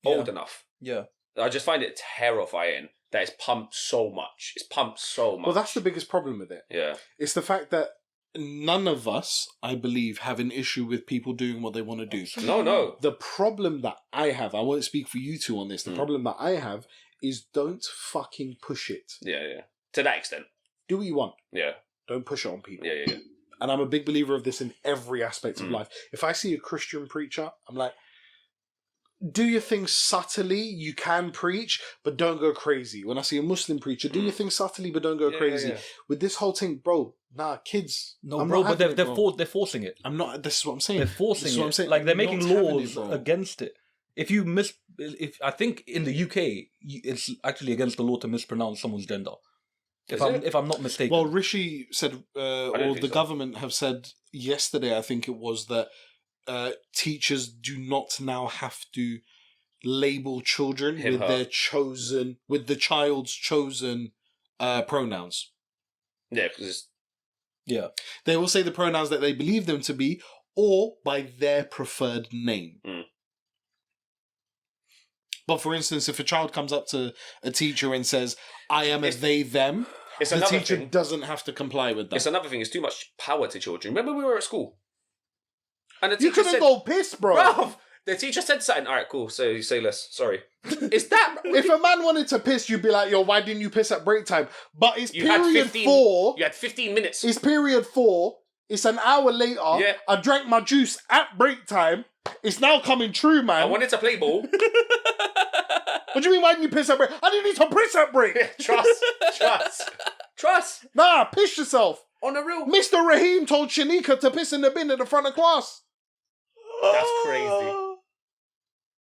Yeah. Old enough. Yeah. I just find it terrifying that it's pumped so much. It's pumped so much. Well, that's the biggest problem with it. Yeah. It's the fact that none of us, I believe, have an issue with people doing what they want to do. No. The problem that I have, I won't speak for you two on this, the problem that I have is don't fucking push it. Yeah. To that extent. Do what you want. Yeah. Don't push it on people. Yeah. And I'm a big believer of this in every aspect of life. If I see a Christian preacher, I'm like, do your thing subtly, you can preach, but don't go crazy. When I see a Muslim preacher, do your thing subtly, but don't go crazy. Yeah. With this whole thing, bro, nah, kids. No, I'm bro, not but having it, bro. they're forcing it. I'm not, this is what I'm saying. They're forcing This is what I'm it. saying. Like they're I'm making not having laws it, bro. against it. If I think in the UK, it's actually against the law to mispronounce someone's gender. If I'm not mistaken. Well, Rishi said, or think the so. government have said yesterday, I think it was, that teachers do not now have to label children Him, with her. with the child's chosen pronouns. Yeah, because yeah. They will say the pronouns that they believe them to be, or by their preferred name. But for instance, if a child comes up to a teacher and says, I am a they, them, it's the another teacher thing. doesn't have to comply with that. It's another thing. It's too much power to children. Remember we were at school? And the You teacher couldn't said, go piss, bro. bruv, the teacher said something. All right, cool. So you say less. Sorry. Is that... If a man wanted to piss, you'd be like, yo, why didn't you piss at break time? But it's You had period 15 4. You had 15 minutes. It's period 4. It's an hour later. Yeah. I drank my juice at break time. It's now coming true, man. I wanted to play ball. What do you mean, why didn't you piss at break? I didn't need to piss at break. Trust. Nah, piss yourself. On the real. Mr. Raheem told Shanika to piss in the bin at the front of class. That's crazy.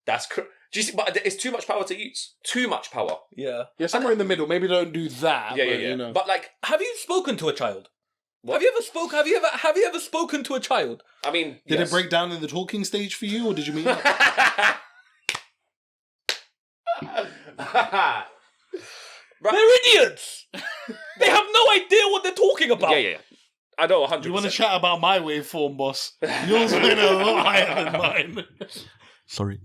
That's crazy. Do you see? But it's too much power to use. Too much power. Yeah. Yeah, somewhere in the middle. Maybe don't do that. Yeah. You know. But like, Have you spoken to a child? What? Have you ever spoken to a child? I mean, Did yes. it break down in the talking stage for you, or did you mean up? They're idiots. They have no idea what they're talking about. Yeah. I know 100%. You want to chat about my waveform, boss? Yours went a lot higher than mine. Sorry.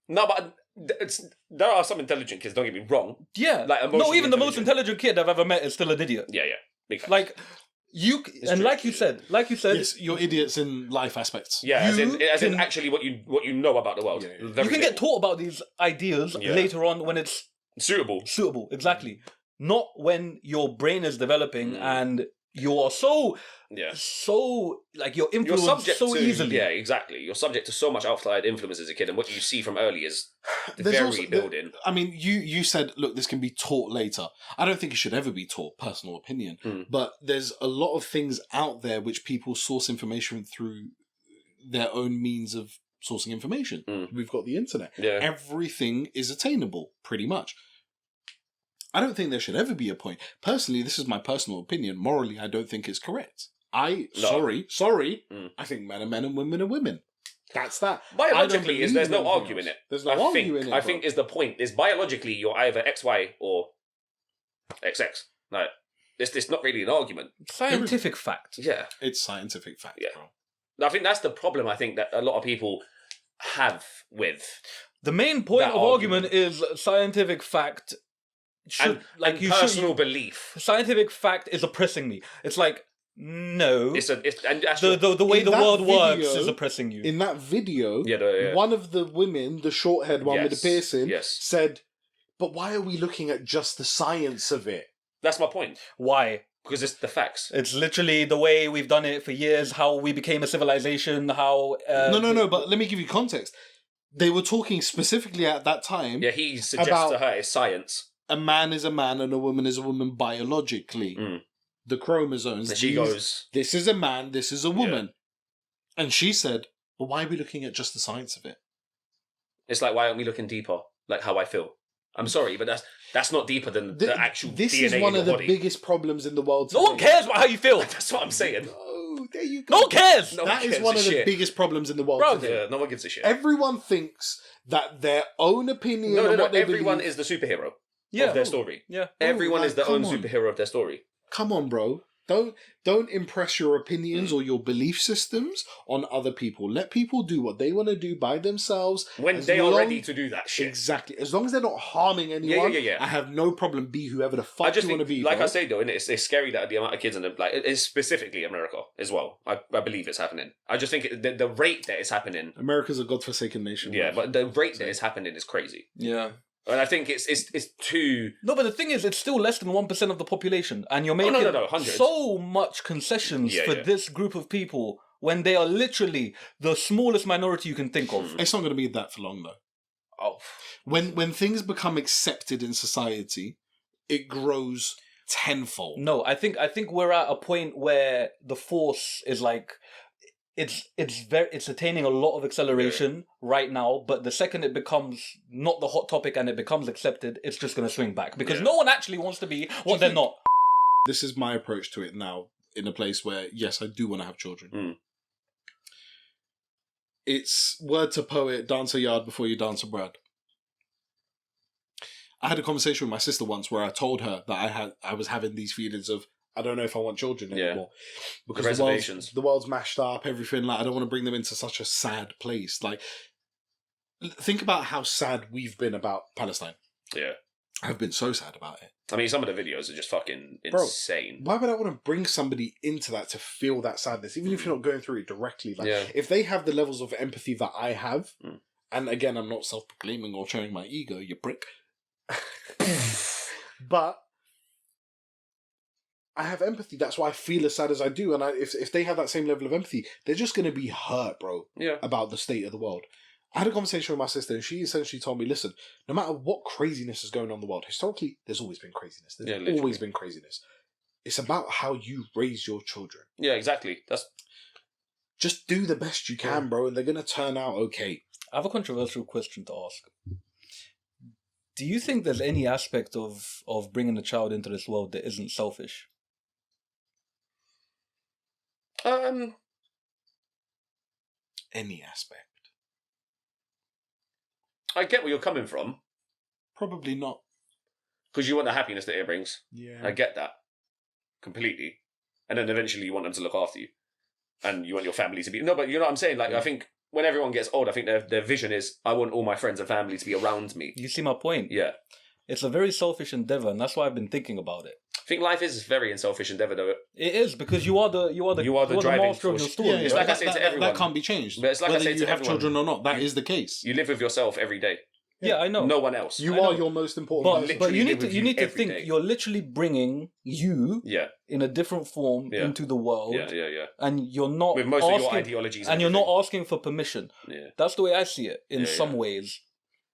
No, but there are some intelligent kids, don't get me wrong. Yeah. Like, no, emotionally even the most intelligent. intelligent kid I've ever met is still an idiot. Yeah. Big facts. Like you and true. like you said, Yes, you're idiots in life aspects. Yeah, as in can- actually what you know about the world. Yeah. Very you can get little. taught about these ideas Yeah. later on when it's Suitable. exactly. Not when your brain is developing and you're so like you're You're influenced subject so to easily. Yeah, exactly. You're subject to so much outside influence as a kid, and what you see from early is There's very also- building. I mean, you said, look, this can be taught later. I don't think it should ever be taught, personal opinion. But there's a lot of things out there which people source information through their own means of sourcing information. We've got the internet. Yeah. Everything is attainable, pretty much. I don't think there should ever be a point. Personally, this is my personal opinion. Morally, I don't think it's correct. Sorry. I think men are men and women are women. That's that. Biologically, I don't there's no believe anything arguing else. it. There's no arguing it. I think is the point. Is biologically you're either XY or XX. No, it's not really an argument. Scientific fact. Yeah. It's scientific fact, Yeah. bro. I think that's the problem. I think that a lot of people have with The main point That of argument is scientific fact. and personal belief. Scientific fact is oppressing me. It's like no. And that's the way In the that world works video- is oppressing you. In that video, Yeah. one of the women, the short-haired one with the piercing, Yes. said, but why are we looking at just the science of it? That's my point. Why? Because it's the facts. It's literally the way we've done it for years. How we became a civilization. How No, but let me give you context. They were talking specifically at that time, Yeah, he suggests About- to her it's science. a man is a man and a woman is a woman biologically. The chromosomes. And she goes, this is a man, this is a woman. And she said, well, why are we looking at just the science of it? it's like, why aren't we looking deeper? Like how I feel. I'm sorry, but that's not deeper than the actual This DNA is one in of your the body. biggest problems in the world today. no one cares about how you feel. That's what I'm saying. go. There you go. No one cares. No That one is gives one a of the shit. biggest problems in the world Bro, today. Yeah, no one gives a shit. Everyone thinks that their own opinion No, and what they everyone believe... is the superhero Yeah. of their story. Yeah. Everyone like, is their come own on. superhero of their story. Come on, bro. Don't impress your opinions or your belief systems on other people. Let people do what they want to do by themselves. When as they are long- ready to do that shit. Exactly. As long as they're not harming anyone, yeah. I have no problem. Be whoever the I fuck just you want to think, be. like bro. I say though, it's scary that the amount of kids in the, like, it's specifically America as well. I believe it's happening. I just think the rate that it's happening. America's a godforsaken nation. Yeah, bro. but the rate that it's happening is crazy. Yeah. And I think it's too. No, but the thing is, it's still less than 1% of the population, and you're making no, hundreds. so much concessions Yeah, for yeah. this group of people when they are literally the smallest minority you can think of. It's not going to be that for long, though. Oh, When things become accepted in society, it grows tenfold. no, I think we're at a point where the force is like it's attaining a lot of acceleration right now, but the second it becomes not the hot topic and it becomes accepted, it's just going to swing back because no one actually wants to be what they're not. This is my approach to it now, in a place where, yes, I do want to have children. Mm. It's word to poet, dance a yard before you dance abroad. I had a conversation with my sister once where I told her that I was having these feelings of, I don't know if I want children anymore. Because The reservations. the world's mashed up, everything. Like, I don't want to bring them into such a sad place. Like, think about how sad we've been about Palestine. Yeah. I've been so sad about it. I mean, some of the videos are just fucking Bro, insane. Why would I want to bring somebody into that to feel that sadness, even if you're not going through it directly? Like, Yeah. if they have the levels of empathy that I have, Mm. and again, I'm not self-proclaiming or showing my ego, you prick. But I have empathy. That's why I feel as sad as I do. And if they have that same level of empathy, they're just going to be hurt, bro, Yeah. about the state of the world. I had a conversation with my sister, and she essentially told me, listen, no matter what craziness is going on in the world, historically, there's always been craziness. There's literally. always been craziness. It's about how you raise your children. Yeah, exactly. That's Just do the best you can, bro, and they're going to turn out okay. I have a controversial question to ask. Do you think there's any aspect of bringing a child into this world that isn't selfish? Any aspect. I get where you're coming from Probably not. because you want the happiness that it brings. Yeah. I get that completely, and then eventually you want them to look after you, and you want your family to be. No, but you know what I'm saying. Like I think when everyone gets old, I think their vision is I want all my friends and family to be around me. You see my point? Yeah, It's a very selfish endeavor, and that's why I've been thinking about it. I think life is a very unselfish endeavor, though. It is because you are the driving master of your force. story. Yeah, It's right? like I say to everyone. that can't be changed. But it's like I Whether say to you have everyone, children or not, that is the case. You live with yourself every day. Yeah, I know. No one else. You I know. are your most important person. But you need live to with you to every think day. you're literally bringing you Yeah, in a different form Yeah. into the world, yeah. and you're not With most of your asking, ideologies, and you're everything. not asking for permission. Yeah. That's the way I see it in Yeah, some yeah. ways.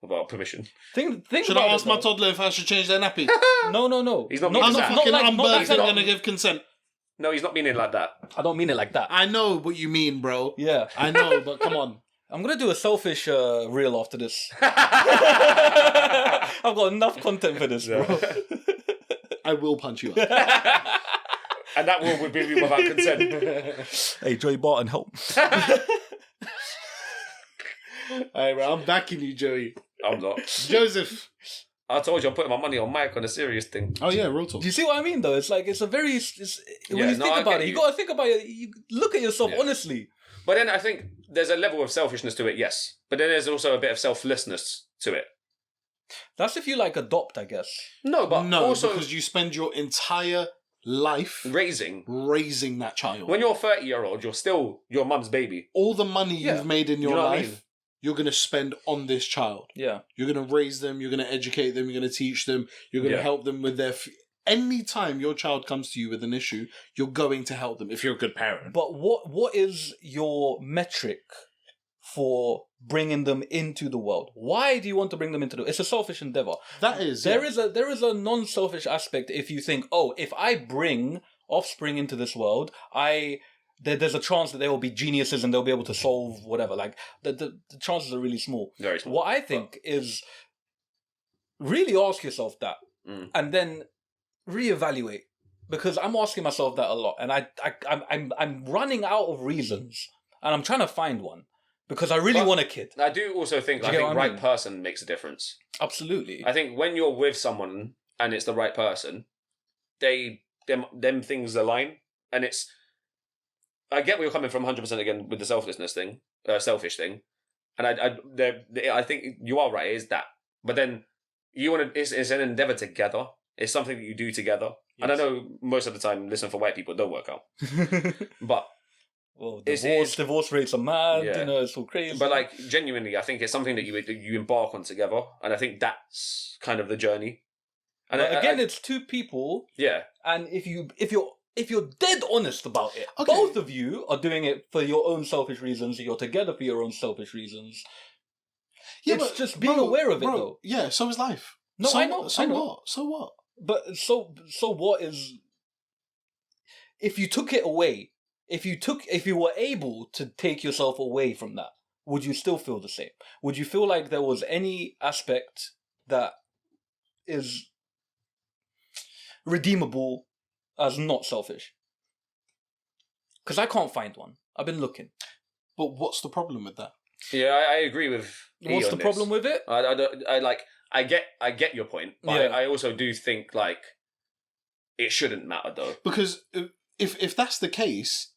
About permission. Think Should about I ask it, my though. toddler if I should change their nappy? No. He's not I'm being not that. fucking not unbirds that and kind of- going to give consent. No, he's not meaning like that. I don't mean it like that. I know what you mean, bro. Yeah, I know, but come on. I'm gonna do a selfish reel after this. I've got enough content for this, bro. I will punch you up. And that will be without consent. Hey, Joey Barton, help. Hey, bro, I'm backing you, Joey. I'm not. Joseph. I told you I'm putting my money on Mike on a serious thing. Oh, yeah, real talk. Do you see what I mean, though? It's like, it's a very... when Yeah, you no, think I about get it, you you. got to think about it. You look at yourself Yeah. honestly. But then I think there's a level of selfishness to it, yes. But then there's also a bit of selflessness to it. That's if you, like, adopt, I guess. No, but No, also because you spend your entire life raising. raising that child. When you're a 30-year-old, you're still your mum's baby. All the money Yeah. you've made in your You know what I life, mean? you're going to spend on this child. Yeah. You're going to raise them, you're going to educate them, you're going to teach them, you're going to Yeah. help them with their... Any time your child comes to you with an issue, you're going to help them if you're a good parent. But what is your metric for bringing them into the world? Why do you want to bring them into the... It's a selfish endeavor. That is... There yeah. is a non-selfish aspect if you think, oh, if I bring offspring into this world, there's a chance that they will be geniuses and they'll be able to solve whatever. Like, the chances are really small. Very small. What I think is really ask yourself that Mm. and then reevaluate. because I'm asking myself that a lot, and I'm running out of reasons, and I'm trying to find one because I really want a kid. I do also think Do you get what I right mean? person makes a difference. Absolutely. I think when you're with someone and it's the right person, them things align, and it's. I get where you're coming from 100% again with the selfish thing, and I think you are right. It is that, but then you want to. It's an endeavor together. It's something that you do together. Yes. And I know most of the time, listen, for white people, it don't work out, but. Well, divorce rates are mad. Yeah. You know, it's all crazy. But like genuinely, I think it's something that you embark on together, and I think that's kind of the journey. And again, it's two people. Yeah. And if you're dead honest about it, both of you are doing it for your own selfish reasons. You're together for your own selfish reasons. Yeah, it's just being aware of it, though. Yeah. So is life. No, so I know. So I know. what? So what? But so what is? If you took it away. If you were able to take yourself away from that, would you still feel the same? Would you feel like there was any aspect that is redeemable as not selfish? Because I can't find one. I've been looking. But what's the problem with that? Yeah, I agree with. What's the problem with it? I get your point, but I also do think like it shouldn't matter though. Because if that's the case.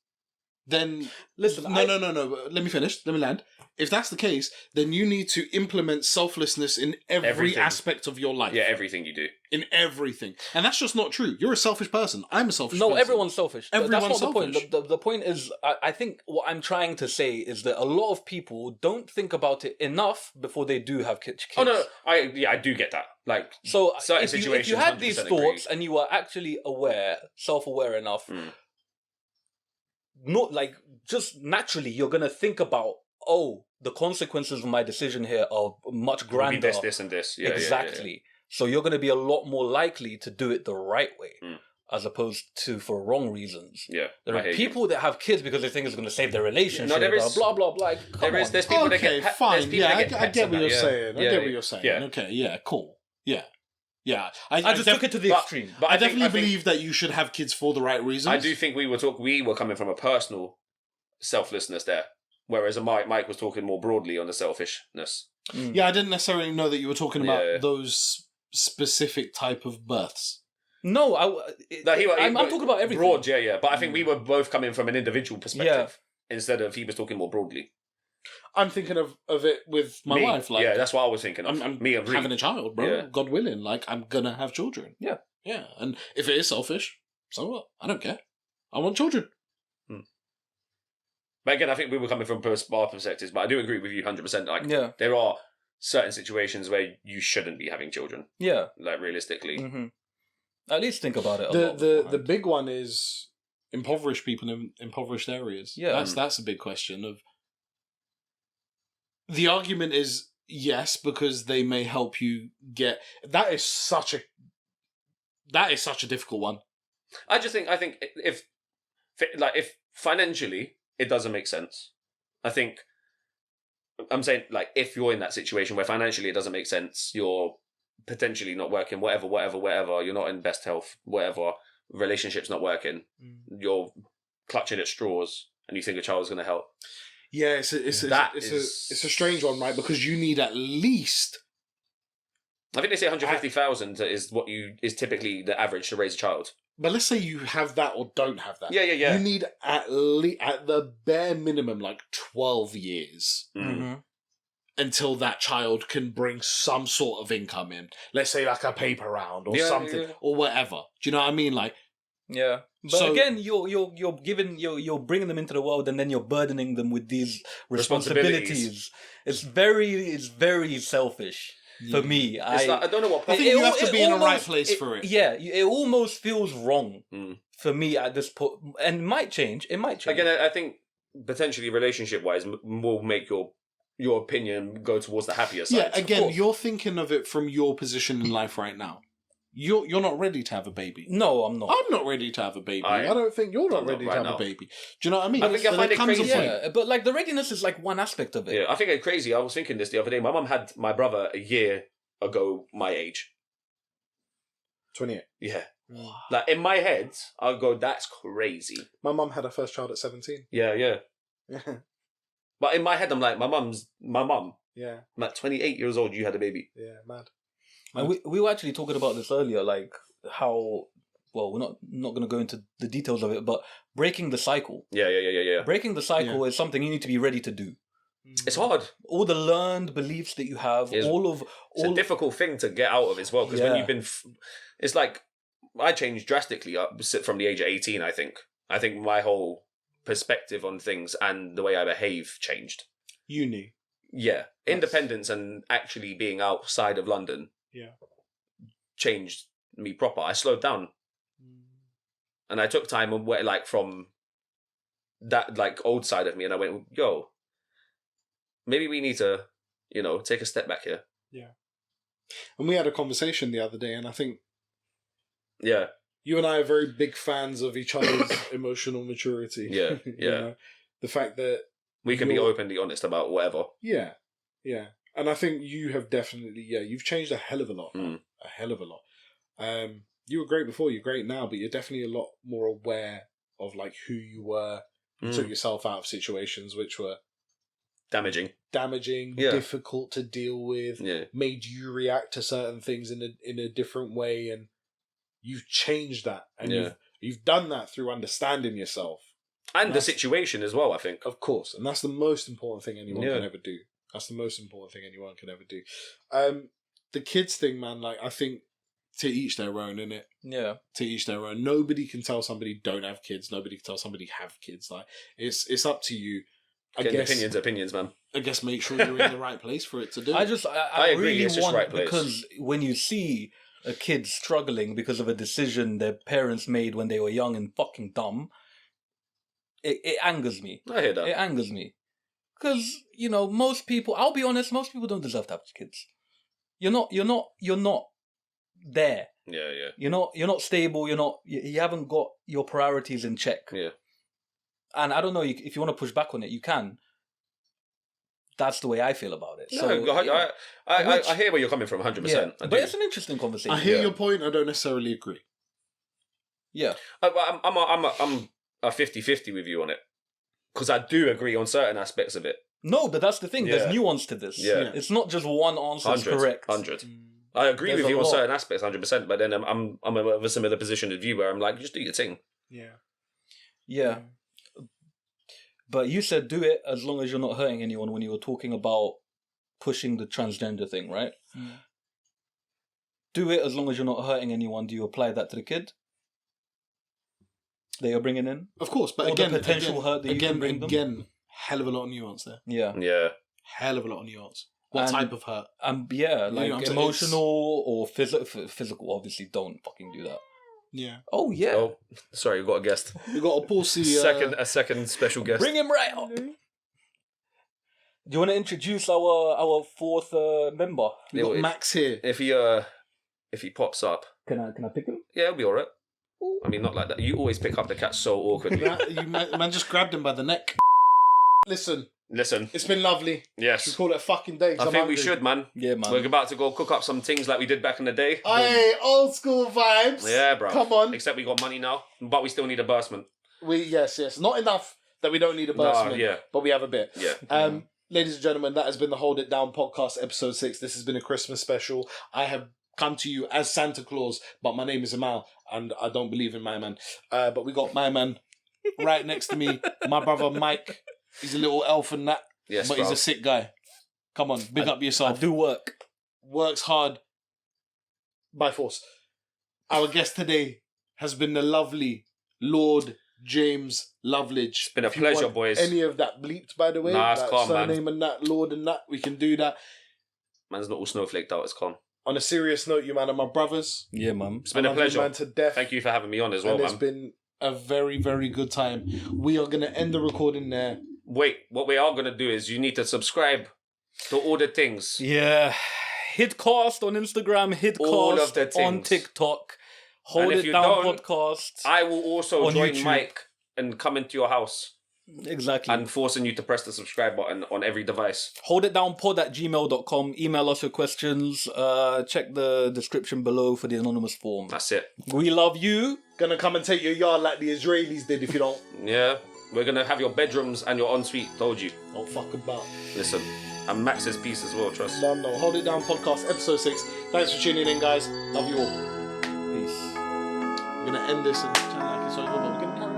Then listen. No. Let me finish. Let me land. If that's the case, then you need to implement selflessness in every aspect of your life. Yeah, everything you do. In everything, and that's just not true. You're a selfish person. I'm a selfish person. No, everyone's selfish. Everyone's that's not selfish. The point. The point is, I think what I'm trying to say is that a lot of people don't think about it enough before they do have kids. Oh no, I do get that. Like so, certain situations. If you had these thoughts and you were actually self-aware enough. Not like just naturally you're gonna think about the consequences of my decision here are much grander. This and this. Yeah, exactly. Yeah. So you're gonna be a lot more likely to do it the right way, as opposed to for wrong reasons. Yeah, there are people that have kids because they think it's gonna save their relationship. No, there is blah blah blah. There's people that get fine. Yeah, I get what you're saying. I get what you're saying. Yeah. Okay. Yeah. Cool. Yeah. Yeah, I just took it to the extreme. But I definitely believe that you should have kids for the right reasons. I do think we were coming from a personal selflessness there, whereas Mike was talking more broadly on the selfishness. Yeah, I didn't necessarily know that you were talking about those specific type of births. No, I'm talking about everything. Broad, yeah. But I think we were both coming from an individual perspective instead of he was talking more broadly. I'm thinking of it with my wife. Like, yeah, that's what I was thinking of. I'm having a child, bro. Yeah. God willing. Like, I'm gonna have children. Yeah. Yeah. And if it is selfish, so what? I don't care. I want children. But again, I think we were coming from our perspectives, but I do agree with you 100%. Like, there are certain situations where you shouldn't be having children. Yeah. Like, realistically. Mm-hmm. At least think about it. The big one is impoverished people in impoverished areas. Yeah. That's a big question of. The argument is yes, because they may help you get. That is such a difficult one. I think if financially it doesn't make sense. I think I'm saying like if you're in that situation where financially it doesn't make sense, you're potentially not working, whatever, you're not in best health, whatever, relationship's not working, you're clutching at straws, and you think a child's going to help. Yeah, it's a strange one, right? Because you need at least. I think they say 150,000 is typically the average to raise a child. But let's say you have that or don't have that. Yeah. You need at the bare minimum like 12 years until that child can bring some sort of income in. Let's say like a paper round or something or whatever. Do you know what I mean? Like. Yeah, but again, you're bringing them into the world, and then you're burdening them with these responsibilities. It's very selfish for me. I don't know what. I think you have to be in the right place for it. Yeah, it almost feels wrong for me at this point, and it might change. Again, I think potentially relationship-wise will make your opinion go towards the happier side. Yeah, again, you're thinking of it from your position in life right now. You're not ready to have a baby. No, I'm not. I'm not ready to have a baby. I don't think you're not ready to have a baby. Do you know what I mean? I think I find it crazy. Yeah, but like the readiness is like one aspect of it. Yeah, I think it's crazy. I was thinking this the other day. My mum had my brother a year ago my age. 28. Yeah. Like in my head, I'll go, that's crazy. My mum had her first child at 17. Yeah. Yeah. But in my head, I'm like, my mum. Yeah. I'm like 28 years old, you had a baby. Yeah, mad. And we were actually talking about this earlier, like how, well, we're not going to go into the details of it, but breaking the cycle. Yeah. Breaking the cycle is something you need to be ready to do. It's hard. All the learned beliefs that you have, It's a difficult thing to get out of as well, because when you've been, it's like, I changed drastically up from the age of 18, I think. I think my whole perspective on things and the way I behave changed. Uni. Yeah. Independence and actually being outside of London changed me proper. I slowed down. And I took time away, like, from that, like, old side of me, and I went, yo, maybe we need to, take a step back here. Yeah. And we had a conversation the other day, and I think you and I are very big fans of each other's emotional maturity. Yeah. You know? The fact that we can be openly honest about whatever. Yeah. And I think you have definitely, you've changed a hell of a lot. Mm. A hell of a lot. You were great before, you're great now, but you're definitely a lot more aware of like who you were. You took yourself out of situations which were damaging, difficult to deal with, made you react to certain things in a different way, and you've changed that, and you've done that through understanding yourself and the situation as well, I think. Of course, and that's the most important thing anyone can ever do. That's the most important thing anyone can ever do. The kids thing, man, like, I think to each their own, innit? Yeah. To each their own. Nobody can tell somebody don't have kids. Nobody can tell somebody have kids. Like, it's up to you. I guess opinions, man. I guess make sure you're in the right place for it to do. I agree, really it's just want, right place. because when you see a kid struggling because of a decision their parents made when they were young and fucking dumb, it angers me. I hear that. It angers me. Because, most people, I'll be honest, most people don't deserve to have kids. You're not there. Yeah. You're not stable, you haven't got your priorities in check. Yeah. And I don't know, if you want to push back on it, you can. That's the way I feel about it. No, I hear where you're coming from, 100%. Yeah. But it's an interesting conversation. I hear your point. I don't necessarily agree. Yeah. I'm a 50-50 with you on it. Because I do agree on certain aspects of it. No, but that's the thing. There's nuance to this. Yeah. It's not just one answer is correct. 100. I agree There's with you a on lot. certain aspects, 100%. But then I'm of a similar position of view where I'm like, just do your thing. Yeah. But you said do it as long as you're not hurting anyone when you were talking about pushing the transgender thing, right? Do it as long as you're not hurting anyone. Do you apply that to the kid that you're bringing in? Of course, but Or again, the potential hurt that you can bring them? again, hell of a lot of nuance there. Yeah. Hell of a lot of nuance. What And- type of hurt? Yeah, like know what I'm saying? emotional or physical. Obviously, don't fucking do that. Yeah. Oh, yeah. Oh, sorry, we've got a guest. We got a pussy. A second special guest. Bring him right up. Do you want to introduce our fourth member? We got Max here. If he pops up, Can I pick him? yeah, it'll be alright. I mean, not like that. You always pick up the cat so awkwardly. Man just grabbed him by the neck. Listen, it's been lovely. We Yes. call it a fucking day. 'cause I I'm think we hungry. should, man. Yeah, man. We're about to go cook up some things like we did back in the day. Hey, old school vibes. Yeah, bro. Come on. Except we got money now, but we still need a burstman. Yes. Not enough that we don't need a burstman. yeah. But we have a bit. Yeah. Ladies and gentlemen, that has been the Hold It Down podcast, episode 6. This has been a Christmas special. I have come to you as Santa Claus, but my name is Amal, and I don't believe in my man. But we got my man right next to me, my brother Mike. He's a little elf and that, Yes, but bro. he's a sick guy. Come on, big up I yourself. do work. Works hard by force. Our guest today has been the lovely Lord James Loveridge. It's been a If you pleasure, want boys. Any of that bleeped, by the way? Nah, it's that calm, man. surname and that, Lord and that, we can do that. Man's not all snowflaked out, it's calm. On a serious note, you man are my brothers. Yeah, man. It's been a I love you, pleasure. man, to death. Thank you for having me on as well, And it's man. been a very, very good time. We are going to end the recording there. Wait, what we are going to do is you need to subscribe to all the things. Yeah. HIDCast on Instagram, HIDCast All of the on things. TikTok. Hold And if It you Down don't, podcast. I will also On join YouTube. Mike and come into your house. Exactly. and forcing you to press the subscribe button on every device. holditdownpod@gmail.com. Email us your questions. Check the description below for the anonymous form. That's it. We love you. Gonna come and take your yard like the Israelis did if you don't. Yeah, we're gonna have your bedrooms and your ensuite. Told you. Don't fuck about. Listen, and Max's piece as well. Trust. No. Hold It Down podcast, episode 6. Thanks for tuning in, guys. Love you all. Peace. We're gonna end this and pretend like it's over, but we're gonna carry on.